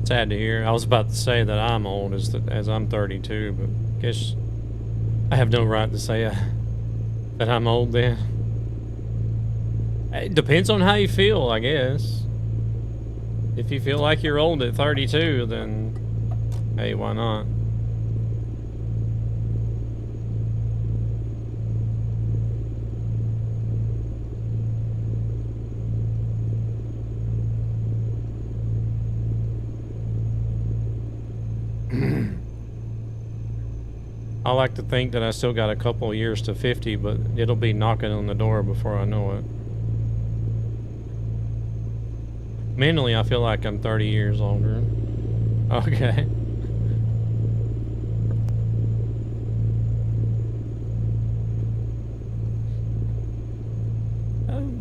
Sad to hear. I was about to say that I'm old as I'm 32, but guess I have no right to say that I'm old then. It depends on how you feel, I guess. If you feel like you're old at 32, then hey, why not? I like to think that I still got a couple of years to 50, but it'll be knocking on the door before I know it. Mentally, I feel like I'm 30 years older. Okay.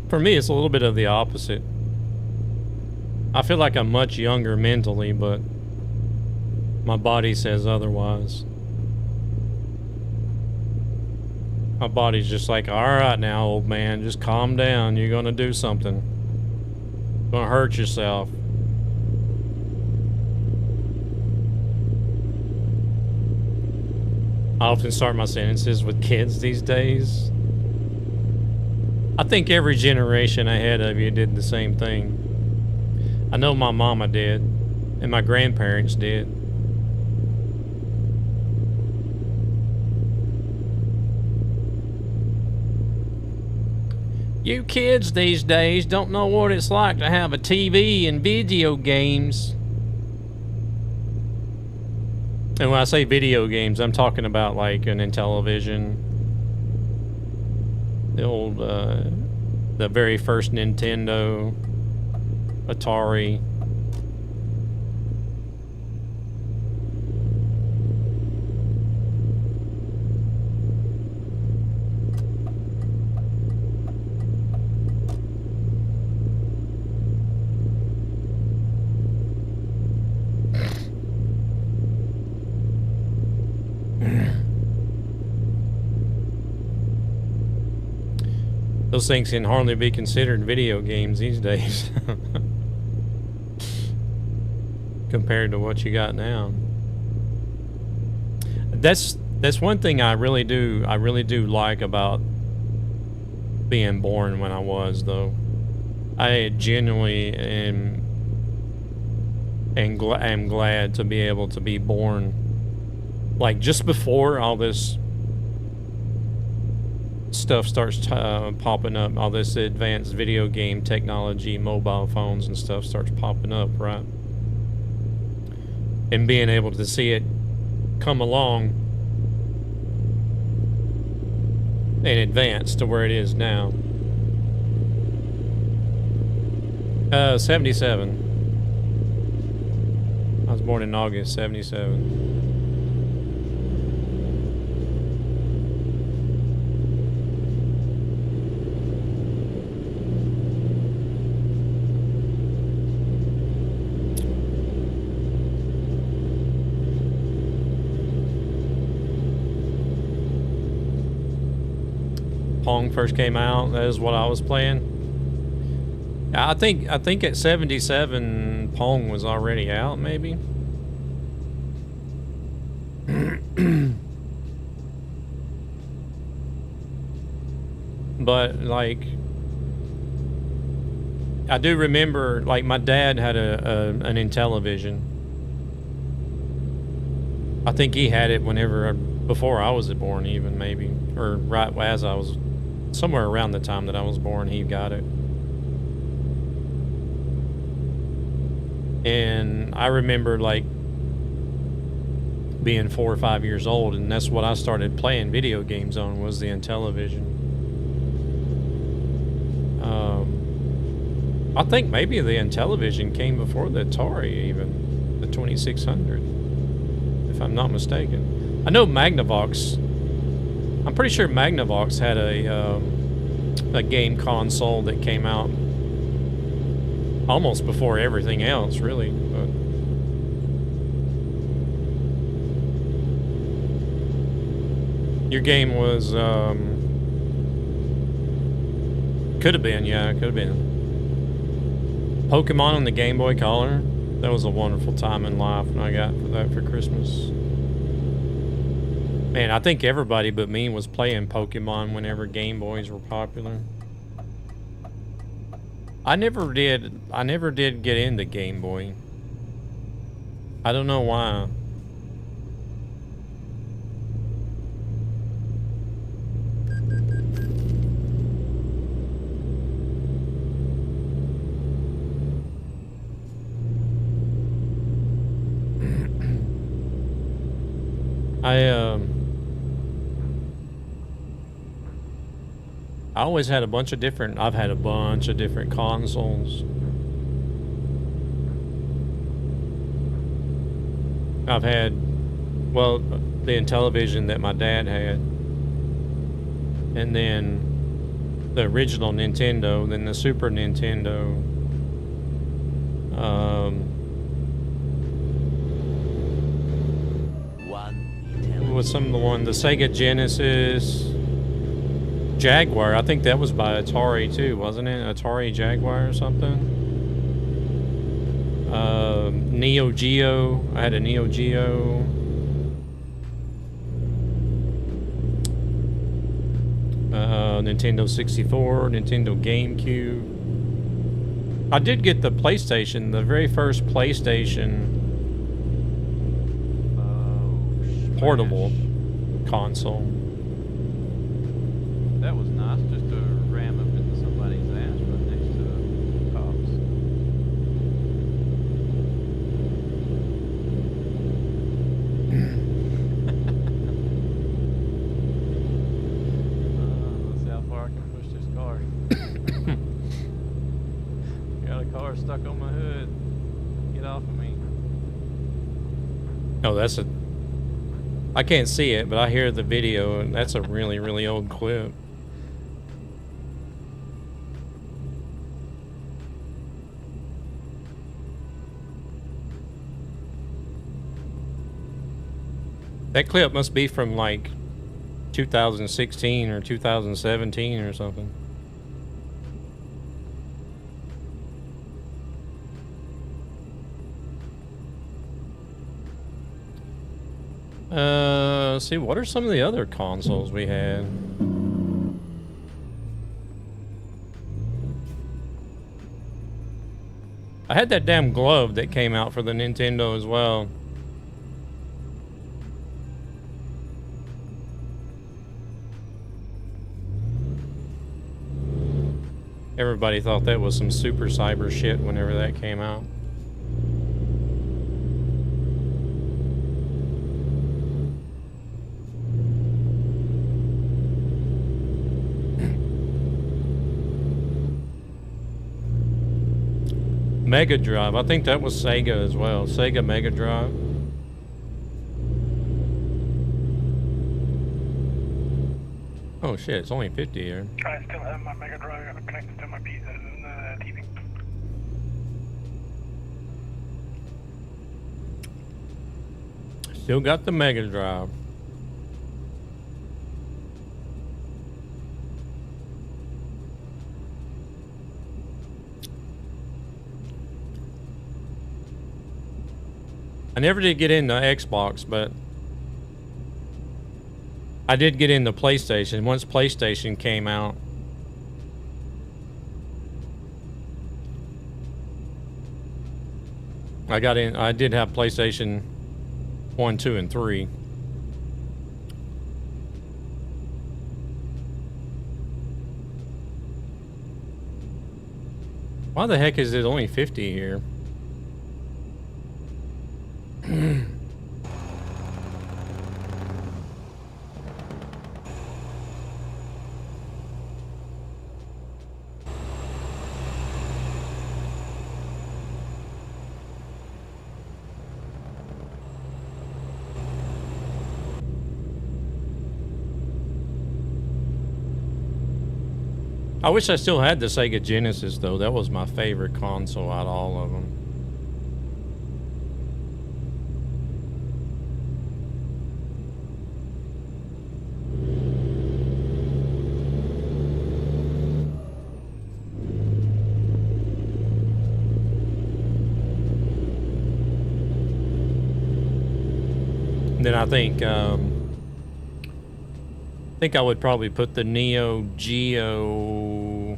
For me, it's a little bit of the opposite. I feel like I'm much younger mentally, but my body says otherwise. My body's just like, all right now, old man, just calm down. You're gonna do something. You're gonna hurt yourself. I often start my sentences with kids these days. I think every generation ahead of you did the same thing. I know my mama did, and my grandparents did. You kids these days don't know what it's like to have a TV and video games. And when I say video games, I'm talking about like an Intellivision. The old, the very first Nintendo, Atari. Those things can hardly be considered video games these days. Compared to what you got now. That's one thing I really do like about being born when I was, though. I genuinely am glad to be able to be born, like, just before all this stuff starts popping up, all this advanced video game technology, mobile phones and stuff starts popping up, right? And being able to see it come along and advance to where it is now. 77. I was born in August, 77. Pong first came out, that is what I was playing. I think at 77 Pong was already out, maybe. But like, I do remember, like, my dad had an Intellivision. I think he had it before I was born, even, maybe, or right as I was, somewhere around the time that I was born, he got it. And I remember, like, being 4 or 5 years old, and that's what I started playing video games on, was the Intellivision. I think maybe the Intellivision came before the Atari, even the 2600, if I'm not mistaken. I know Magnavox. I'm pretty sure Magnavox had a game console that came out almost before everything else, really. But your game was could have been, yeah, it could have been Pokemon on the Game Boy Color. That was a wonderful time in life when I got that for Christmas. Man, I think everybody but me was playing Pokemon whenever Game Boys were popular. I never did get into Game Boy. I don't know why. I always had a bunch of different, I've had a bunch of different consoles. I've had, well, the Intellivision that my dad had. And then the original Nintendo, then the Super Nintendo. What was some of the Sega Genesis, Jaguar. I think that was by Atari too, wasn't it? Atari Jaguar or something. Neo Geo. I had a Neo Geo. Nintendo 64, Nintendo GameCube. I did get the PlayStation, the very first PlayStation portable console. That was nice, just to ram up into somebody's ass right next to the cops. Let's see how far I can push this car. Got a car stuck on my hood. Get off of me. Oh, that's a... I can't see it, but I hear the video, and that's a really, really old clip. That clip must be from like 2016 or 2017 or something. Let's see, what are some of the other consoles we had? I had that damn glove that came out for the Nintendo as well. Everybody thought that was some super cyber shit whenever that came out. Mega Drive. I think that was Sega as well. Sega Mega Drive. Oh shit, it's only 50 here. I still have my Mega Drive connected to my TV. Still got the Mega Drive. I never did get into Xbox, but I did get into PlayStation. Once PlayStation came out, I got in. I did have PlayStation 1, 2, and 3. Why the heck is it only 50 here? I wish I still had the Sega Genesis though. That was my favorite console out of all of them. Then I think I think I would probably put the Neo Geo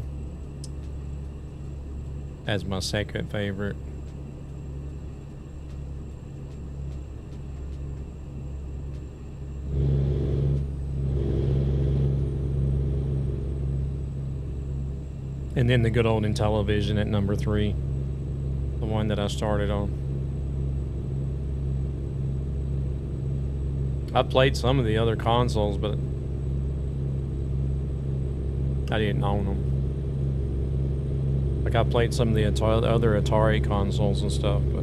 as my second favorite. And then the good old Intellivision at number 3. The one that I started on. I've played some of the other consoles, but I didn't own them. Like I played some of the other Atari consoles and stuff, but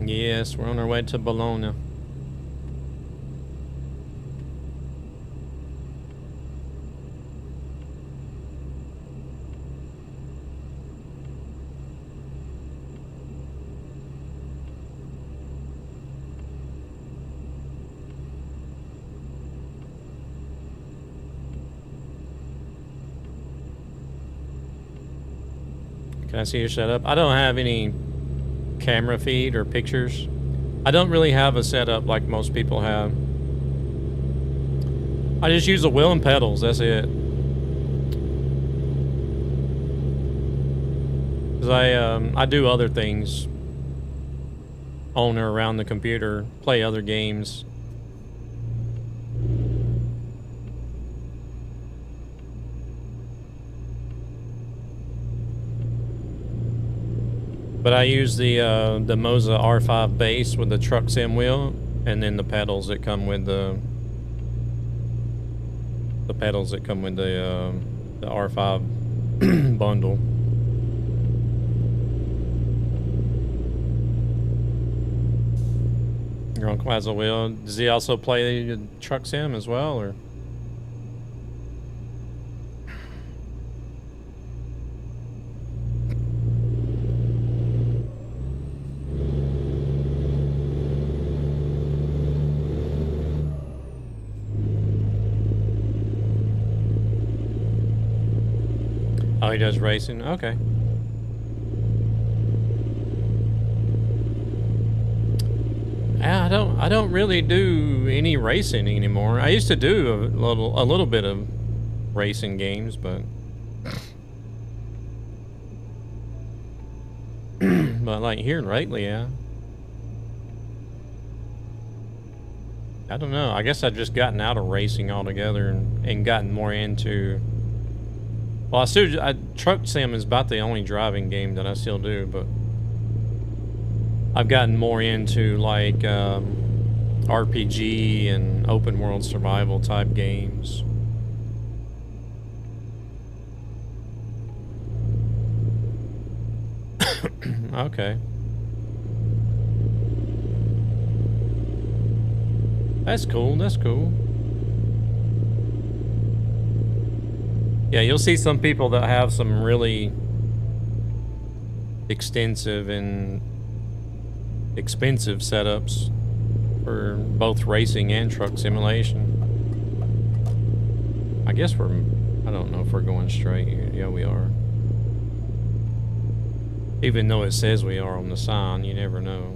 yes, we're on our way to Bologna. Can I see your setup? I don't have any camera feed or pictures. I don't really have a setup like most people have. I just use the wheel and pedals, that's it. Cause I do other things on or around the computer, play other games. But I use the Moza R5 base with the truck sim wheel, and then the pedals that come with the R5 bundle. Your uncle has a wheel. Does he also play the truck sim as well, or? Oh, he does racing? Okay. I don't really do any racing anymore. I used to do a little bit of racing games, but but like here lately, yeah. I don't know. I guess I've just gotten out of racing altogether and gotten more into. Well, truck sim is about the only driving game that I still do, but I've gotten more into like RPG and open world survival type games. Okay. That's cool, that's cool. Yeah, you'll see some people that have some really extensive and expensive setups for both racing and truck simulation. I guess I don't know if we're going straight here. Yeah, we are. Even though it says we are on the sign, you never know.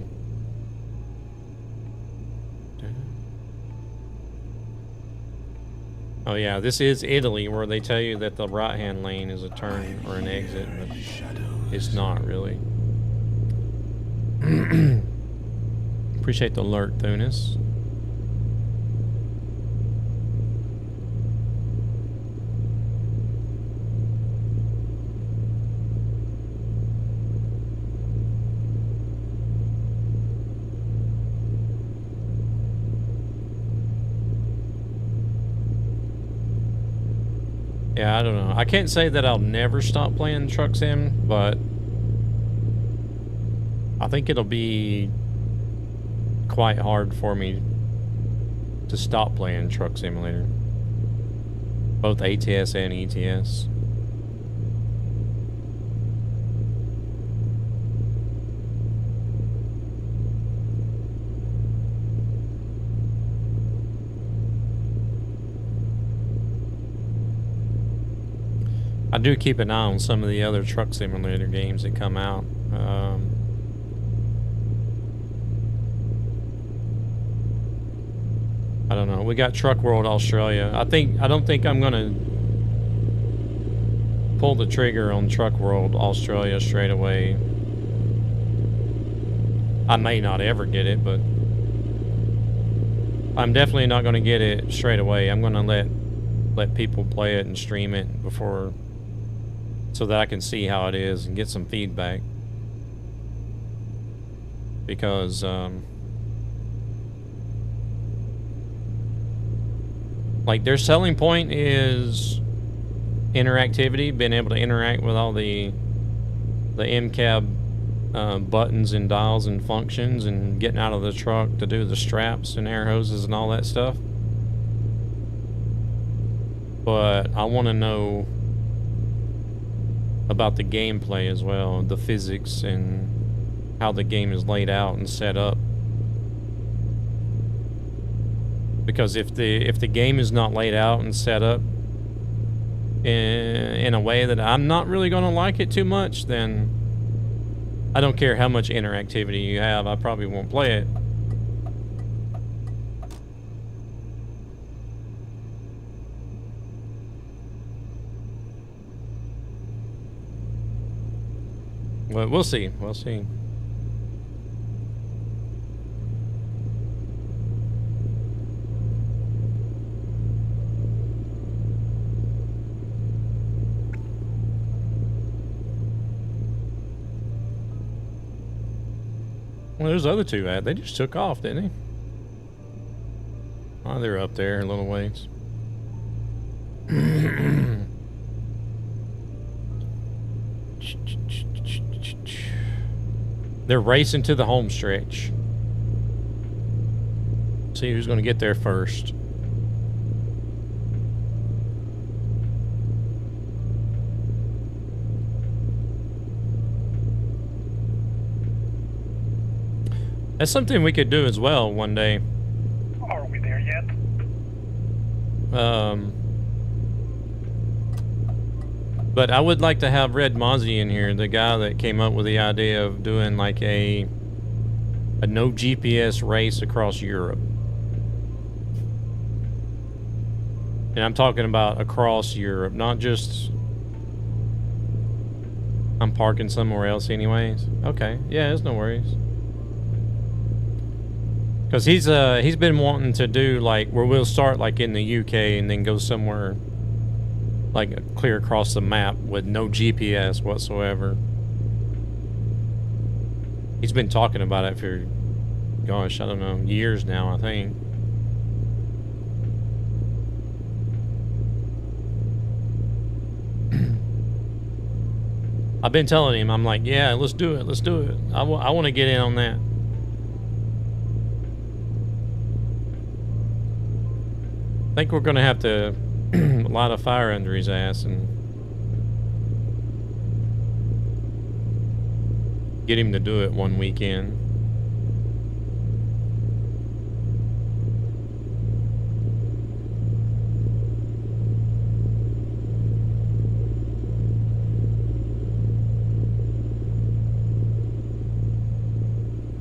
Oh yeah, this is Italy, where they tell you that the right-hand lane is a turn or an exit, but it's not really. Appreciate the alert, Thunis. Yeah, I don't know. I can't say that I'll never stop playing Truck Sim, but I think it'll be quite hard for me to stop playing Truck Simulator. Both ATS and ETS. I do keep an eye on some of the other truck simulator games that come out. I don't know. We got Truck World Australia. I don't think I'm gonna pull the trigger on Truck World Australia straight away. I may not ever get it, but I'm definitely not gonna get it straight away. I'm gonna let people play it and stream it before, so that I can see how it is and get some feedback. Because like their selling point is interactivity, being able to interact with all the MCAB buttons and dials and functions, and getting out of the truck to do the straps and air hoses and all that stuff. But I want to know about the gameplay as well, the physics and how the game is laid out and set up. Because if the game is not laid out and set up in a way that I'm not really going to like it too much, then I don't care how much interactivity you have, I probably won't play it. Well, we'll see. We'll see. Well, there's the other two at. They just took off, didn't they? Oh, they're up there a little ways. They're racing to the home stretch. See who's going to get there first. That's something we could do as well one day. Are we there yet? But I would like to have Red Mozzie in here, the guy that came up with the idea of doing like a no GPS race across Europe. And I'm talking about across Europe, not just I'm parking somewhere else anyways. Okay, yeah, there's no worries. Because he's been wanting to do like where we'll start like in the UK and then go somewhere like clear across the map with no GPS whatsoever. He's been talking about it for, gosh, I don't know, years now, I think. I've been telling him, I'm like, yeah, let's do it, let's do it. I want to get in on that. I think we're going to have to light a fire under his ass and get him to do it one weekend.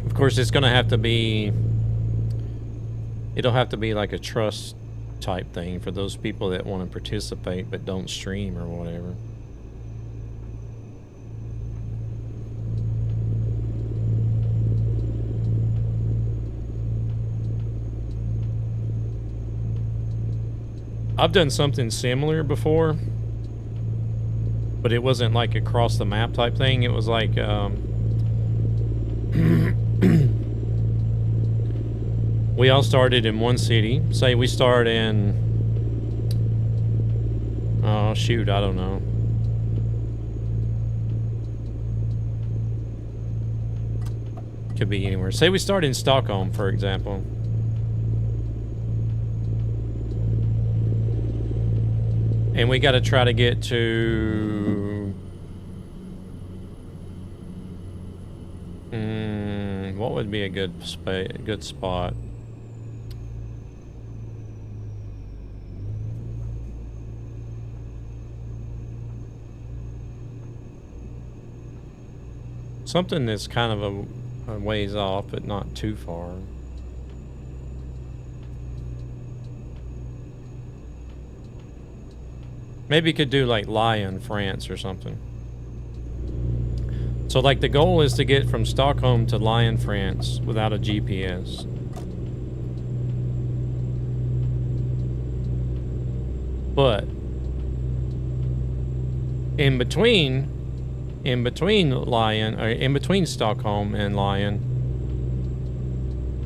Of course, it's going to have to be, it'll have to be like a trust type thing for those people that want to participate but don't stream or whatever. I've done something similar before, but it wasn't like across the map type thing. It was like we all started in one city. Say we start in, oh shoot, I don't know. Could be anywhere. Say we start in Stockholm, for example. And we got to try to get to... what would be a good spot? Something that's kind of a ways off, but not too far. Maybe you could do like Lyon, France or something. So like the goal is to get from Stockholm to Lyon, France without a GPS. But in between Lyon, or in between Stockholm and Lyon,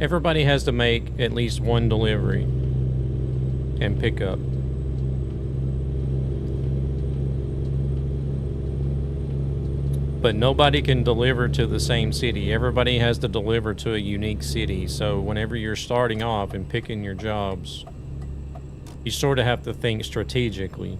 everybody has to make at least one delivery and pick up. But nobody can deliver to the same city. Everybody has to deliver to a unique city. So whenever you're starting off and picking your jobs, you sort of have to think strategically.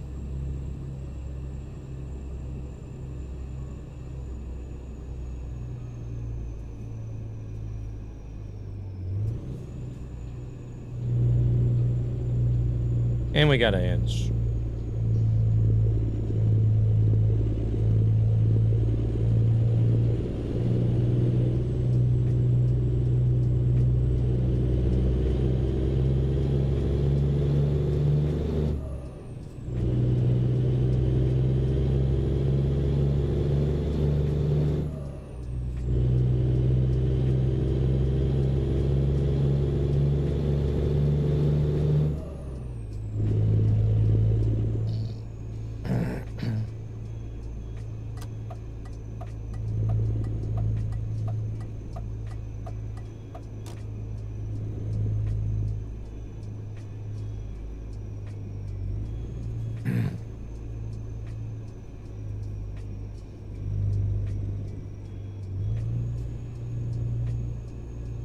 And we got ads.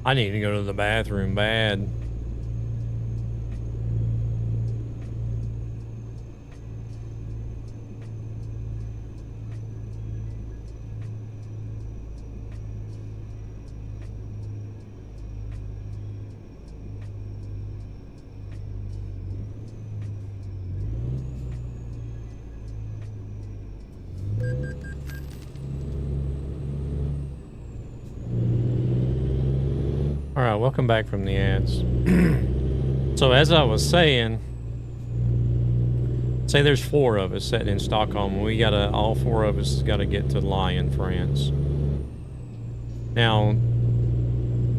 I need to go to the bathroom bad. Alright, welcome back from the ads. So as I was saying, say there's 4 of us sitting in Stockholm. We gotta, all 4 of us gotta get to Lyon, France. Now,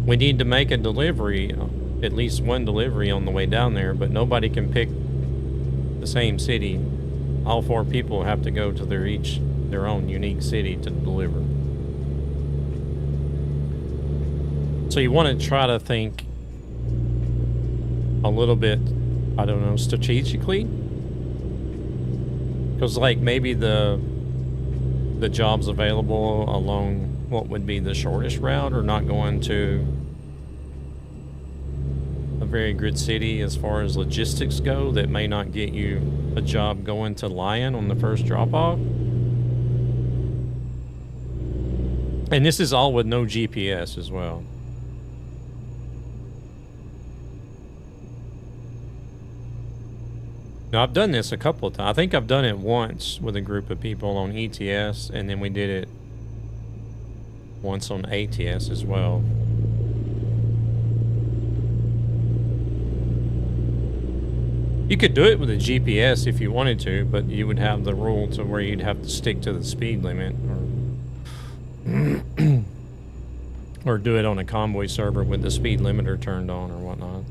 we need to make a delivery, at least one delivery on the way down there, but nobody can pick the same city. All 4 people have to go to their own unique city to deliver. So you want to try to think a little bit, I don't know, strategically. Because like maybe the jobs available along what would be the shortest route are not going to a very good city as far as logistics go, that may not get you a job going to Lyon on the first drop-off. And this is all with no GPS as well. Now, I've done this a couple of times. I think I've done it once with a group of people on ETS, and then we did it once on ATS as well. You could do it with a GPS if you wanted to, but you would have the rule to where you'd have to stick to the speed limit, or do it on a convoy server with the speed limiter turned on or whatnot.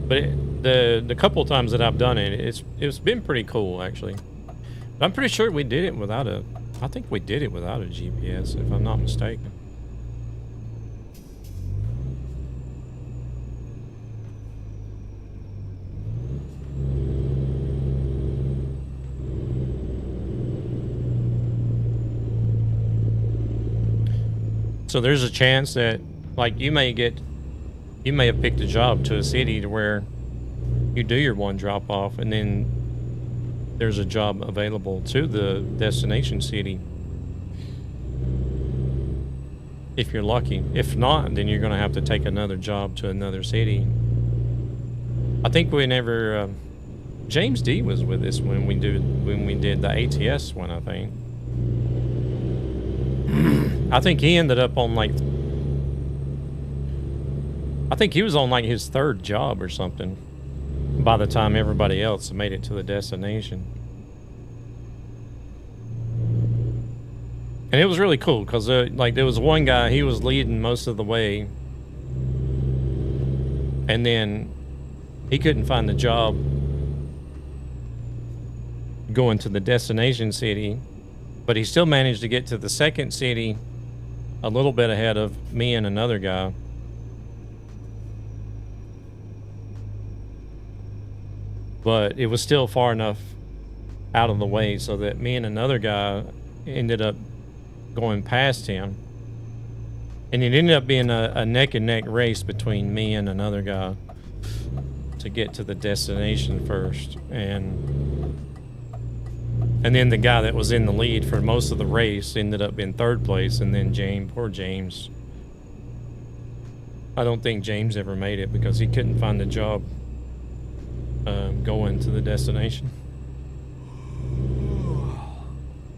But the couple times that I've done it, it's been pretty cool actually. But I'm pretty sure we did it without a. I think we did it without a GPS, if I'm not mistaken. So there's a chance that, like, you may have picked a job to a city to where you do your one drop off, and then there's a job available to the destination city. If you're lucky. If not, then you're going to have to take another job to another city. I think we never... James D was with us when we did the ATS one, I think. I think he ended up on like... I think he was on like his 3rd job or something by the time everybody else made it to the destination. And it was really cool because like there was one guy, he was leading most of the way, and then he couldn't find a job going to the destination city, but he still managed to get to the 2nd city a little bit ahead of me and another guy. But it was still far enough out of the way so that me and another guy ended up going past him. And it ended up being a neck and neck race between me and another guy to get to the destination first. And then the guy that was in the lead for most of the race ended up in 3rd place. And then poor James. I don't think James ever made it because he couldn't find a job going to the destination.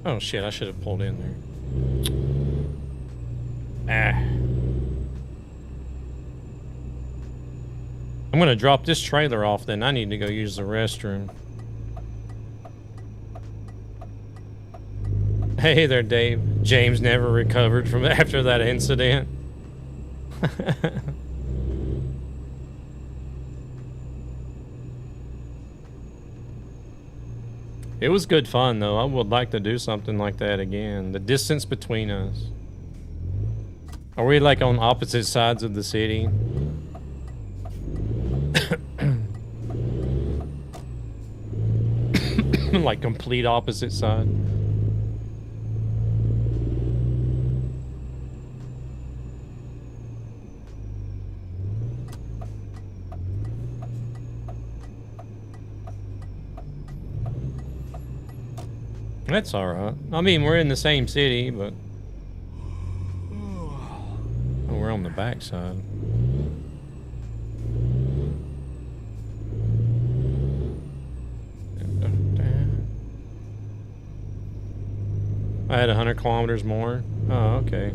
Oh shit, I should have pulled in there. I'm gonna drop this trailer off then. I need to go use the restroom. Hey there, Dave. James never recovered from after that incident. It was good fun though. I would like to do something like that again. The distance between us. Are we like on opposite sides of the city? Like complete opposite side. That's alright. I mean, we're in the same city, but... Oh, we're on the back side. I had 100 kilometers more. Oh, okay.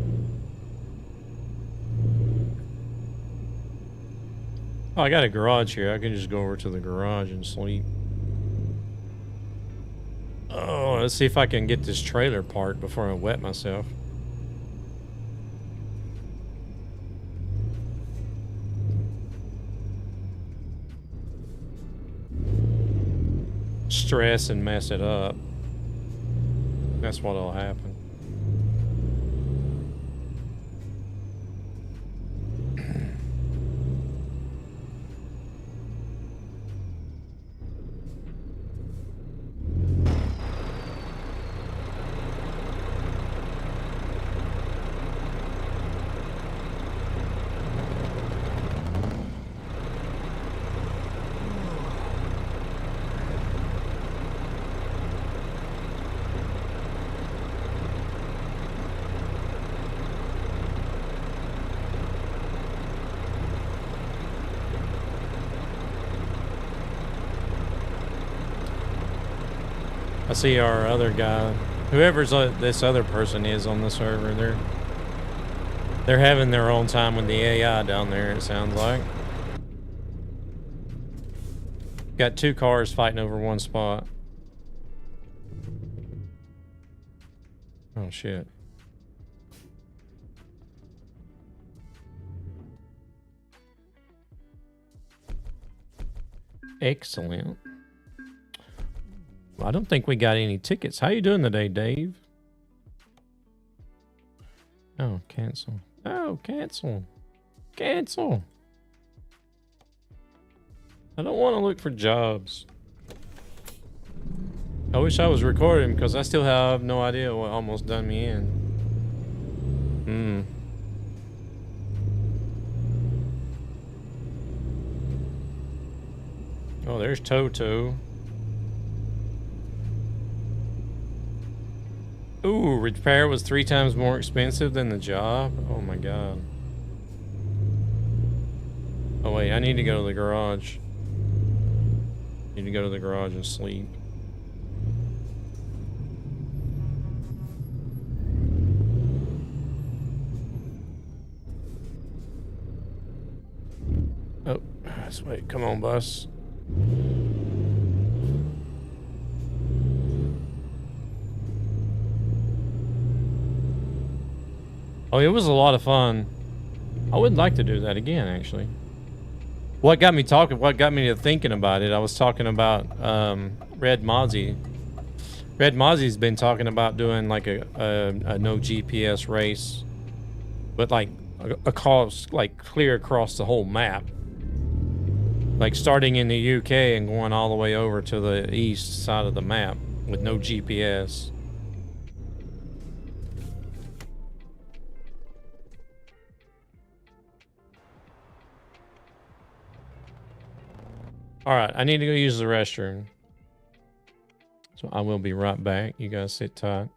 Oh, I got a garage here. I can just go over to the garage and sleep. Oh, let's see if I can get this trailer parked before I wet myself. Stress and mess it up. That's what'll happen. I see our other guy, whoever's this other person is on the server, they're having their own time with the AI down there, it sounds like. Got 2 cars fighting over one spot. Oh shit. Excellent. I don't think we got any tickets. How you doing today, Dave? Oh, cancel. Oh, cancel. Cancel. I don't want to look for jobs. I wish I was recording because I still have no idea what almost done me in. Oh, there's Toto. Ooh, repair was 3 times more expensive than the job? Oh my god. Oh wait, I need to go to the garage. Need to go to the garage and sleep. Oh, let's wait. Come on, bus. Oh, it was a lot of fun. I would like to do that again, actually. What got me to thinking about it, I was talking about Red Mozzie. Red Mozzie's been talking about doing like a no GPS race, but like like clear across the whole map. Like starting in the UK and going all the way over to the east side of the map with no GPS. All right, I need to go use the restroom. So I will be right back. You guys sit tight.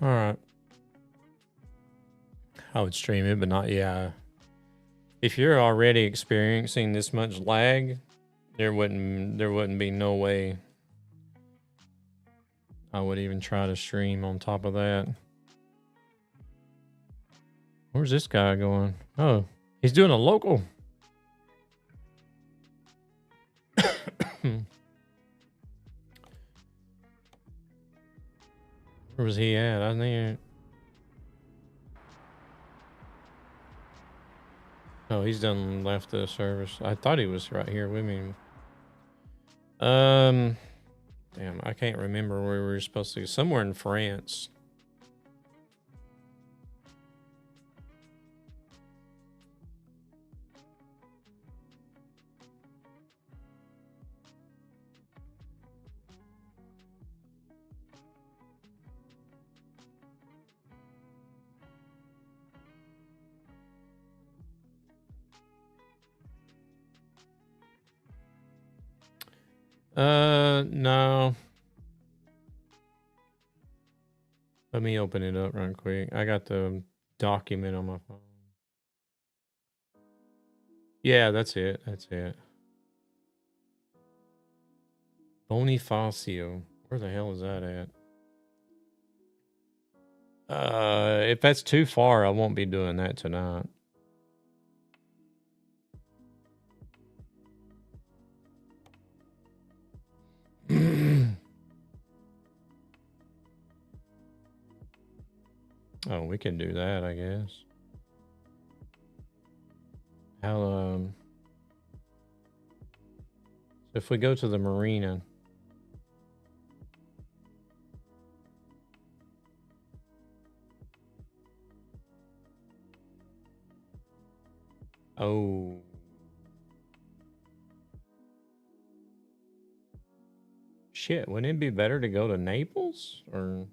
All right. I would stream it, but not, yeah. If you're already experiencing this much lag, there wouldn't be no way I would even try to stream on top of that. Where's this guy going? Oh, he's doing a local. Where was he at? I think. Oh, he's done left the service. I thought he was right here with me. Damn, I can't remember where we were supposed to go. Somewhere in France. No. Let me open it up real quick. I got the document on my phone. Yeah, that's it. That's it. Bonifacio. Where the hell is that at? If that's too far, I won't be doing that tonight. Oh, we can do that, I guess. How, so if we go to the marina. Oh. Shit, wouldn't it be better to go to Naples? Or...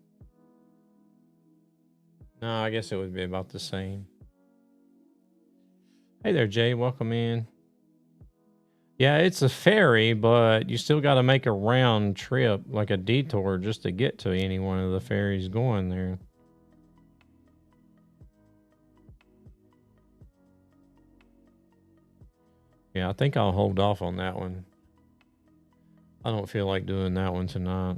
No, I guess it would be about the same. Hey there, Jay. Welcome in. Yeah, it's a ferry, but you still got to make a round trip, like a detour, just to get to any one of the ferries going there. Yeah, I think I'll hold off on that one. I don't feel like doing that one tonight.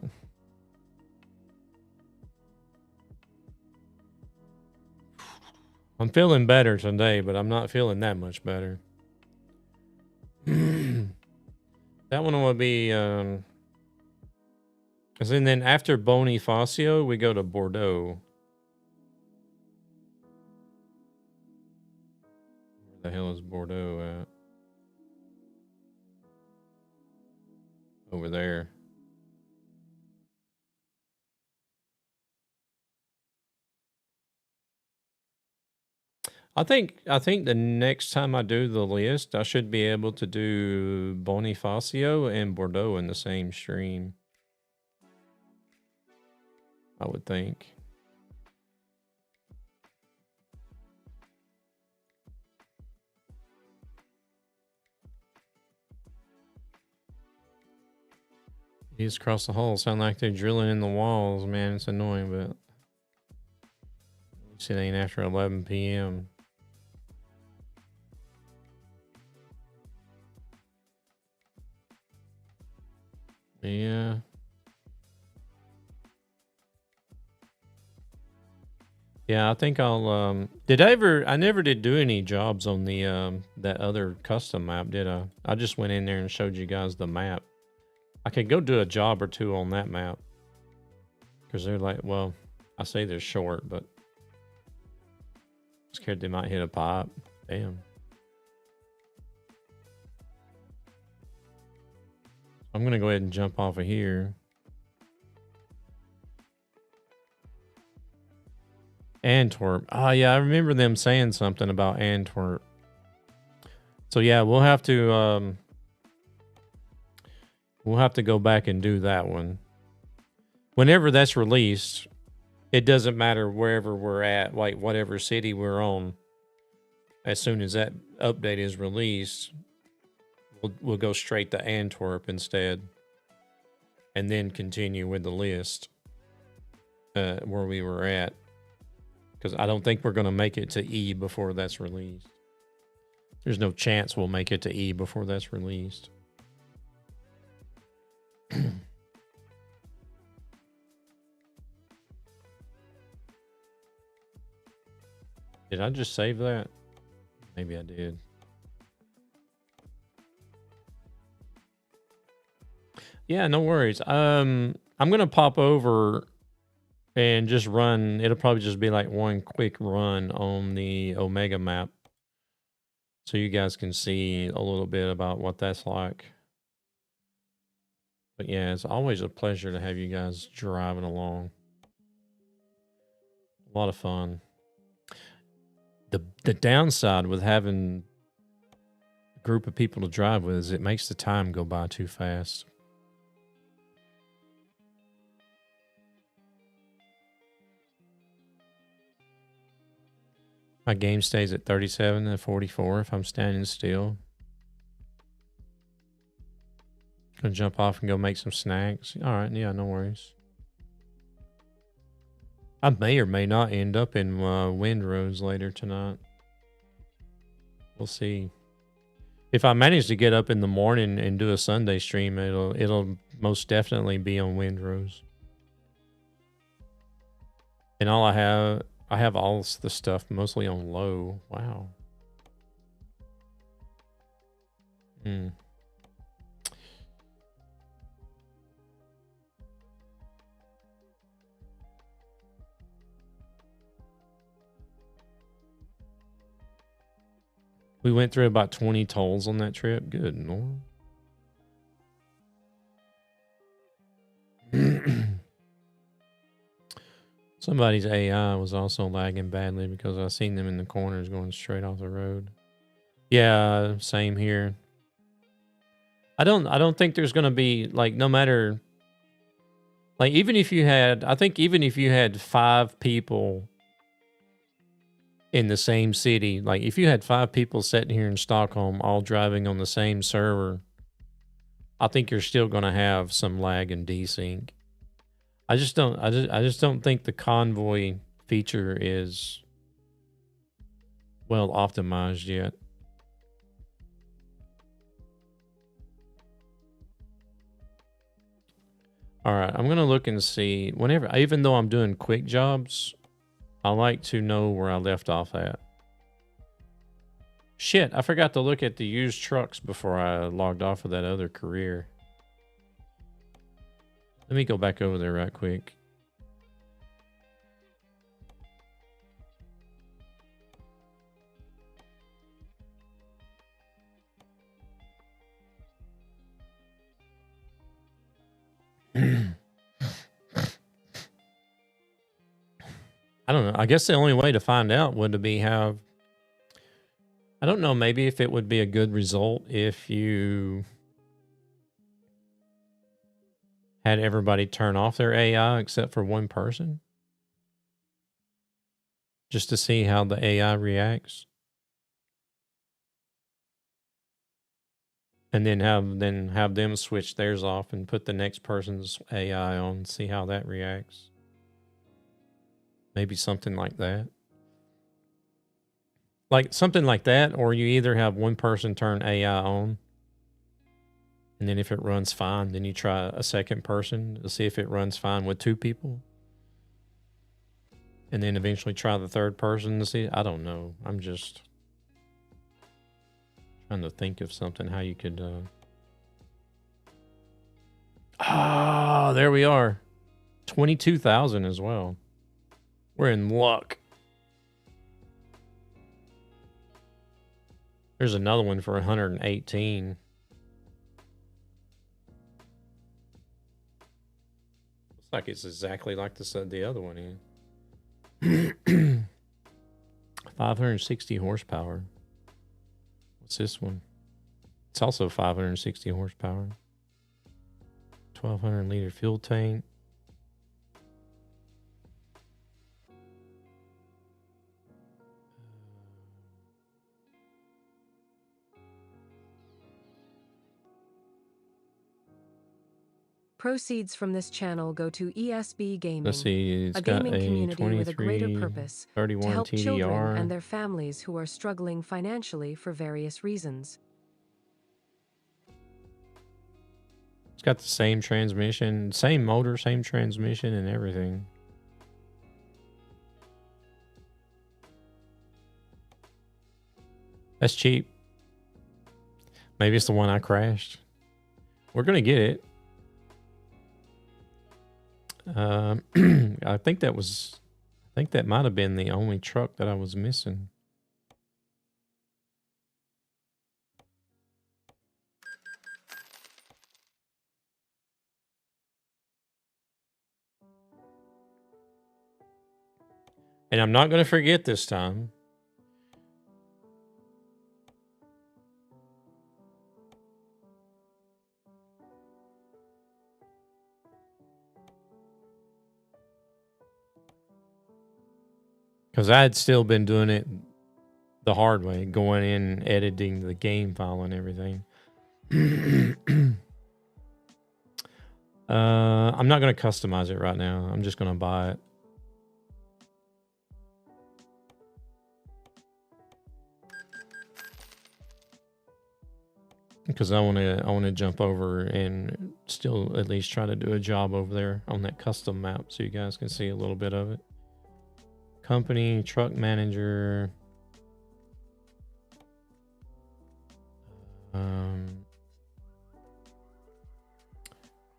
I'm feeling better today, but I'm not feeling that much better. That one will be, and then after Bonifacio, we go to Bordeaux. Where the hell is Bordeaux at? Over there. I think the next time I do the list, I should be able to do Bonifacio and Bordeaux in the same stream. I would think. These across the hall sound like they're drilling in the walls, man. It's annoying, but it ain't after 11 p.m. Yeah. Yeah, I think I'll I never did do any jobs on the that other custom map, did I? I just went in there and showed you guys the map. I could go do a job or two on that map. Cause they're like, well, I say they're short, but I'm scared they might hit a pipe. Damn. I'm gonna go ahead and jump off of here. Antwerp. Oh yeah, I remember them saying something about Antwerp. So yeah, we'll have to go back and do that one. Whenever that's released, it doesn't matter wherever we're at, like whatever city we're on. As soon as that update is released, we'll go straight to Antwerp instead, and then continue with the list where we were at. Because I don't think we're going to make it to E before that's released. There's no chance we'll make it to E before that's released. Did I just save that? Maybe I did. Yeah, no worries. I'm going to pop over and just run. It'll probably just be like one quick run on the Omega map, so you guys can see a little bit about what that's like. But yeah, it's always a pleasure to have you guys driving along. A lot of fun. The downside with having a group of people to drive with is it makes the time go by too fast. My game stays at 37 and 44 if I'm standing still. Gonna jump off and go make some snacks. All right, yeah, no worries. I may or may not end up in Windrose later tonight. We'll see. If I manage to get up in the morning and do a Sunday stream, it'll most definitely be on Windrose. And I have all the stuff mostly on low. Wow. We went through about 20 tolls on that trip. Good Lord. Somebody's AI was also lagging badly because I seen them in the corners going straight off the road. Yeah, same here. I don't think there's gonna be like no matter like even if you had I think even if you had 5 people in the same city, like if you had 5 people sitting here in Stockholm all driving on the same server, I think you're still gonna have some lag and desync. I just don't think the convoy feature is well optimized yet. All right, I'm gonna look and see whenever, even though I'm doing quick jobs, I like to know where I left off at. Shit, I forgot to look at the used trucks before I logged off of that other career. Let me go back over there right quick. I don't know. I guess the only way to find out would be have, I don't know, maybe if it would be a good result if you had everybody turn off their AI except for one person. Just to see how the AI reacts. And then have them switch theirs off and put the next person's AI on and see how that reacts. Maybe something like that. Like something like that, or you either have one person turn AI on, and then if it runs fine, then you try a second person to see if it runs fine with 2 people. And then eventually try the third person to see. I don't know. I'm just trying to think of something, how you could... Ah, there we are. 22,000 as well. We're in luck. There's another one for 118. Looks like it's exactly like the other one is. 560 horsepower. What's this one? It's also 560 horsepower. 1,200 liter fuel tank. Proceeds from this channel go to ESB Gaming, Let's see, it's a got gaming a community with a greater 23, purpose 31 to help children TDR. and their families who are struggling financially for various reasons. It's got the same transmission, same motor, same transmission, and everything. That's cheap. Maybe it's the one I crashed. We're gonna get it. I think that might have been the only truck that I was missing. And I'm not going to forget this time. Because I had still been doing it the hard way, going in, editing the game file and everything. I'm not going to customize it right now. I'm just going to buy it. Because I want to jump over and still at least try to do a job over there on that custom map so you guys can see a little bit of it. Company, truck manager.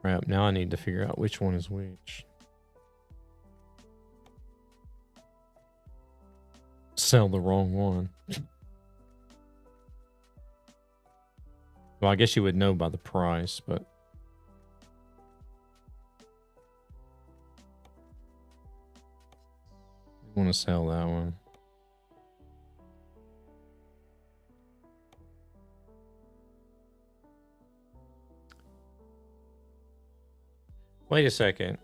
Crap, now I need to figure out which one is which. Sell the wrong one. Well, I guess you would know by the price, but we want to sell that one. Wait a second.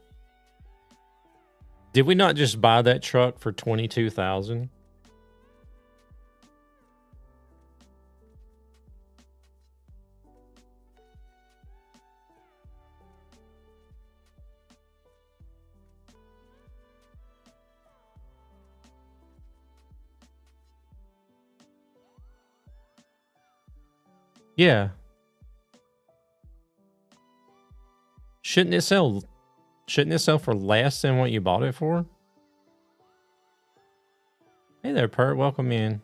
Did we not just buy that truck for 22,000? Yeah. Shouldn't it sell? Shouldn't it sell for less than what you bought it for? Hey there, Pert. Welcome in.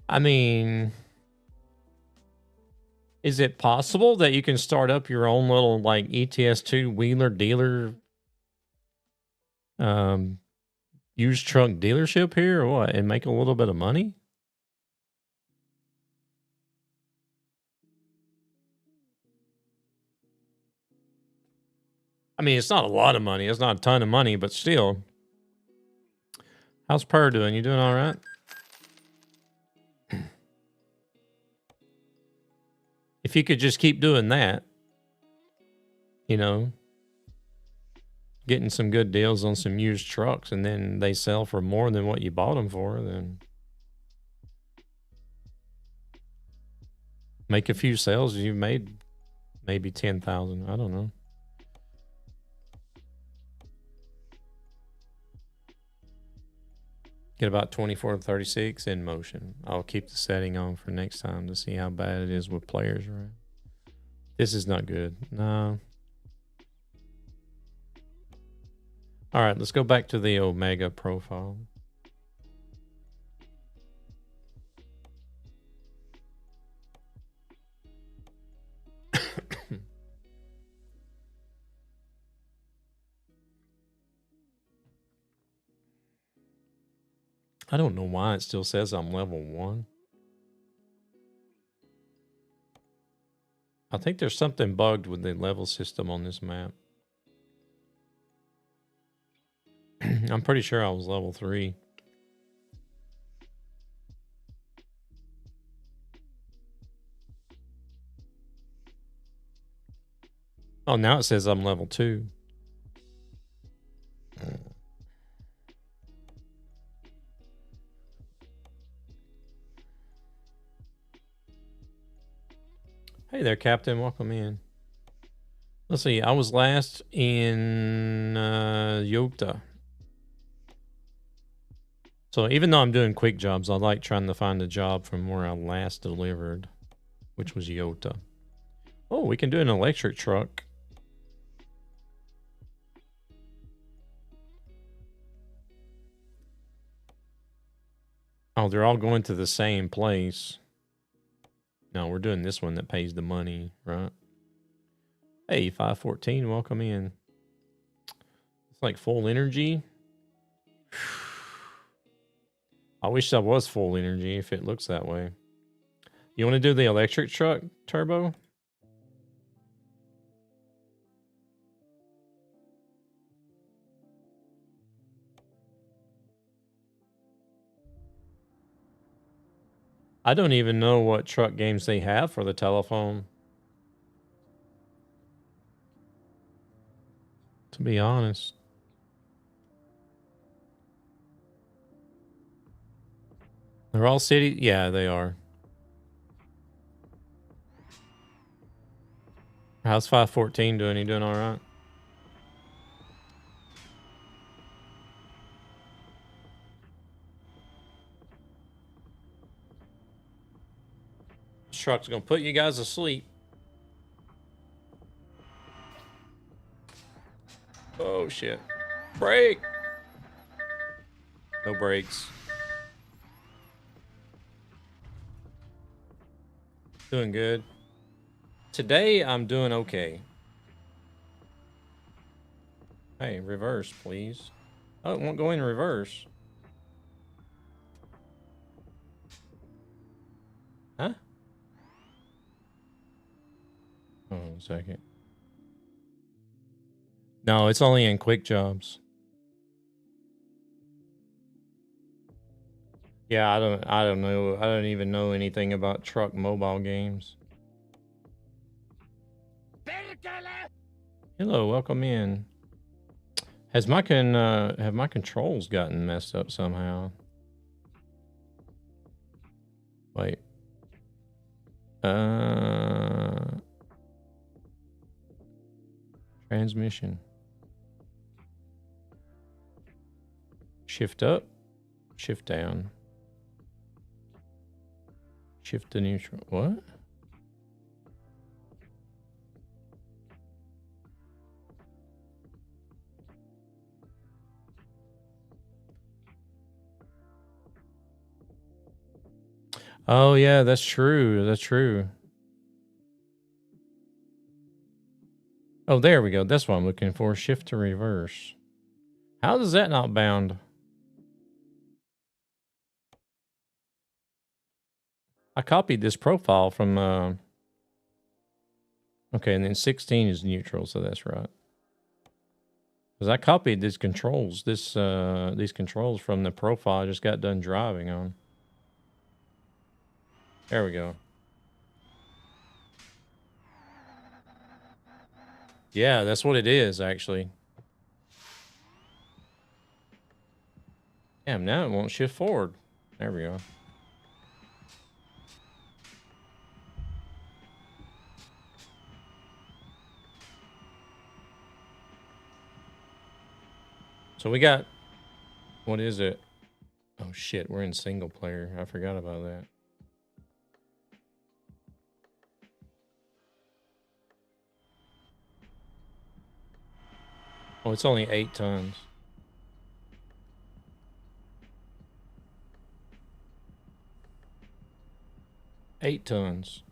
I mean, is it possible that you can start up your own little like ETS2 wheeler dealer used truck dealership here or what and make a little bit of money? I mean, it's not a lot of money. It's not a ton of money, but still. How's Per doing? You doing all right? If you could just keep doing that, you know, getting some good deals on some used trucks and then they sell for more than what you bought them for, then make a few sales. You've made maybe 10,000. I don't know. Get about 24 to 36 in motion. I'll keep the setting on for next time to see how bad it is with players around. This is not good. No. All right, let's go back to the Omega profile. I don't know why it still says I'm level 1. I think there's something bugged with the level system on this map. I'm pretty sure I was level 3. Oh, now it says I'm level 2. Hey there, Captain. Welcome in. Let's see. I was last in Yokta. So even though I'm doing quick jobs, I like trying to find a job from where I last delivered, which was Yokta. Oh, we can do an electric truck. Oh, they're all going to the same place. No, we're doing this one that pays the money, right? Hey, 514, welcome in. It's like full energy. I wish that was full energy if it looks that way. You want to do the electric truck, Turbo? I don't even know what truck games they have for the telephone. To be honest. They're all city? Yeah, they are. How's 514 doing? You doing all right? This truck's gonna put you guys to sleep. Oh shit. Brake! No brakes. Doing good. Today I'm doing okay. Hey, reverse, please. Oh, it won't go in reverse. Huh? Hold on a second. No, it's only in quick jobs. Yeah, I don't know. I don't even know anything about truck mobile games. Hello, welcome in. Has my have my controls gotten messed up somehow? Wait. Transmission. Shift up, shift down. Shift to neutral. What? Oh yeah, that's true. That's true. Oh, there we go. That's what I'm looking for. Shift to reverse. How does that not bound? I copied this profile from okay, and then 16 is neutral, so that's right. Because I copied these controls, these controls from the profile I just got done driving on. There we go. Yeah, that's what it is, actually. Damn, now it won't shift forward. There we go. So we got, what is it? Oh shit, we're in single player. I forgot about that. Oh, it's only 8 tons. Eight tons.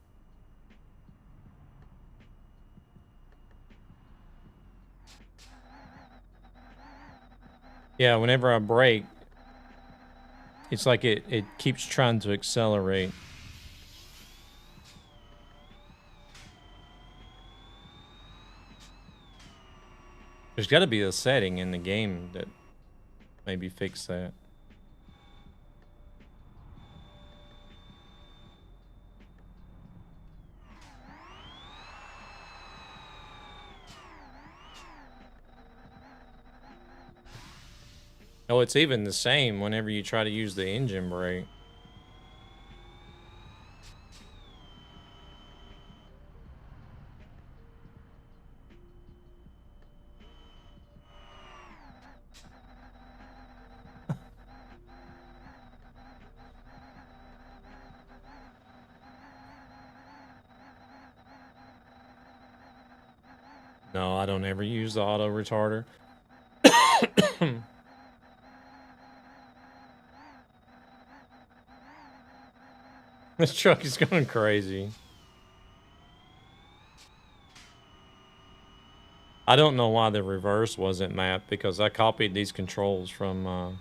Yeah, whenever I brake, it's like it keeps trying to accelerate. There's got to be a setting in the game that maybe fix that. Oh, it's even the same whenever you try to use the engine brake. No, I don't ever use the auto retarder. This truck is going crazy. I don't know why the reverse wasn't mapped because I copied these controls from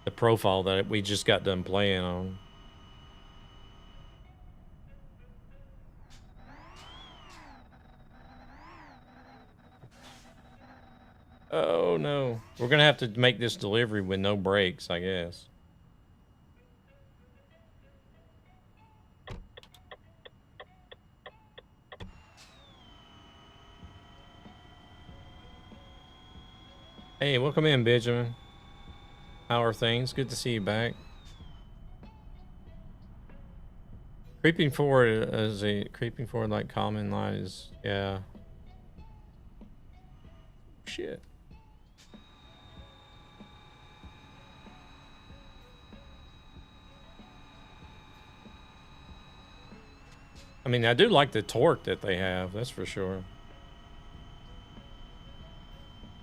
the profile that we just got done playing on. Oh no. We're gonna have to make this delivery with no brakes, I guess. Hey, welcome in, Benjamin. How are things? Good to see you back. Creeping forward like common line is, yeah. Shit. I mean, I do like the torque that they have, that's for sure.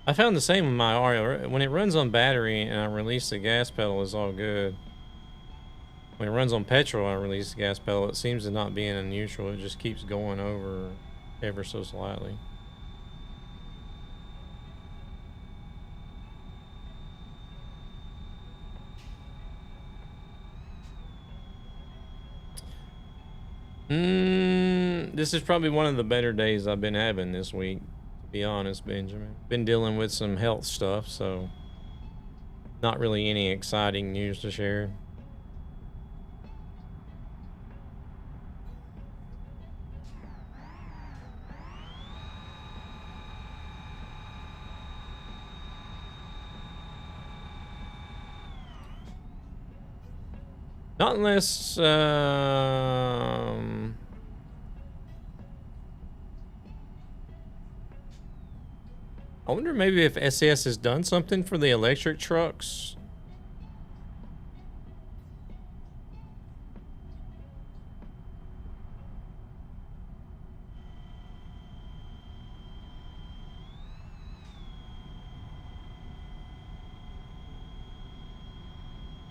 I found the same with my Aria. When it runs on battery and I release the gas pedal, it's all good. When it runs on petrol, I release the gas pedal. It seems to not be in a neutral. It just keeps going over ever so slightly. this is probably one of the better days I've been having this week, to be honest, Benjamin. Been dealing with some health stuff, so not really any exciting news to share. Not unless, I wonder maybe if SS has done something for the electric trucks.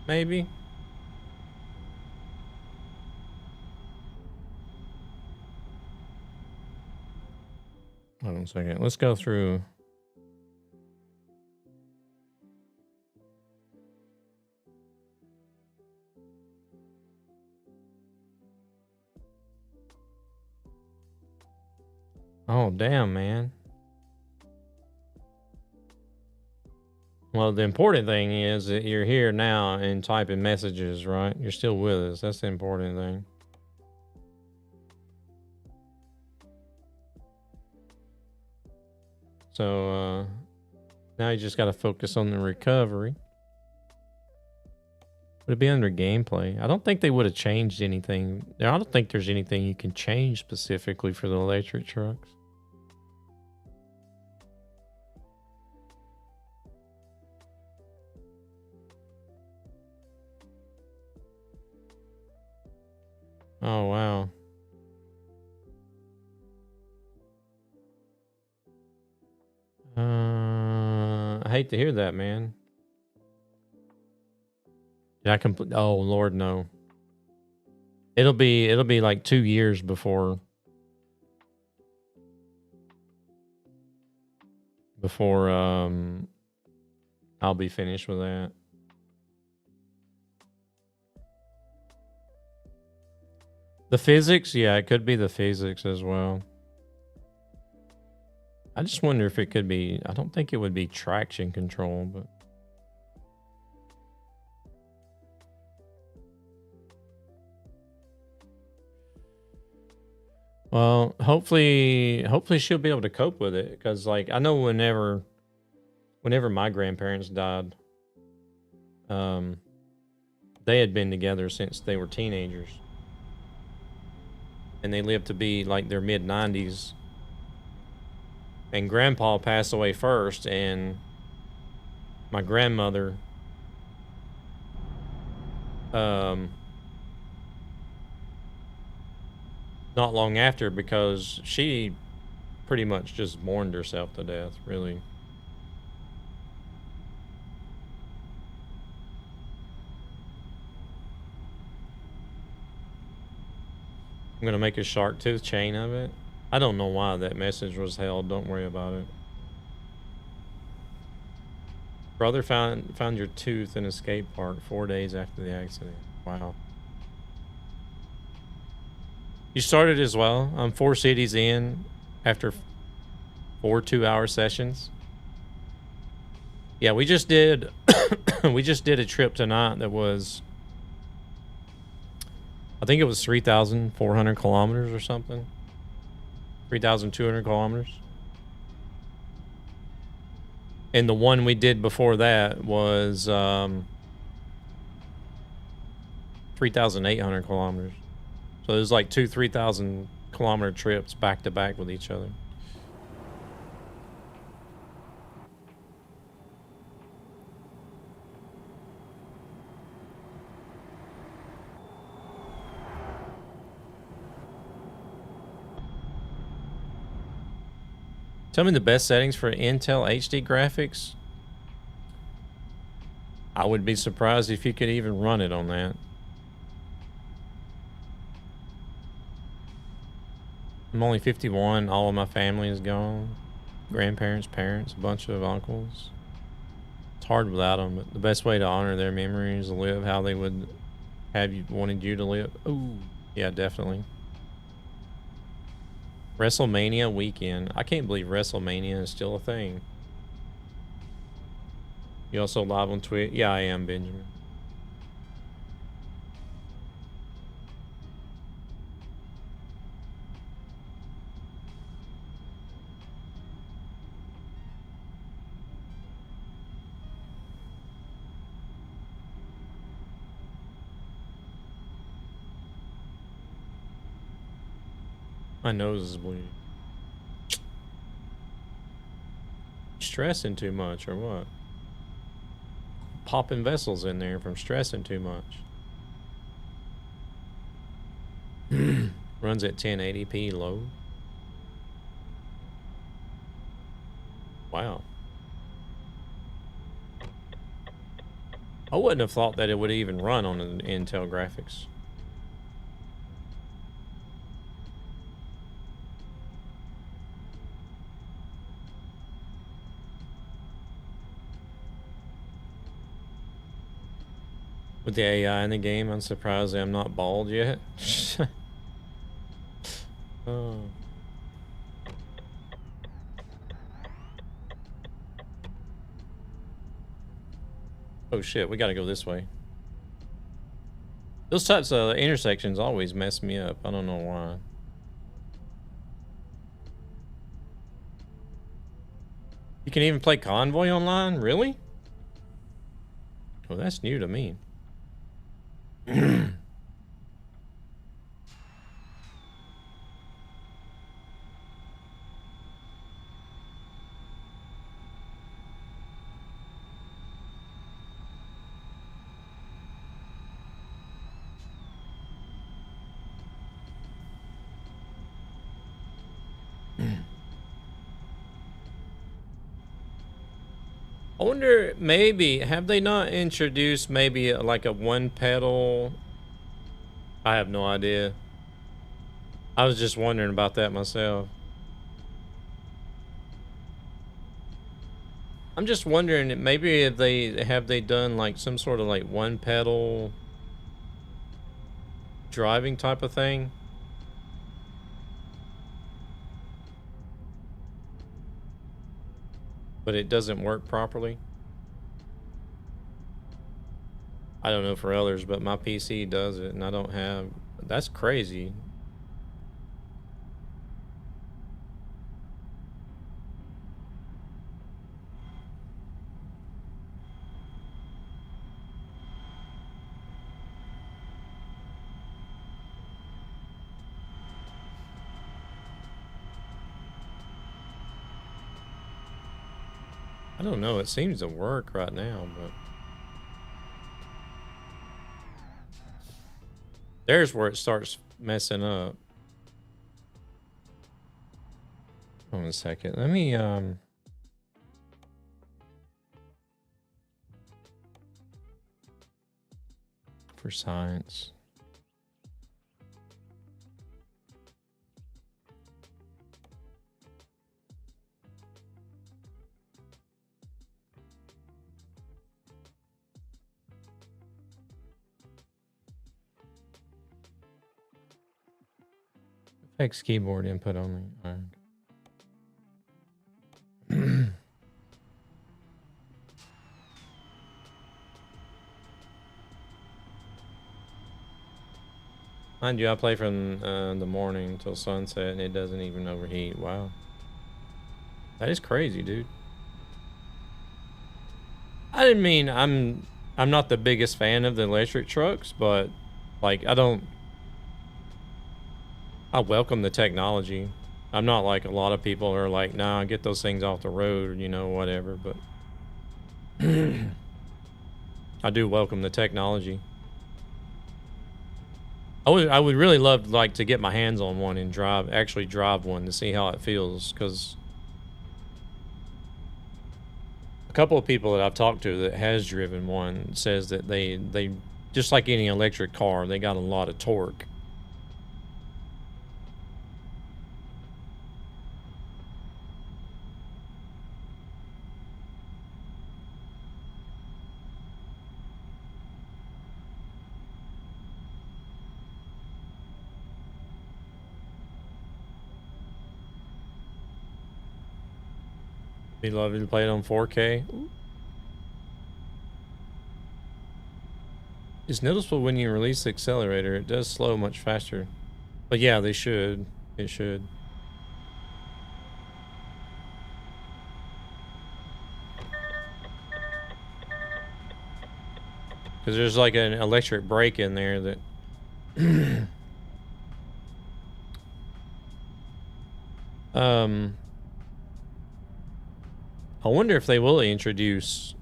Maybe. Hold on a second. Let's go through. Oh, damn, man. Well, the important thing is that you're here now and typing messages, right? You're still with us. That's the important thing. So, now you just got to focus on the recovery. Would it be under gameplay? I don't think they would have changed anything. I don't think there's anything you can change specifically for the electric trucks. Oh, wow. I hate to hear that, man. Did I complete? Oh, Lord, no. It'll be like 2 years before I'll be finished with that. The physics? Yeah, it could be the physics as well. I just wonder if it could be, I don't think it would be traction control, but. Well, hopefully she'll be able to cope with it. Because, like, I know whenever my grandparents died, they had been together since they were teenagers. And they lived to be, like, their mid-90s. And Grandpa passed away first, and my grandmother, not long after, because she pretty much just mourned herself to death, really. I'm gonna make a shark tooth chain of it. I don't know why that message was held. Don't worry about it. Brother found your tooth in a skate park 4 days after the accident. Wow. You started as well. I'm 4 cities in after 4 2-hour sessions. Yeah, we just did we just did a trip tonight that was, I think it was 3,400 kilometers or something. 3,200 kilometers. And the one we did before that was 3,800 kilometers. So it was like 3,000 kilometer trips back to back with each other. Tell me the best settings for Intel HD graphics. I would be surprised if you could even run it on that. I'm only 51. All of my family is gone. Grandparents, parents, a bunch of uncles. It's hard without them, but the best way to honor their memories is to live how they would have you wanted you to live. Ooh, yeah, definitely. WrestleMania weekend. I can't believe WrestleMania is still a thing. You also live on Twitch? Yeah, I am, Benjamin. My nose is bleeding. Stressing too much or what? Popping vessels in there from stressing too much. Runs at 1080p low. Wow. I wouldn't have thought that it would even run on an Intel graphics. With the AI in the game, I'm surprised I'm not bald yet. Oh. Oh shit, we gotta go this way. Those types of intersections always mess me up. I don't know why. You can even play Convoy online? Really? Well, that's new to me. I wonder, maybe, have they not introduced maybe like a one pedal? I have no idea. I was just wondering about that myself. I'm just wondering, maybe if they done like some sort of like one pedal driving type of thing? But it doesn't work properly. I don't know for others, but my PC does it and I don't have. That's crazy. I don't know, it seems to work right now, but there's where it starts messing up. Hold on a second. Let me for science. Effects keyboard input only. All right. Mind you, I play from the morning until sunset and it doesn't even overheat. Wow. That is crazy, dude. I didn't mean I'm not the biggest fan of the electric trucks, but like I welcome the technology. I'm not like a lot of people are like, nah, get those things off the road, you know, whatever, but I do welcome the technology. I would really love like to get my hands on one and actually drive one to see how it feels, because a couple of people that I've talked to that has driven one says that they just like any electric car, they got a lot of torque. Be lovely to play it on 4K. Ooh. It's noticeable when you release the accelerator, it does slow much faster. But yeah, they should. It should. Because there's like an electric brake in there that... I wonder if they will introduce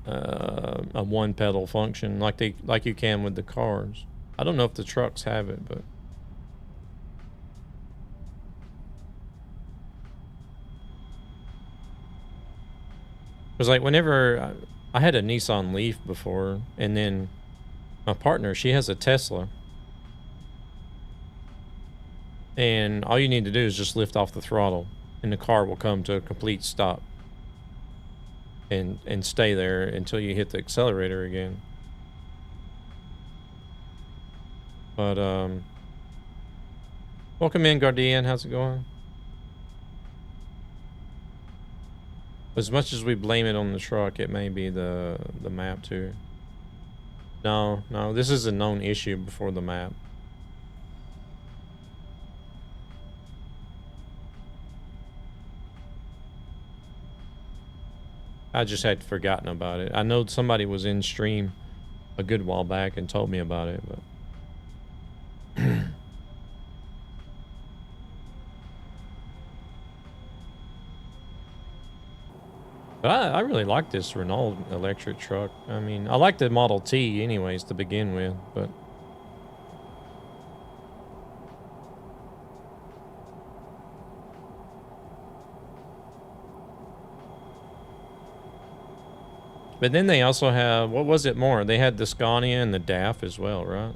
a one pedal function like you can with the cars. I don't know if the trucks have it, but because like whenever I had a Nissan Leaf before, and then my partner, she has a Tesla, and all you need to do is just lift off the throttle and the car will come to a complete stop and stay there until you hit the accelerator again. But welcome in, Guardian. How's it going? As much as we blame it on the truck, it may be the map too. No, this is a known issue before the map. I just had forgotten about it. I know somebody was in stream a good while back and told me about it, but but I really like this Renault electric truck. I mean, I like the Model T anyways to begin with, but then they also have, what was it more? They had the Scania and the DAF as well, right?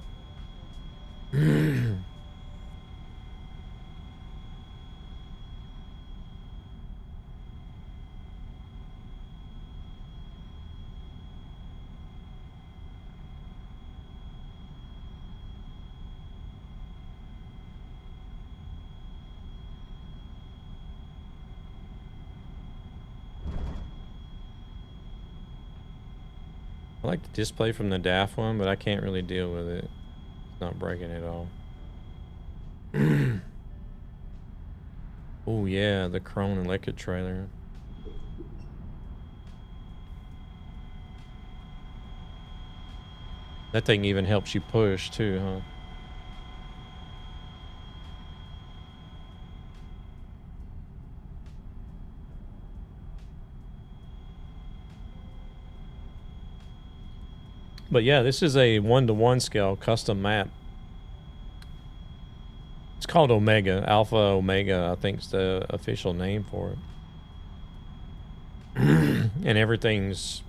I like the display from the DAF one, but I can't really deal with it. It's not breaking at all. Oh yeah, the Krone electric trailer. That thing even helps you push too, huh? But yeah, this is a 1-to-1 scale custom map. It's called Omega, Alpha Omega, I think is the official name for it. And everything's,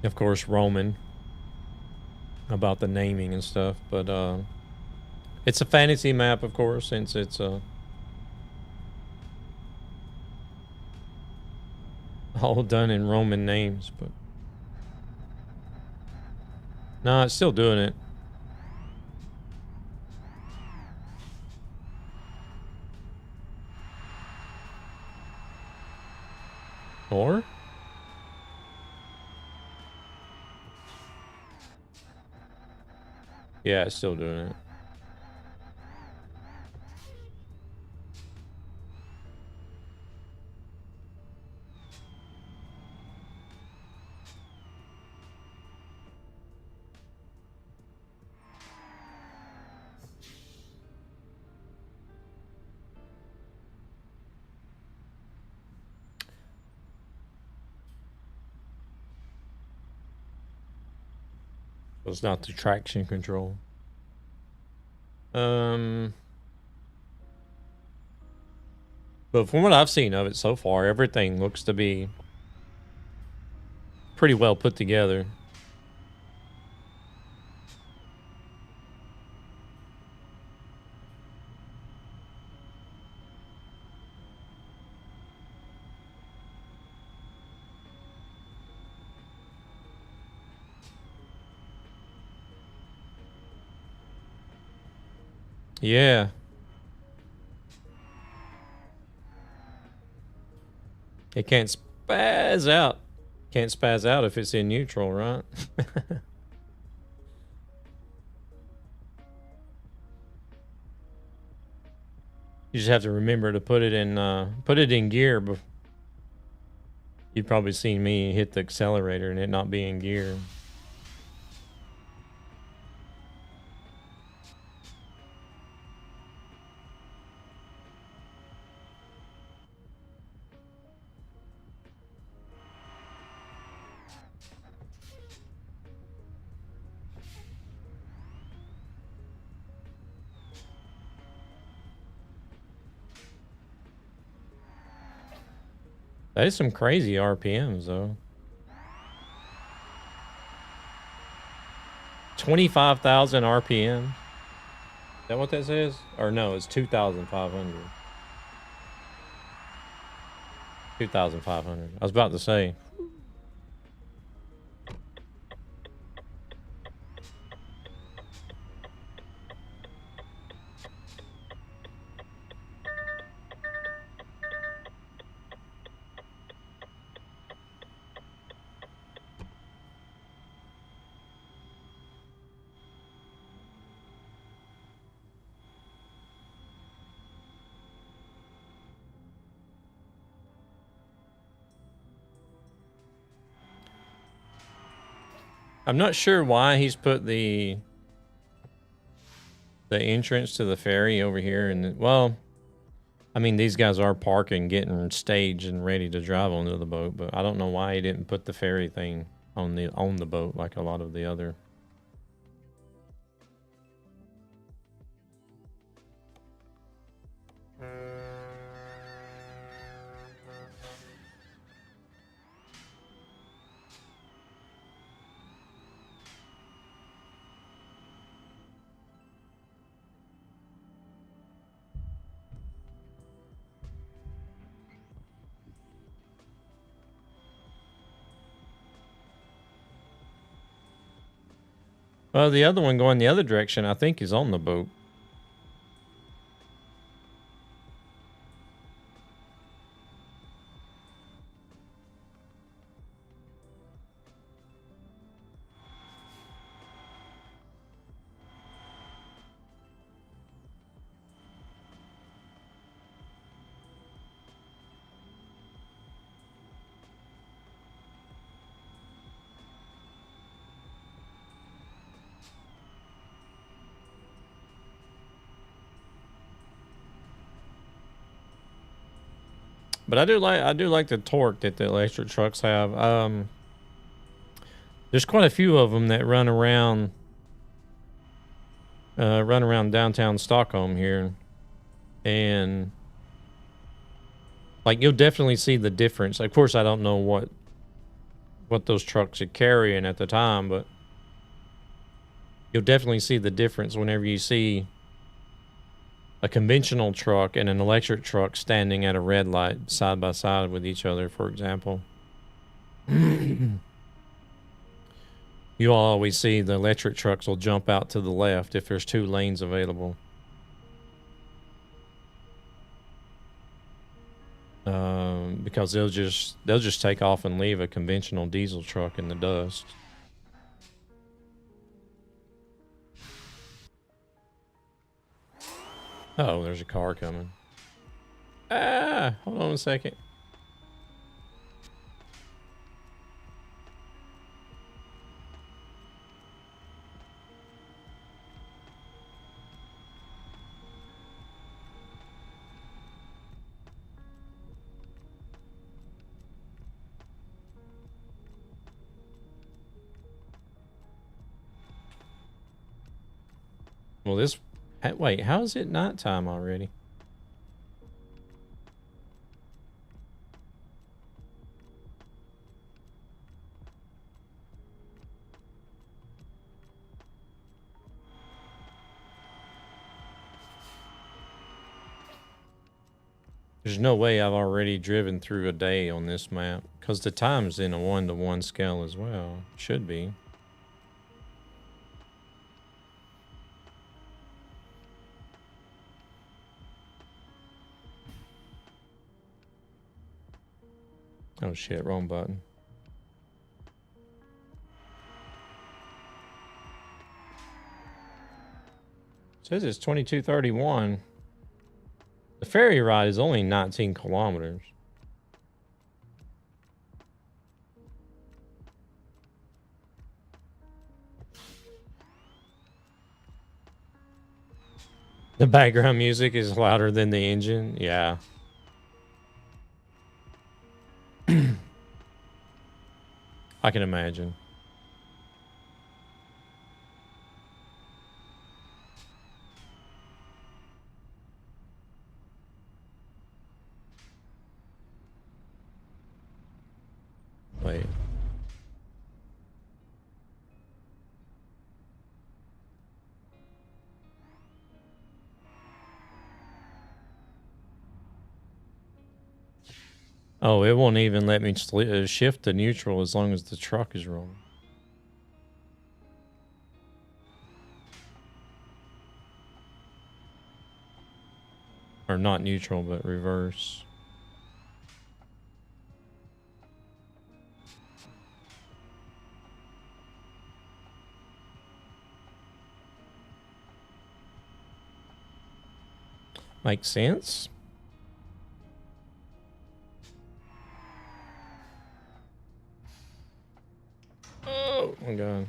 of course, Roman about the naming and stuff, but it's a fantasy map, of course, since it's all done in Roman names, but no, it's still doing it. Or? Yeah, it's still doing it. So it's not the traction control. But from what I've seen of it so far, everything looks to be pretty well put together. Yeah. It can't spaz out. Can't spaz out if it's in neutral, right? You just have to remember to put it in gear. You've probably seen me hit the accelerator and it not be in gear. That is some crazy RPMs though. 25,000 RPM. Is that what that says? Or no, it's 2,500. 2,500. I was about to say. I'm not sure why he's put the entrance to the ferry over here. And well, I mean, these guys are parking, getting staged and ready to drive onto the boat, but I don't know why he didn't put the ferry thing on the boat like a lot of the other. Well, the other one going the other direction, I think, is on the boat. But I do like the torque that the electric trucks have. There's quite a few of them that run around downtown Stockholm here, and like you'll definitely see the difference. Of course, I don't know what those trucks are carrying at the time, but you'll definitely see the difference whenever you see a conventional truck and an electric truck standing at a red light side by side with each other, for example. You'll always see the electric trucks will jump out to the left if there's 2 lanes available. Because they'll just take off and leave a conventional diesel truck in the dust. Oh, there's a car coming. Ah, hold on a second. Well, wait, how is it nighttime already? There's no way I've already driven through a day on this map, because the time's in a 1-to-1 scale as well. Should be. Oh shit, wrong button. Says it's 22:31. The ferry ride is only 19 kilometers. The background music is louder than the engine. Yeah. I can imagine. Wait. Oh, it won't even let me shift to neutral as long as the truck is rolling. Or not neutral, but reverse. Makes sense. Oh my god.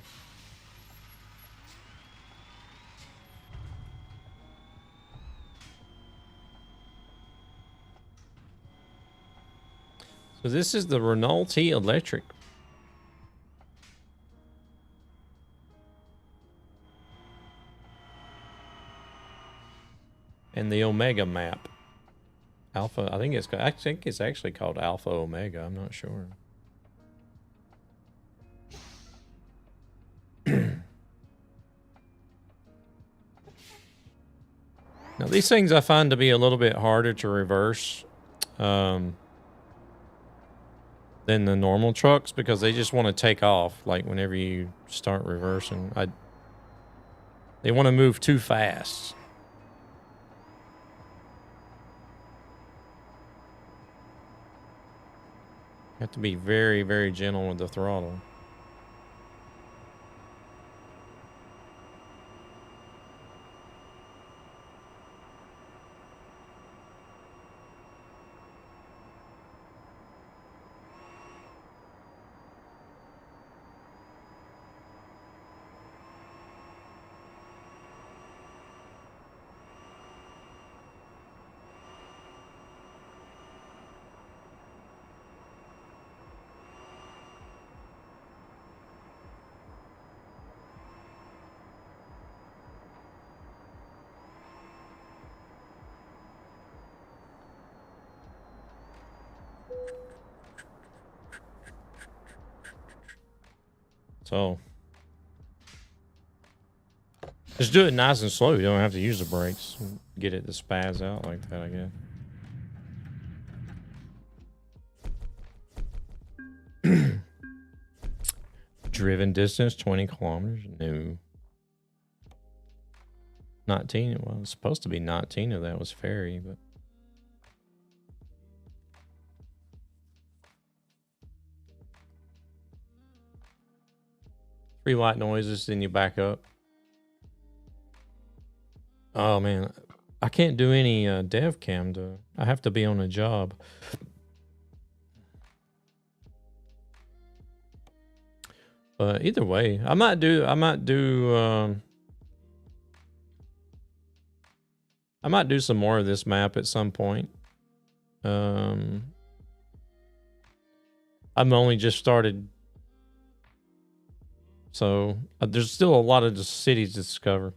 So this is the Renault T Electric. And the Omega map. Alpha, I think it's actually called Alpha Omega, I'm not sure. Now these things I find to be a little bit harder to reverse than the normal trucks because they just want to take off like whenever you start reversing. They want to move too fast. You have to be very, very gentle with the throttle. So just do it nice and slow. You don't have to use the brakes. Get it to spaz out like that, I guess. Driven distance 20 kilometers. No. 19. Well, it's supposed to be 19 if that was ferry, but. Three white noises, then you back up. Oh man, I can't do any dev cam though. I have to be on a job. But either way, I might do some more of this map at some point. I've only just started. So there's still a lot of the cities to discover.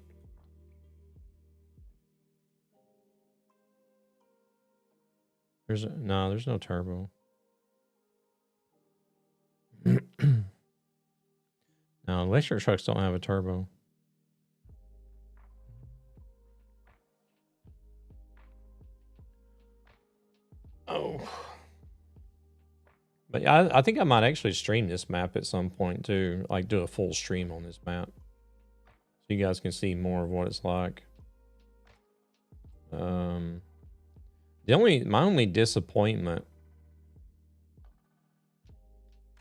There's no turbo. No, electric trucks don't have a turbo. Oh. But I think I might actually stream this map at some point too. Like do a full stream on this map. So you guys can see more of what it's like. My only disappointment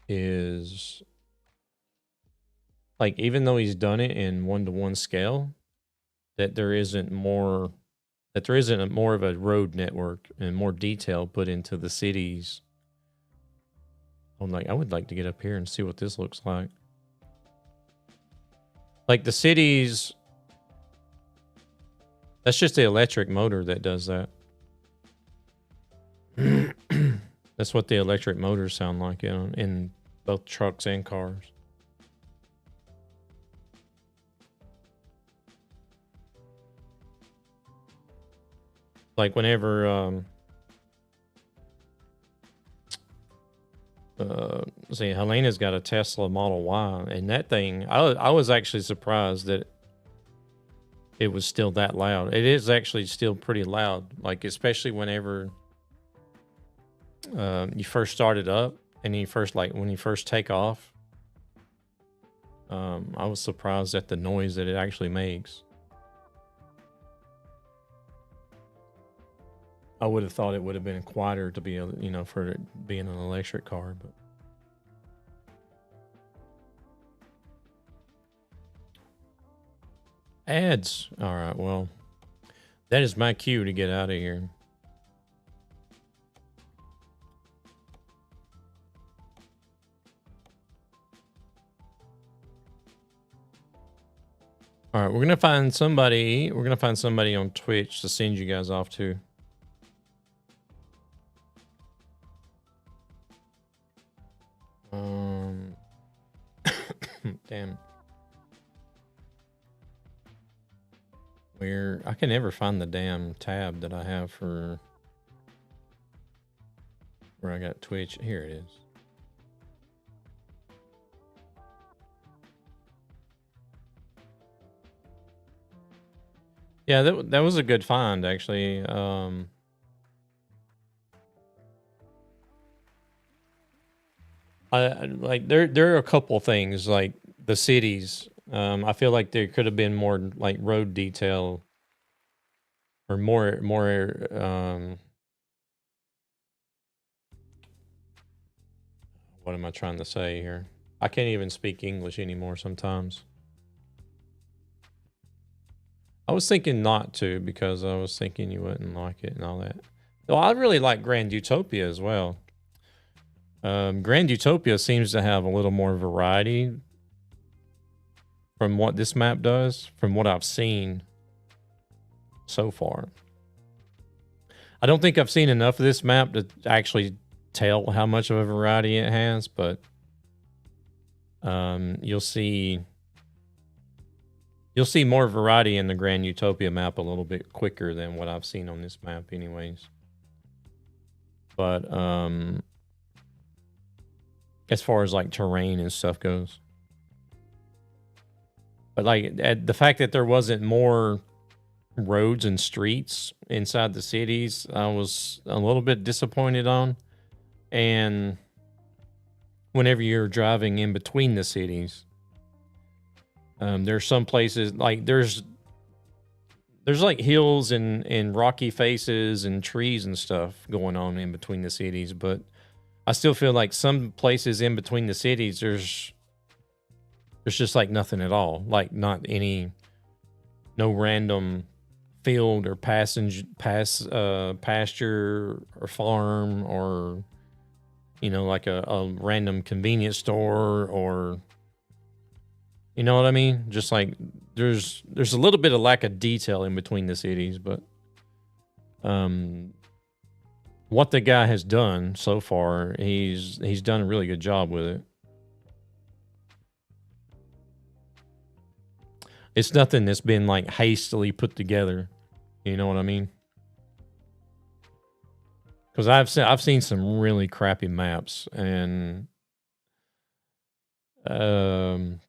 is like, even though he's done it in 1-to-1 scale, that there isn't more of a road network and more detail put into the cities. I would like to get up here and see what this looks like. Like the cities, that's just the electric motor that does that. That's what the electric motors sound like in both trucks and cars. Like whenever see, Helena's got a Tesla Model Y, and that thing, I was actually surprised that it was still that loud. It is actually still pretty loud, like especially whenever you first start it up and when you first take off. I was surprised at the noise that it actually makes. I would have thought it would have been quieter to be, for it being an electric car, but. Ads. All right, well, that is my cue to get out of here. All right, we're gonna find somebody on Twitch to send you guys off to. Damn. I can never find the damn tab that I have for where I got Twitch. Here it is. Yeah, that was a good find, actually. There are a couple things, like the cities. I feel like there could have been more like road detail or more what am I trying to say here? I can't even speak English anymore sometimes. I was thinking not to, because I was thinking you wouldn't like it and all that. Though I really like Grand Utopia as well. Grand Utopia seems to have a little more variety from what this map does, from what I've seen so far. I don't think I've seen enough of this map to actually tell how much of a variety it has, but you'll see more variety in the Grand Utopia map a little bit quicker than what I've seen on this map anyways. But as far as like terrain and stuff goes. But like the fact that there wasn't more roads and streets inside the cities, I was a little bit disappointed on. And whenever you're driving in between the cities, there's some places like there's like hills and rocky faces and trees and stuff going on in between the cities, but I still feel like some places in between the cities there's just like nothing at all, like no random field or pasture or farm, or like a random convenience store, or you know what I mean? Just like there's a little bit of lack of detail in between the cities, but what the guy has done so far, he's done a really good job with it. It's nothing that's been like hastily put together. You know what I mean? Because I've seen some really crappy maps, and they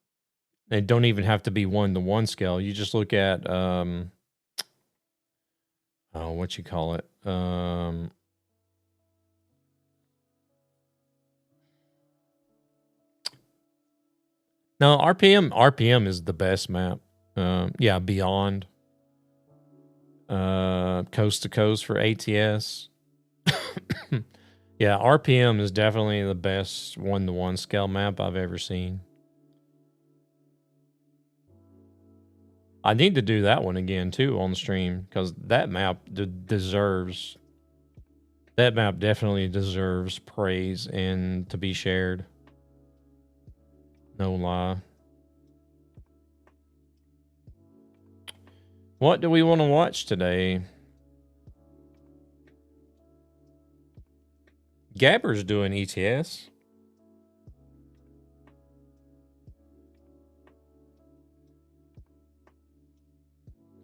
don't even have to be 1-to-1 scale. You just look at what you call it? No, RPM is the best map. Yeah, Beyond. Coast to Coast for ATS. Yeah, RPM is definitely the best 1-to-1 scale map I've ever seen. I need to do that one again too on stream because that map deserves. That map definitely deserves praise and to be shared. No lie. What do we want to watch today? Gabber's doing ETS.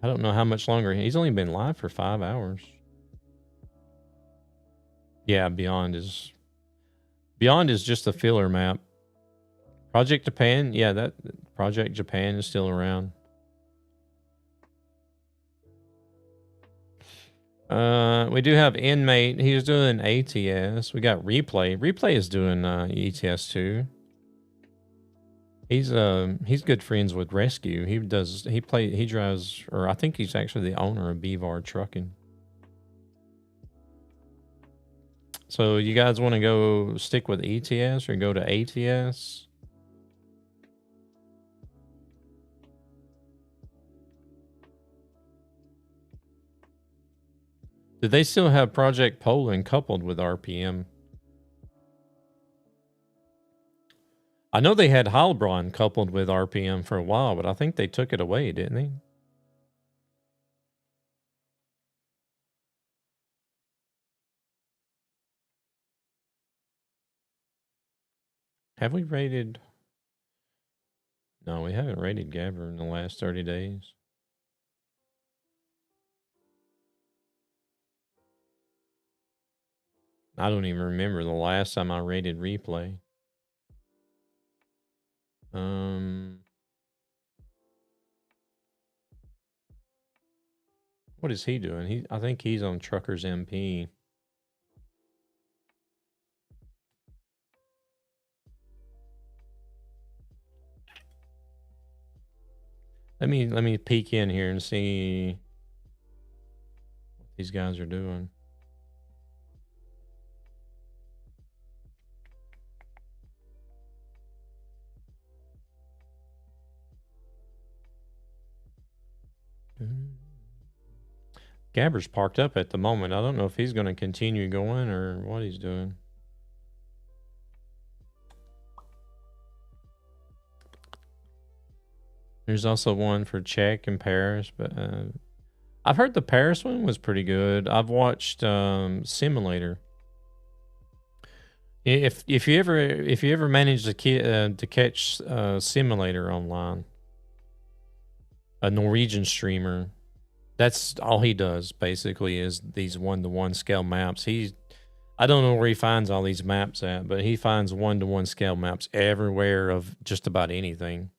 I don't know how much longer. He's only been live for 5 hours. Yeah, Beyond is just a filler map. Project Japan, yeah, that Project Japan is still around. We do have Inmate. He's doing ATS. We got Replay. Replay is doing ETS too. He's good friends with Rescue. He drives, or I think he's actually the owner of Bevar Trucking. So you guys want to go stick with ETS or go to ATS? Did they still have Project Poland coupled with RPM? I know they had Heilbronn coupled with RPM for a while, but I think they took it away, didn't they? Have we rated? No, we haven't rated Gabber in the last 30 days. I don't even remember the last time I rated Replay. What is he doing? I think he's on Truckers MP. Let me peek in here and see what these guys are doing. Gabber's parked up at the moment. I don't know if he's going to continue going or what he's doing. There's also one for Czech and Paris, but I've heard the Paris one was pretty good. I've watched Simulator. If you ever manage to catch Simulator online, a Norwegian streamer, that's all he does basically is these 1-to-1 scale maps. I don't know where he finds all these maps at, but he finds 1-to-1 scale maps everywhere of just about anything.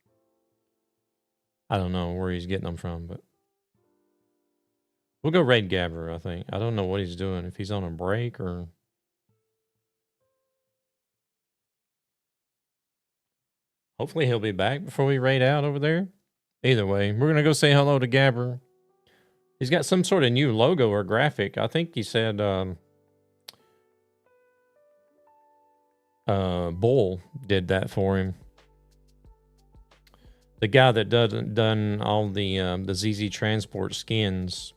I don't know where he's getting them from, but we'll go raid Gabber, I think. I don't know what he's doing, if he's on a break or... Hopefully he'll be back before we raid out over there. Either way, we're going to go say hello to Gabber. He's got some sort of new logo or graphic. I think he said Bull did that for him. The guy that done all the ZZ Transport skins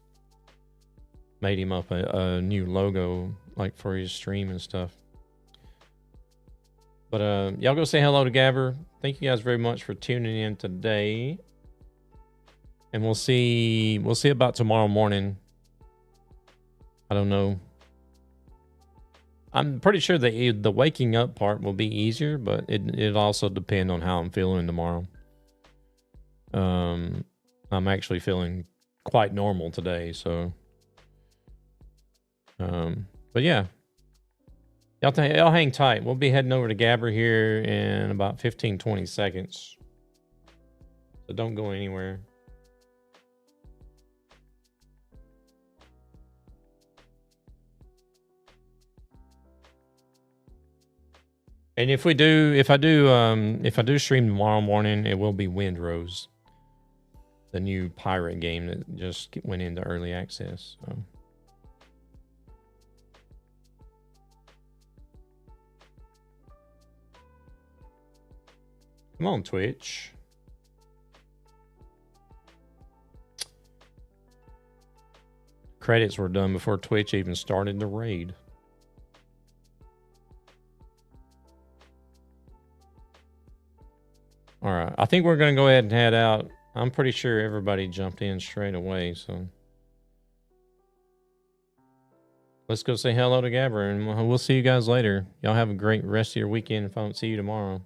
made him up a new logo like for his stream and stuff. But y'all go say hello to Gabber. Thank you guys very much for tuning in today. And we'll see about tomorrow morning. I don't know. I'm pretty sure the waking up part will be easier, but it also depend on how I'm feeling tomorrow. I'm actually feeling quite normal today, so but yeah. Y'all hang tight. We'll be heading over to Gabber here in about 15-20 seconds. So don't go anywhere. And if I do stream tomorrow morning, it will be Windrose, the new pirate game that just went into early access. So. Come on, Twitch. Credits were done before Twitch even started the raid. All right. I think we're going to go ahead and head out. I'm pretty sure everybody jumped in straight away, so let's go say hello to Gabber, and we'll see you guys later. Y'all have a great rest of your weekend if I don't see you tomorrow.